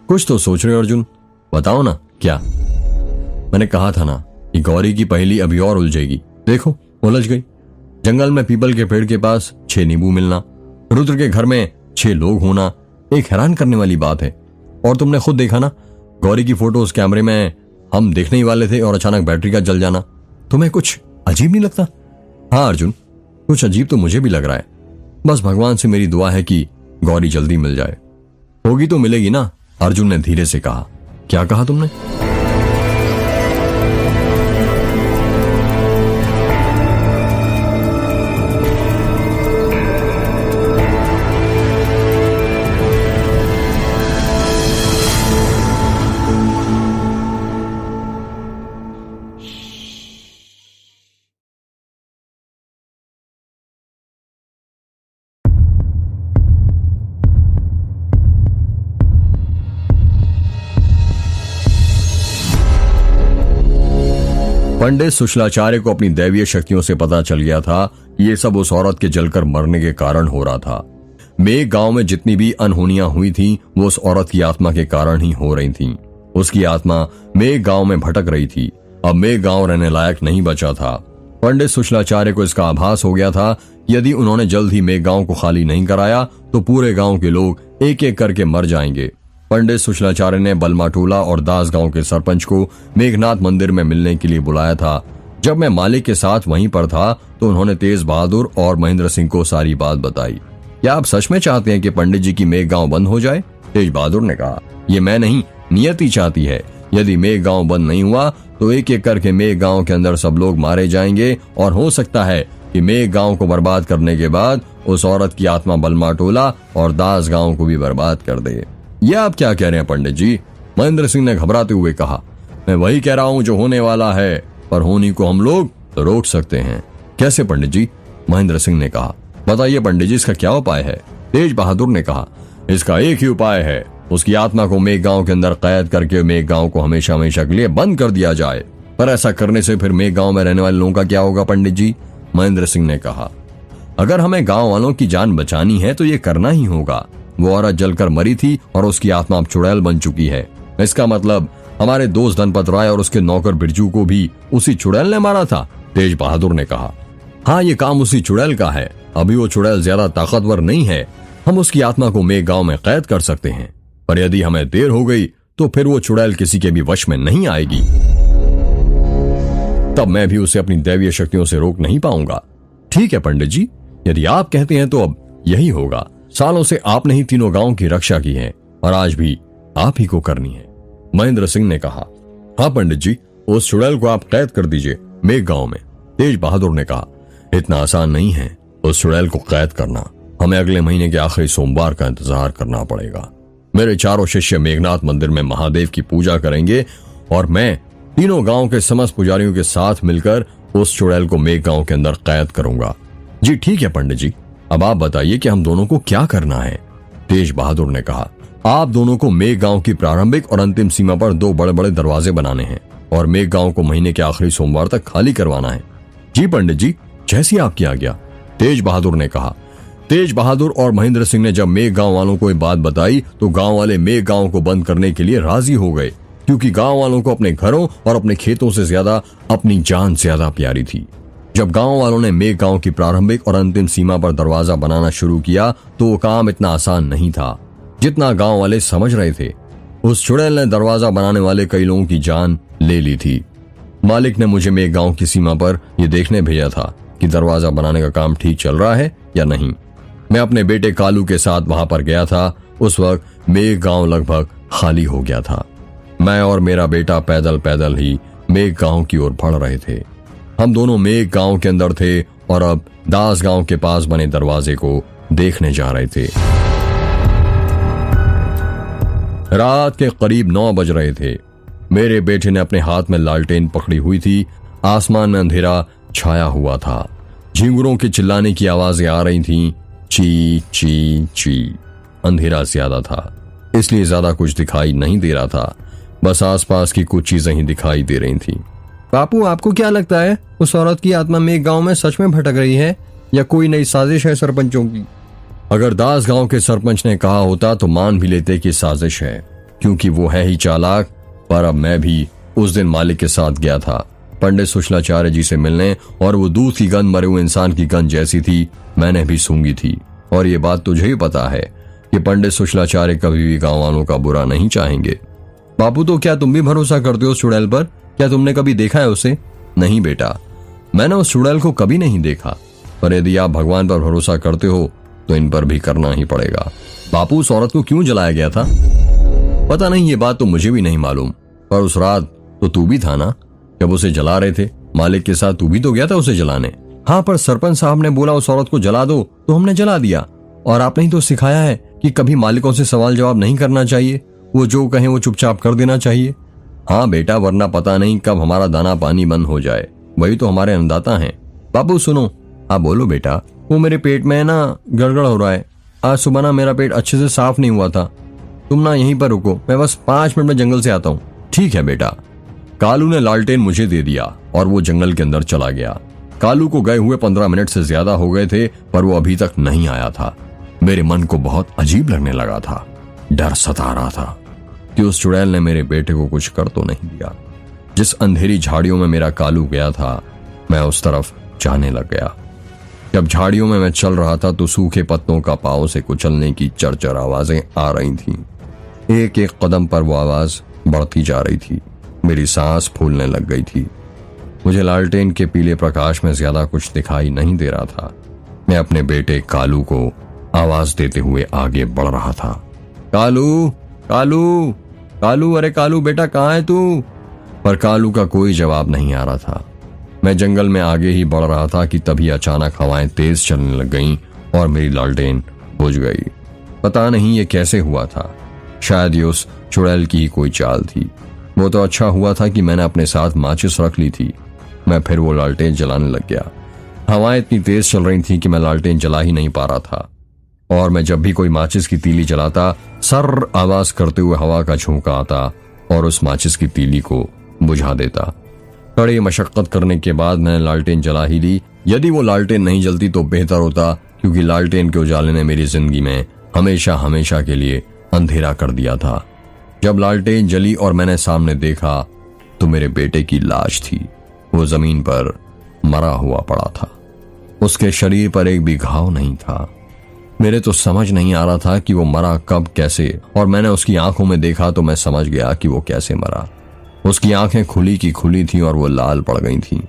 कुछ तो सोच रहे हो अर्जुन, बताओ ना क्या? मैंने कहा था ना कि गौरी की पहेली अभी और उलझेगी, देखो उलझ गई। जंगल में पीपल के पेड़ के पास 6 नींबू मिलना, रुद्र के घर में 6 लोग होना, एक हैरान करने वाली बात है। और तुमने खुद देखा ना, गौरी की फोटो उस कैमरे में हम देखने ही वाले थे और अचानक बैटरी का जल जाना। तुम्हें कुछ अजीब नहीं लगता? हाँ अर्जुन, कुछ अजीब तो मुझे भी लग रहा है। बस भगवान से मेरी दुआ है कि गौरी जल्दी मिल जाए। होगी तो मिलेगी ना, अर्जुन ने धीरे से कहा। क्या कहा तुमने? पंडित सुशलाचार्य को अपनी दैवीय शक्तियों से पता चल गया था कि ये सब उस औरत के जलकर मरने के कारण हो रहा था। मेघ गांव में जितनी भी अनहोनियां हुई थीं, वो उस औरत की आत्मा के कारण ही हो रही थीं। उसकी आत्मा मेघ गांव में भटक रही थी। अब मेघ गांव रहने लायक नहीं बचा था। पंडित सुशलाचार्य को इसका आभास हो गया था कि यदि उन्होंने जल्द ही मेघ गांव को खाली नहीं कराया तो पूरे गांव के लोग एक एक करके मर जाएंगे। पंडित सुशलाचार्य ने बलमाटोला और दास गांव के सरपंच को मेघनाथ मंदिर में मिलने के लिए बुलाया था। जब मैं मालिक के साथ वहीं पर था तो उन्होंने तेज बहादुर और महेंद्र सिंह को सारी बात बताई। क्या आप सच में चाहते हैं कि पंडित जी की मेघ गांव बंद हो जाए? तेज बहादुर ने कहा। ये मैं नहीं, नियति चाहती है। यदि मेघ गांव बंद नहीं हुआ तो एक एक करके मेघ गांव के अंदर सब लोग मारे जाएंगे और हो सकता है कि मेघ गांव को बर्बाद करने के बाद उस औरत की आत्मा बलमाटोला और दास गांव को भी बर्बाद कर दे। ये आप क्या कह रहे हैं पंडित जी? महेंद्र सिंह ने घबराते हुए कहा। मैं वही कह रहा हूं जो होने वाला है, पर होने को हम लोग तो रोक सकते हैं। कैसे पंडित जी? महेंद्र सिंह ने कहा। बताइए पंडित जी, इसका क्या उपाय है? तेज बहादुर ने कहा। इसका एक ही उपाय है, उसकी आत्मा को मेघगांव के अंदर कैद करके मेघगांव को हमेशा हमेशा के लिए बंद कर दिया जाए। पर ऐसा करने से फिर मेघगांव में रहने वाले लोगों का क्या होगा पंडित जी? महेंद्र सिंह ने कहा, अगर हमें गांव वालों की जान बचानी है तो ये करना ही होगा। वो औरत जलकर मरी थी और उसकी आत्मा अब चुड़ैल बन चुकी है। इसका मतलब हमारे दोस्त धनपत राय और उसके नौकर बिरजू को भी उसी चुड़ैल ने मारा था। तेज बहादुर ने कहा, हाँ, ये काम उसी चुड़ैल का है। अभी वो चुड़ैल ज्यादा ताकतवर नहीं है, हम उसकी आत्मा को मेघगांव में कैद कर सकते हैं। पर यदि हमें देर हो गई तो फिर वो चुड़ैल किसी के भी वश में नहीं आएगी। तब मैं भी उसे अपनी दैवीय शक्तियों से रोक नहीं पाऊंगा। ठीक है पंडित जी, यदि आप कहते हैं तो अब यही होगा। सालों से आपने ही तीनों गांवों की रक्षा की है और आज भी आप ही को करनी है। महेंद्र सिंह ने कहा, हाँ पंडित जी, उस चुड़ैल को आप कैद कर दीजिए मेघगांव में। तेज बहादुर ने कहा, इतना आसान नहीं है उस चुड़ैल को कैद करना। हमें अगले महीने के आखिरी सोमवार का इंतजार करना पड़ेगा। मेरे चारों शिष्य मेघनाथ मंदिर में महादेव की पूजा करेंगे और मैं तीनों गांव के समस्त पुजारियों के साथ मिलकर उस चुड़ैल को मेघगांव के अंदर कैद करूंगा। जी ठीक है पंडित जी, अब आप बताइए कि हम दोनों को क्या करना है? तेज बहादुर ने कहा, आप दोनों को मेघगांव की प्रारंभिक और अंतिम सीमा पर 2 बड़े बड़े दरवाजे बनाने हैं और मेघगांव को महीने के आखिरी सोमवार तक खाली करवाना है। जी पंडित जी, जैसी आपकी आज्ञा, तेज बहादुर ने कहा। तेज बहादुर और महेंद्र सिंह ने जब मेघगांव वालों को ये बात बताई तो गांव वाले मेघगांव को बंद करने के लिए राजी हो गए, क्योंकि गांव वालों को अपने घरों और अपने खेतों से ज्यादा अपनी जान ज्यादा प्यारी थी। जब गांव वालों ने मेघगांव की प्रारंभिक और अंतिम सीमा पर दरवाजा बनाना शुरू किया तो वो काम इतना आसान नहीं था जितना गांव वाले समझ रहे थे। उस चुड़ैल ने दरवाजा बनाने वाले कई लोगों की जान ले ली थी। मालिक ने मुझे मेघगांव की सीमा पर यह देखने भेजा था कि दरवाजा बनाने का काम ठीक चल रहा है या नहीं। मैं अपने बेटे कालू के साथ वहां पर गया था। उस वक्त मेघगांव लगभग खाली हो गया था। मैं और मेरा बेटा पैदल पैदल ही मेघगांव की ओर बढ़ रहे थे। हम दोनों मेघगांव के अंदर थे और अब दास गांव के पास बने दरवाजे को देखने जा रहे थे। रात के करीब 9 बज रहे थे। मेरे बेटे ने अपने हाथ में लालटेन पकड़ी हुई थी। आसमान में अंधेरा छाया हुआ था। झिंगुरों के चिल्लाने की आवाजें आ रही थीं। ची ची ची। अंधेरा ज्यादा था, इसलिए ज्यादा कुछ दिखाई नहीं दे रहा था। बस आसपास की कुछ चीजें ही दिखाई दे रही थीं। बापू, आपको क्या लगता है, उस औरत की आत्मा मेघगांव में सच में भटक रही है या कोई नई साजिश है सरपंचों की? अगर दास गांव के सरपंच ने कहा होता तो मान भी लेते कि साजिश है, क्योंकि वो है ही चालाक। पर अब मैं भी उस दिन मालिक के साथ गया था पंडित सुशलाचार्य जी से मिलने, और वो दूध की गंध मरे हुए इंसान की गंध जैसी थी। मैंने भी सूंघी थी। और ये बात तुझे ही पता है कि पंडित सुशलाचार्य कभी भी गांव वालों का बुरा नहीं चाहेंगे। बापू, तो क्या तुम भी भरोसा करते हो उस चुड़ैल पर? क्या तुमने कभी देखा है उसे? नहीं बेटा, मैंने उस चुड़ैल को कभी नहीं देखा। पर यदि आप भगवान पर भरोसा करते हो तो इन पर भी करना ही पड़ेगा। बापू, उस औरत को क्यों जलाया गया था? पता नहीं, ये बात तो मुझे भी नहीं मालूम। पर उस रात तो तू भी था ना, जब उसे जला रहे थे मालिक के साथ? तू भी तो गया था उसे जलाने। हाँ, पर सरपंच साहब ने बोला उस औरत को जला दो तो हमने जला दिया। और आपने ही तो सिखाया है कि कभी मालिकों से सवाल जवाब नहीं करना चाहिए, वो जो कहें वो चुपचाप कर देना चाहिए। हाँ बेटा, वरना पता नहीं कब हमारा दाना पानी बंद हो जाए। वही तो हमारे अन्नदाता हैं। बापू सुनो। हाँ बोलो बेटा। वो मेरे पेट में ना गड़गड़ हो रहा है। आज सुबह ना मेरा पेट अच्छे से साफ नहीं हुआ था। तुम ना यहीं पर रुको, मैं बस 5 मिनट में जंगल से आता हूँ। ठीक है बेटा। कालू ने लालटेन मुझे दे दिया और वो जंगल के अंदर चला गया। कालू को गए हुए 15 मिनट से ज्यादा हो गए थे, पर वो अभी तक नहीं आया था। मेरे मन को बहुत अजीब लगने लगा था। डर सता रहा था कि उस चुड़ैल ने मेरे बेटे को कुछ कर तो नहीं दिया। जिस अंधेरी झाड़ियों में मेरा कालू गया था, मैं उस तरफ जाने लग गया। जब झाड़ियों में मैं चल रहा था तो सूखे पत्तों का पांव से कुचलने की चरचर आवाजें आ रही थीं। एक एक कदम पर वो आवाज बढ़ती जा रही थी। मेरी सांस फूलने लग गई थी। मुझे लालटेन के पीले प्रकाश में ज्यादा कुछ दिखाई नहीं दे रहा था। मैं अपने बेटे कालू को आवाज देते हुए आगे बढ़ रहा था। कालू, कालू, कालू, अरे कालू बेटा, कहाँ है तू? पर कालू का कोई जवाब नहीं आ रहा था। मैं जंगल में आगे ही बढ़ रहा था कि तभी अचानक हवाएं तेज चलने लग गईं और मेरी लालटेन बुझ गई। पता नहीं ये कैसे हुआ था। शायद ये उस चुड़ैल की ही कोई चाल थी। वो तो अच्छा हुआ था कि मैंने अपने साथ माचिस रख ली थी। मैं फिर वो लालटेन जलाने लग गया। हवाएं इतनी तेज चल रही थी कि मैं लालटेन जला ही नहीं पा रहा था। और मैं जब भी कोई माचिस की तीली जलाता, सर आवाज करते हुए हवा का झोंका आता और उस माचिस की तीली को बुझा देता। कड़ी मशक्कत करने के बाद मैंने लालटेन जला ही ली। यदि वो लालटेन नहीं जलती तो बेहतर होता, क्योंकि लालटेन के उजाले ने मेरी जिंदगी में हमेशा हमेशा के लिए अंधेरा कर दिया था। जब लालटेन जली और मैंने सामने देखा तो मेरे बेटे की लाश थी। वो जमीन पर मरा हुआ पड़ा था। उसके शरीर पर एक भी घाव नहीं था। मेरे तो समझ नहीं आ रहा था कि वो मरा कब, कैसे, और मैंने उसकी आंखों में देखा तो मैं समझ गया कि वो कैसे मरा। उसकी आंखें खुली की खुली थी और वो लाल पड़ गई थी।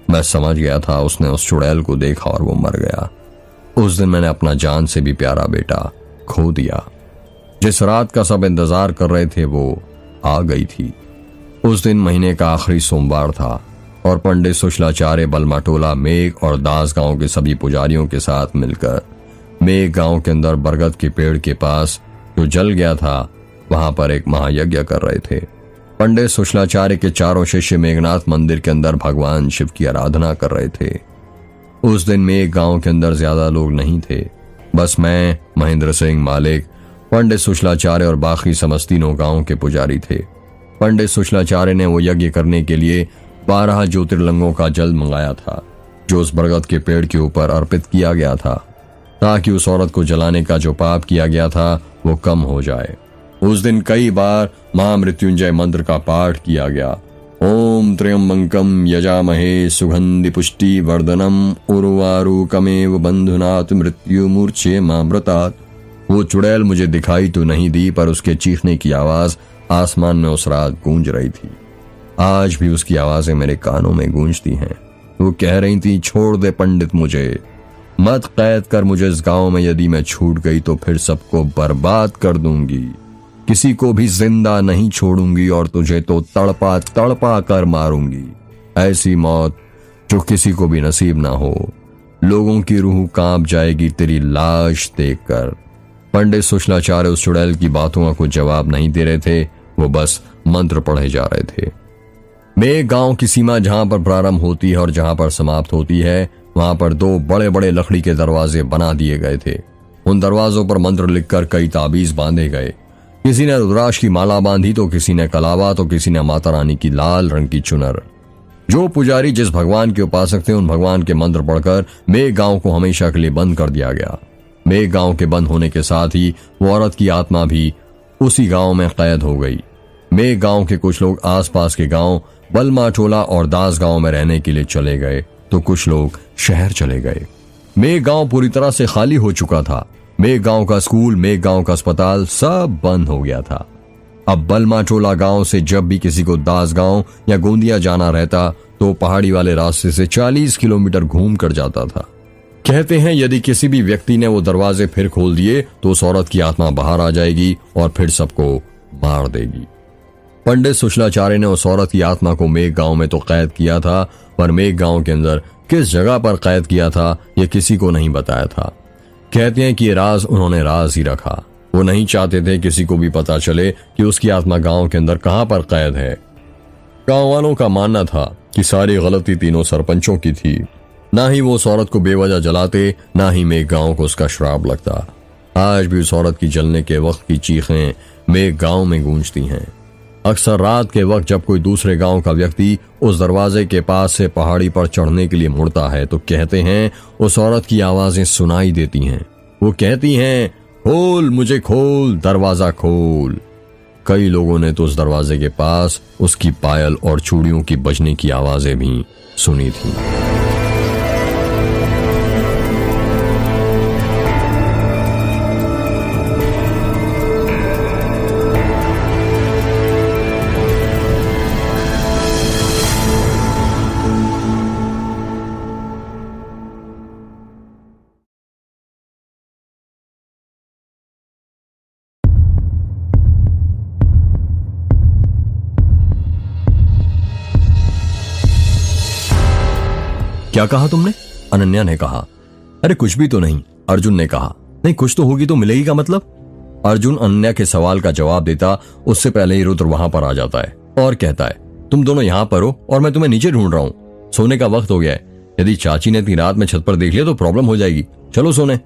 मैं समझ गया था उसने उस चुड़ैल को देखा और वो मर गया। उस दिन मैंने अपना जान से भी प्यारा बेटा खो दिया। जिस रात का सब इंतजार कर रहे थे वो आ गई थी। उस दिन महीने का आखिरी सोमवार था और पंडित सुशलाचार्य बलमाटोला मेघ और दास गांव के सभी पुजारियों के साथ मिलकर मेघ गांव के अंदर बरगद के पेड़ के पास जो जल गया था वहां पर एक महायज्ञ कर रहे थे। पंडित सुशलाचार्य के चारों शिष्य मेघनाथ मंदिर के अंदर भगवान शिव की आराधना कर रहे थे। उस दिन मेघ गांव के अंदर ज्यादा लोग नहीं थे। बस मैं, महेंद्र सिंह, मालिक, पंडित सुशलाचार्य और बाकी समस्त तीनों गांव के पुजारी थे। पंडित सुशलाचार्य ने वो यज्ञ करने के लिए 12 ज्योतिर्लिंगों का जल मंगाया था, जो उस बरगद के पेड़ के ऊपर अर्पित किया गया था, ताकि उस औरत को जलाने का जो पाप किया गया था वो कम हो जाए। उस दिन कई बार महामृत्युंजय मंत्र का पाठ किया गया। ओम त्र्यंबकम यजामहे सुगंधि पुष्टि वर्धनम उर्वारुकमेव बंधुनाथ मृत्यु मूर्छे मामृतात्। वो चुड़ैल मुझे दिखाई तो नहीं दी, पर उसके चीखने की आवाज आसमान में उस रात गूंज रही थी। आज भी उसकी आवाजें मेरे कानों में गूंजती हैं। वो कह रही थी, छोड़ दे पंडित मुझे, मत कैद कर मुझे इस गांव में। यदि मैं छूट गई तो फिर सबको बर्बाद कर दूंगी, किसी को भी जिंदा नहीं छोड़ूंगी और तुझे तो तड़पा तड़पा कर मारूंगी। ऐसी मौत जो किसी को भी नसीब ना हो। लोगों की रूह कांप जाएगी तेरी लाश देखकर। पंडित सुशलाचार्य उस चुड़ैल की बातों का कुछ जवाब नहीं दे रहे थे, वो बस मंत्र पढ़े जा रहे थे। मेघ गांव की सीमा जहां पर प्रारंभ होती है और जहां पर समाप्त होती है, वहां पर 2 बड़े बड़े लकड़ी के दरवाजे बना दिए गए थे। उन दरवाजों पर मंत्र लिखकर कई ताबीज बांधे गए। किसी ने रुद्राक्ष की माला बांधी तो किसी ने कलावा तो किसी ने माता रानी की लाल रंग की चुनर। जो पुजारी जिस भगवान के उपासक थे उन भगवान के मंत्र पढ़कर मेघ गांव को हमेशा के लिए बंद कर दिया गया। मेघ गांव के बंद होने के साथ ही वो औरत की आत्मा भी उसी गांव में कैद हो गई। मेघ गांव के कुछ लोग आसपास के गांव बलमाटोला और दास गांव में रहने के लिए चले गए, तो कुछ लोग शहर चले गए। मेघ गांव पूरी तरह से खाली हो चुका था। मेघ गांव का स्कूल, मेघ गांव का अस्पताल सब बंद हो गया था। अब बलमाटोला गांव से जब भी किसी को दास गांव या गोंदिया जाना रहता तो पहाड़ी वाले रास्ते से 40 किलोमीटर घूम कर जाता था। कहते हैं यदि किसी भी व्यक्ति ने वो दरवाजे फिर खोल दिए तो उस औरत की आत्मा बाहर आ जाएगी और फिर सबको मार देगी। पंडित सुशलाचार्य ने उस औरत की आत्मा को मेघ गांव में तो कैद किया था, पर मेघ गांव के अंदर किस जगह पर कैद किया था यह किसी को नहीं बताया था। कहते हैं कि ये राज उन्होंने राज ही रखा। वो नहीं चाहते थे किसी को भी पता चले कि उसकी आत्मा गांव के अंदर कहां पर कैद है। गांव वालों का मानना था कि सारी गलती तीनों सरपंचों की थी। ना ही वो उस औरत को बेवजह जलाते, ना ही मेघ गांव को उसका श्राप लगता। आज भी उस औरत की जलने के वक्त की चीखें मेघ गांव में गूंजती हैं। अक्सर रात के वक्त जब कोई दूसरे गांव का व्यक्ति उस दरवाजे के पास से पहाड़ी पर चढ़ने के लिए मुड़ता है तो कहते हैं उस औरत की आवाजें सुनाई देती हैं। वो कहती हैं, खोल मुझे खोल, दरवाजा खोल। कई लोगों ने तो उस दरवाजे के पास उसकी पायल और चूड़ियों की बजने की आवाजें भी सुनी थी। क्या कहा तुमने? अनन्या ने कहा। अरे कुछ भी तो नहीं, अर्जुन ने कहा। नहीं, कुछ तो होगी तो मिलेगी का मतलब? अर्जुन अनन्या के सवाल का जवाब देता उससे पहले ही रुद्र वहां पर आ जाता है और कहता है, तुम दोनों यहां पर हो और मैं तुम्हें नीचे ढूंढ रहा हूं। सोने का वक्त हो गया है। यदि चाची ने इतनी रात में छत पर देख लिया तो प्रॉब्लम हो जाएगी। चलो सोने।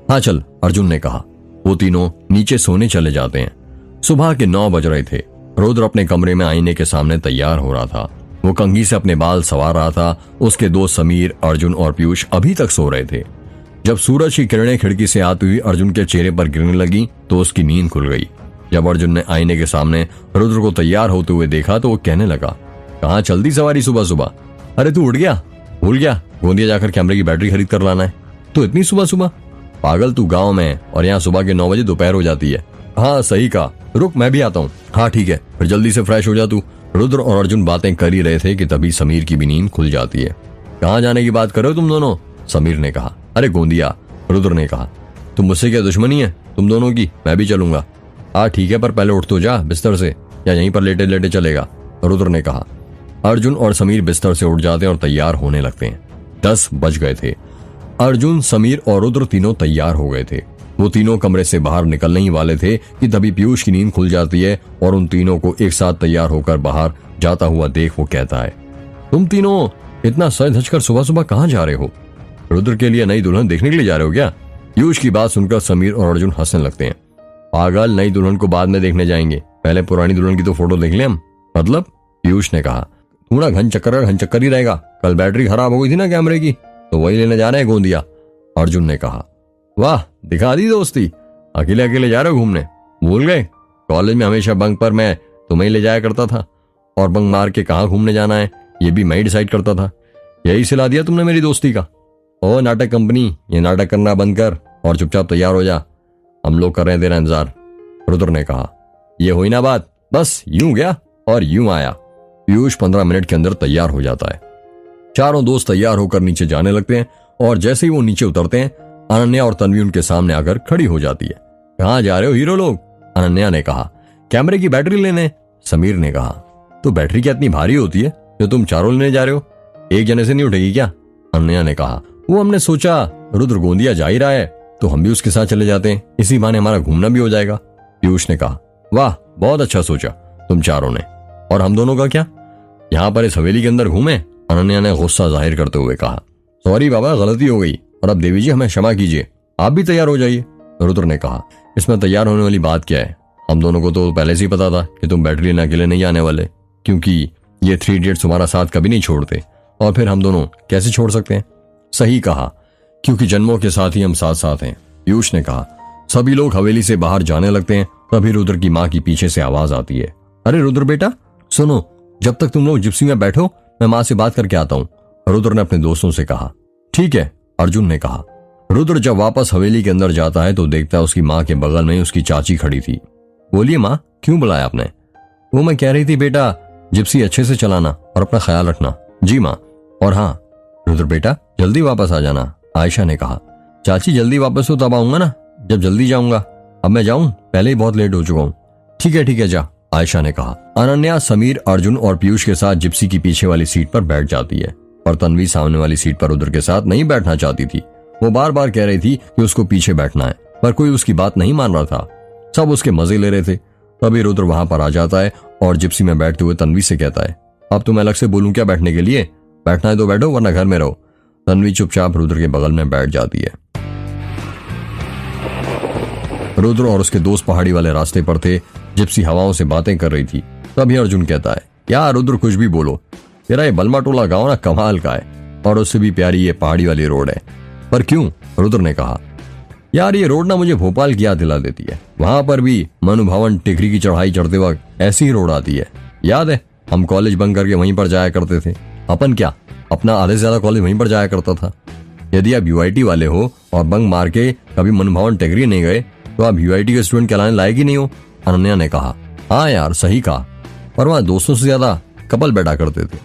हाँ चल, अर्जुन ने कहा। वो तीनों नीचे सोने चले जाते हैं। सुबह के 9 बज रहे थे। रुद्र अपने कमरे में आईने के सामने तैयार हो रहा था। वो कंघी से अपने बाल संवार रहा था। उसके दोस्त समीर, अर्जुन और पीयूष अभी तक सो रहे थे। जब सूरज की किरणें खिड़की से आती हुई अर्जुन के चेहरे पर गिरने लगी तो उसकी नींद खुल गई। जब अर्जुन ने आईने के सामने रुद्र को तैयार होते हुए देखा तो वो कहने लगा, कहाँ चलती सवारी सुबह सुबह? अरे तू उठ गया? भूल गया गोंदिया जाकर कैमरे की बैटरी खरीद कर लाना है। तो इतनी सुबह सुबह? पागल, तू गाँव में है और यहाँ सुबह के 9 बजे दोपहर हो जाती है। हाँ सही कहा, रुक मैं भी आता हूँ। हाँ ठीक है, फिर जल्दी से फ्रेश हो जा तू। रुद्र और अर्जुन बातें कर ही रहे थे कि तभी समीर की भी नींद खुल जाती है। कहाँ जाने की बात कर रहे हो तुम दोनों? समीर ने कहा। अरे गोंदिया। रुद्र ने कहा। तुम मुझसे क्या दुश्मनी है तुम दोनों की? मैं भी चलूंगा। हाँ ठीक है, पर पहले उठ तो जा बिस्तर से, या यहीं पर लेटे लेटे चलेगा? रुद्र ने कहा। अर्जुन और समीर बिस्तर से उठ जाते हैं और तैयार होने लगते हैं। 10 बज गए थे। अर्जुन, समीर और रुद्र तीनों तैयार हो गए थे। वो तीनों कमरे से बाहर निकलने ही वाले थे कि तभी पीयूष की नींद खुल जाती है और उन तीनों को एक साथ तैयार होकर बाहर जाता हुआ देख वो कहता है, तुम तीनों इतना सज धज कर सुबह सुबह कहाँ जा रहे हो? रुद्र के लिए नई दुल्हन देखने के लिए जा रहे हो क्या? पीयूष की बात सुनकर समीर और अर्जुन हंसने लगते हैं। पागल, नई दुल्हन को बाद में देखने जाएंगे, पहले पुरानी दुल्हन की तो फोटो देख ले हम। मतलब? पीयूष ने कहा। थोड़ा घन चक्कर ही रहेगा। कल बैटरी खराब हो गई थी ना कैमरे की, तो वही लेने जा रहे हैं गोंदिया। अर्जुन ने कहा। वाह, दिखा दी दोस्ती। अकेले अकेले जा रहे हो घूमने? भूल गए कॉलेज में हमेशा बंक पर मैं तुम्हें ले जाया करता था, और बंक मार के कहाँ घूमने जाना है ये भी मैं ही डिसाइड करता था। यही सिला दिया तुमने मेरी दोस्ती का। ओ नाटक कंपनी, ये नाटक करना बंद कर और चुपचाप तैयार हो जा, हम लोग कर रहे हैं तेरा इंतजार। रुद्र ने कहा। ये हुई ना बात, बस यूं गया और यूं आया। पीयूष 15 मिनट के अंदर तैयार हो जाता है। चारों दोस्त तैयार होकर नीचे जाने लगते हैं और जैसे ही वो नीचे उतरते हैं अनन्या और तन्वी उनके सामने आकर खड़ी हो जाती है। कहाँ जा रहे हो हीरो लोग? अनन्या ने कहा। कैमरे की बैटरी लेने। समीर ने कहा। तो बैटरी क्या इतनी भारी होती है जो तुम चारों लेने जा रहे हो? एक जने से नहीं उठेगी क्या? अनन्या ने कहा। वो हमने सोचा रुद्र गोंदिया जा ही रहा है तो हम भी उसके साथ चले जाते हैं, इसी बहाने हमारा घूमना भी हो जाएगा। पीयूष ने कहा। वाह, बहुत अच्छा सोचा तुम चारों ने। और हम दोनों का क्या? यहाँ पर इस हवेली के अंदर घूमे? अनन्या ने गुस्सा जाहिर करते हुए कहा। सॉरी बाबा, गलती हो गई और अब देवी जी हमें क्षमा कीजिए, आप भी तैयार हो जाइए। रुद्र ने कहा। इसमें तैयार होने वाली बात क्या है? हम दोनों को तो पहले से ही पता था कि तुम बैटरी लेने अकेले नहीं आने वाले, क्योंकि ये 3 इडियट्स तुम्हारा साथ कभी नहीं छोड़ते, और फिर हम दोनों कैसे छोड़ सकते हैं? सही कहा, क्योंकि जन्मों के साथ ही हम साथ साथ हैं। पीयूष ने कहा। सभी लोग हवेली से बाहर जाने लगते हैं। तभी रुद्र की माँ की पीछे से आवाज आती है। अरे रुद्र बेटा सुनो, जब तक तुम लोग जिप्सी में बैठो मैं माँ से बात करके आता हूँ। रुद्र ने अपने दोस्तों से कहा। ठीक है, अर्जुन ने कहा। रुद्र जब वापस हवेली के अंदर जाता है तो देखता है उसकी माँ के बगल में उसकी चाची खड़ी थी। बोलिए माँ, क्यों बुलाया आपने? वो मैं कह रही थी बेटा, जिप्सी अच्छे से चलाना और अपना ख्याल रखना। जी माँ। और हाँ रुद्र बेटा, जल्दी वापस आ जाना, आयशा ने कहा। चाची जल्दी वापस हो तब आऊंगा ना, जब जल्दी जाऊंगा। अब मैं जाऊं, पहले ही बहुत लेट हो चुका हूँ। ठीक है जा, आयशा ने कहा। अनन्या, समीर, अर्जुन और पीयूष के साथ जिप्सी की पीछे वाली सीट पर बैठ जाती है, पर तन्वी सामने वाली सीट पर रुद्र के साथ नहीं बैठना चाहती थी। वो बार बार कह रही थी कि उसको पीछे बैठना है, पर कोई उसकी बात नहीं मान रहा था। सब उसके मजे ले रहे थे। तभी रुद्र वहां पर आ जाता है और जिप्सी में बैठते हुए तन्वी से कहता है, अब तो मैं अलग से बोलूं क्या बैठने के लिए? बैठना है तो बैठो, वरना घर में रहो। तन्वी चुपचाप रुद्र के बगल में बैठ जाती है। रुद्र और उसके दोस्त पहाड़ी वाले रास्ते पर थे। जिप्सी हवाओं से बातें कर रही थी। तभी अर्जुन कहता है, यार रुद्र कुछ भी बोलो, तेरा ये बलमा टोला गाँव ना कमाल का है, और उससे भी प्यारी ये पहाड़ी वाली रोड है। पर क्यों? रुद्र ने कहा। यार ये रोड ना मुझे भोपाल की याद दिला देती है। वहां पर भी मनु भवन टिकरी की चढ़ाई चढ़ते वक्त ऐसी ही रोड आती है। याद है हम कॉलेज बंक करके वहीं पर जाया करते थे। अपन क्या, अपना आधे से ज्यादा कॉलेज वहीं पर जाया करता था। यदि आप यूआईटी वाले हो और बंक मार के कभी मनु भवन टिकरी नहीं गए तो आप यूआईटी के स्टूडेंट कहलाने लायक ही नहीं हो। अनन्या ने कहा। हाँ यार सही कहा, पर वहां दोस्तों से ज्यादा कपल बैठा करते थे।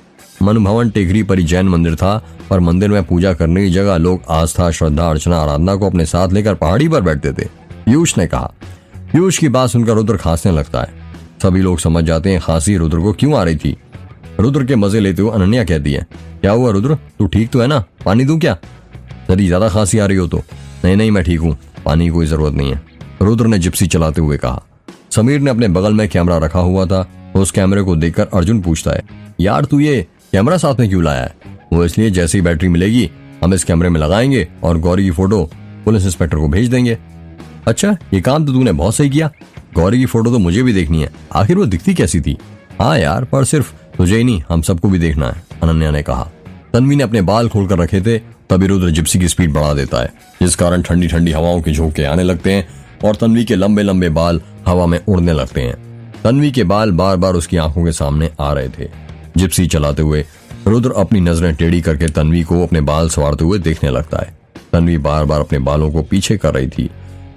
मनु भवन टेकरी पर ही जैन मंदिर था, पर मंदिर में पूजा करने की जगह लोग आस्था, श्रद्धा, अर्चना, आराधना को अपने साथ लेकर पहाड़ी पर बैठते थे। पीयूष ने कहा। पीयूष की बात सुनकर रुद्र खांसने लगता है। सभी लोग समझ जाते हैं खांसी रुद्र को क्यों आ रही थी। रुद्र के मजे लेते हुए अनन्या कहती है, क्या हुआ रुद्र, तू ठीक तो है ना? पानी दूं क्या? यदि ज्यादा खांसी आ रही हो तो। नहीं मैं ठीक हूँ, पानी की कोई जरूरत नहीं है, रुद्र ने जिप्सी चलाते हुए कहा। समीर ने अपने बगल में कैमरा रखा हुआ था। उस कैमरे को देखकर अर्जुन पूछता है, यार तू ये कैमरा साथ में क्यों लाया है? वो इसलिए जैसे ही बैटरी मिलेगी हम इस कैमरे में लगाएंगे और गौरी की फोटो पुलिस इंस्पेक्टर को भेज देंगे। अच्छा, ये काम तो तूने बहुत सही किया। गौरी की फोटो तो मुझे भी देखनी है, आखिर वो दिखती कैसी थी। हाँ यार, पर सिर्फ तुझे ही नहीं, हम सबको भी देखना है, अनन्या ने कहा। तन्वी ने अपने बाल खोलकर रखे थे। तभी रुद्र जिप्सी की स्पीड बढ़ा देता है, जिस कारण ठंडी ठंडी हवाओं के झोंके आने लगते हैं और तन्वी के लंबे लंबे बाल हवा में उड़ने लगते हैं। तन्वी के बाल बार बार उसकी आंखों के सामने आ रहे थे। जिप्सी चलाते हुए रुद्र अपनी नजरें टेढ़ी करके तन्वी को अपने बाल संवारते हुए देखने लगता है। तन्वी बार बार अपने बालों को पीछे कर रही थी,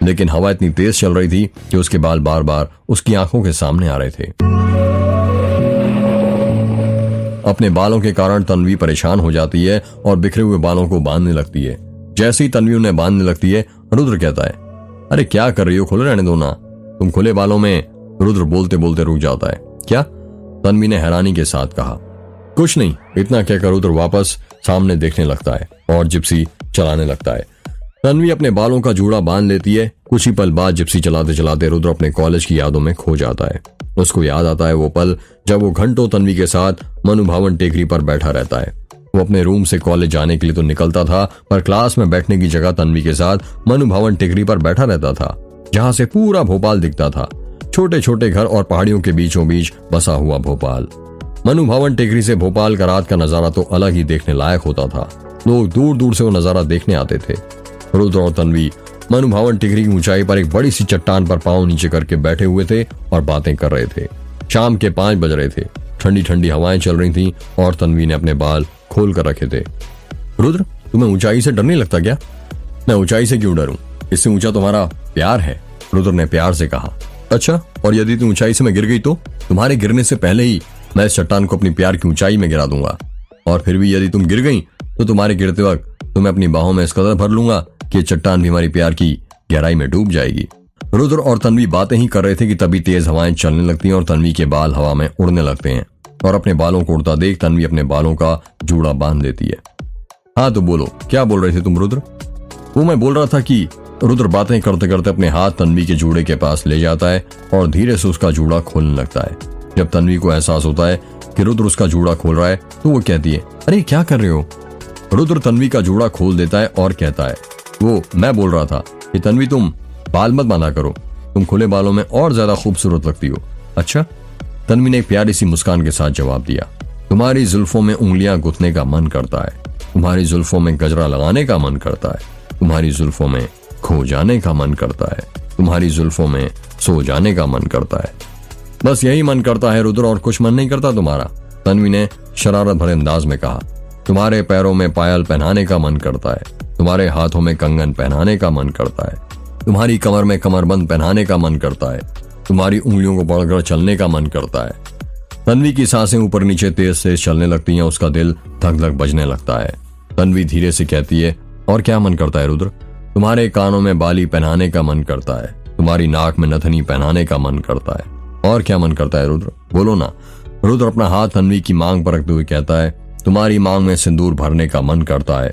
लेकिन हवा इतनी तेज चल रही थी कि उसके बाल बार बार उसकी आंखों के सामने आ रहे थे। अपने बालों के कारण तन्वी परेशान हो जाती है और बिखरे हुए बालों को बांधने लगती है। जैसे ही तन्वी उन्हें बांधने लगती है, रुद्र कहता है, अरे क्या कर रही हो, खुले रहने दो ना। तुम खुले बालों में। रुद्र बोलते बोलते रुक जाता है। क्या? तन्वी ने हैरानी के साथ कहा। कुछ नहीं, इतना कहकर रुद्र वापस सामने देखने लगता है और जिप्सी चलाने लगता है। तन्वी अपने बालों का जूड़ा बांध लेती है। कुछ ही पल बाद जिप्सी चलाते चलाते रुद्र अपने कॉलेज की यादों में खो जाता है। उसको याद आता है वो पल जब वो घंटों तन्वी के साथ मनुभावन टेकरी पर बैठा रहता है। वो अपने रूम से कॉलेज जाने के लिए तो निकलता था, पर क्लास में बैठने की जगह तन्वी के साथ मनुभावन टेकरी पर बैठा रहता था, जहां से पूरा भोपाल दिखता था। छोटे छोटे घर और पहाड़ियों के बीचों बीच बसा हुआ भोपाल। मनुभावन टेकरी से भोपाल का रात का नजारा तो अलग ही देखने लायक होता था। लोग दूर दूर से वो नजारा देखने आते थे। रुद्र और तन्वी मनुभावन टेकरी की ऊंचाई पर एक बड़ी सी चट्टान पर पांव नीचे करके बैठे हुए थे और बातें कर रहे थे। शाम के 5 बज रहे थे। ठंडी ठंडी हवाएं चल रही थीं और तन्वी ने अपने बाल खोल कर रखे थे। रुद्र, तुम्हें ऊंचाई से डर नहीं लगता क्या? मैं ऊंचाई से क्यों डरूं? इससे ऊंचा तुम्हारा प्यार है, रुद्र ने प्यार से कहा। अच्छा, और यदि तुम ऊंचाई से मैं गिर गई तो? तुम्हारे गिरने से पहले ही मैं इस चट्टान को अपनी प्यार की ऊंचाई में गिरा दूंगा। और फिर भी यदि तुम गिर गई तो तुम्हारे गिरते वक्त तुम्हें अपनी बाहों में इस कदर भर लूंगा कि चट्टान भी हमारी प्यार की गहराई में डूब जाएगी। रुद्र और तन्वी बातें ही कर रहे थे कि तभी तेज हवाएं चलने लगती हैं और तन्वी के बाल हवा में उड़ने लगते हैं। और अपने बालों को उड़ता देख तन्वी अपने बालों का जूड़ा बांध देती है। हाँ तो बोलो, क्या बोल रहे थे तुम रुद्र? वो मैं बोल रहा था कि रुद्र बातें करते करते अपने हाथ तन्वी के जूड़े के पास ले जाता है और धीरे से उसका जूड़ा खोलने लगता है। जब तन्वी को एहसास होता है कि रुद्र उसका जूड़ा खोल रहा है तो वो कहती है, अरे क्या कर रहे हो? रुद्र तन्वी का जूड़ा खोल देता है और कहता है, वो मैं बोल रहा था कि तन्वी तुम बाल मत बांधा करो, तुम खुले बालों में और ज्यादा खूबसूरत लगती हो। अच्छा? तन्वी ने एक प्यारी सी मुस्कान के साथ जवाब दिया, तुम्हारी जुल्फों में उंगलियां गुथने का मन करता है, तुम्हारी जुल्फों में गजरा लगाने का मन करता है, तुम्हारी जुल्फों में खो जाने का मन करता है, तुम्हारी जुल्फों में सो जाने का मन करता है। बस यही मन करता है रुद्र, और कुछ मन नहीं करता तुम्हारा? तन्वी ने शरारत भरे अंदाज में कहा। तुम्हारे पैरों में पायल पहनाने का मन करता है, तुम्हारे हाथों में कंगन पहनाने का मन करता है, तुम्हारी कमर में कमरबंद पहनाने का मन करता है, तुम्हारी उंगलियों को पकड़कर चलने का मन करता है। तन्वी की सांसें ऊपर नीचे तेज तेज चलने लगती हैं, उसका दिल धक धक बजने लगता है। तन्वी धीरे से कहती है, और क्या मन करता है रुद्र? तुम्हारे कानों में बाली पहनाने का मन करता है, तुम्हारी नाक में नथनी पहनाने का मन करता है। और क्या मन करता है रुद्र? बोलो ना। रुद्र अपना हाथ तन्वी की मांग पर रखते हुए कहता है, तुम्हारी मांग में सिंदूर भरने का मन करता है।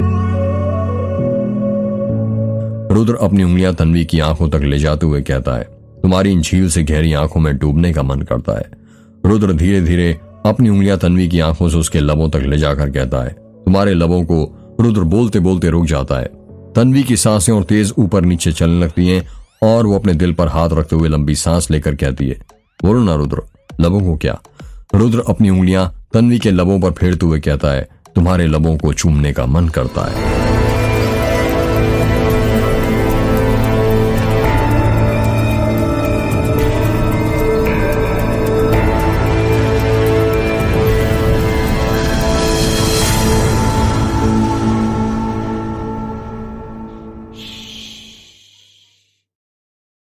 रुद्र अपनी उंगलियां तन्वी की आंखों तक ले जाते हुए कहता है, तुम्हारी इन झील से गहरी आंखों में डूबने का मन करता है। रुद्र धीरे धीरे अपनी उंगलियां तन्वी की आंखों से उसके लबों तक ले जाकर कहता है, तुम्हारे लबों को। रुद्र बोलते बोलते रुक जाता है। तन्वी की सांसें और तेज ऊपर नीचे चलने लगती हैं और वो अपने दिल पर हाथ रखते हुए लंबी सांस लेकर कहती है, बोलो ना रुद्र, लबों को क्या? रुद्र अपनी उंगलियां तन्वी के लबों पर फेरते हुए कहता है, तुम्हारे लबों को चूमने का मन करता है।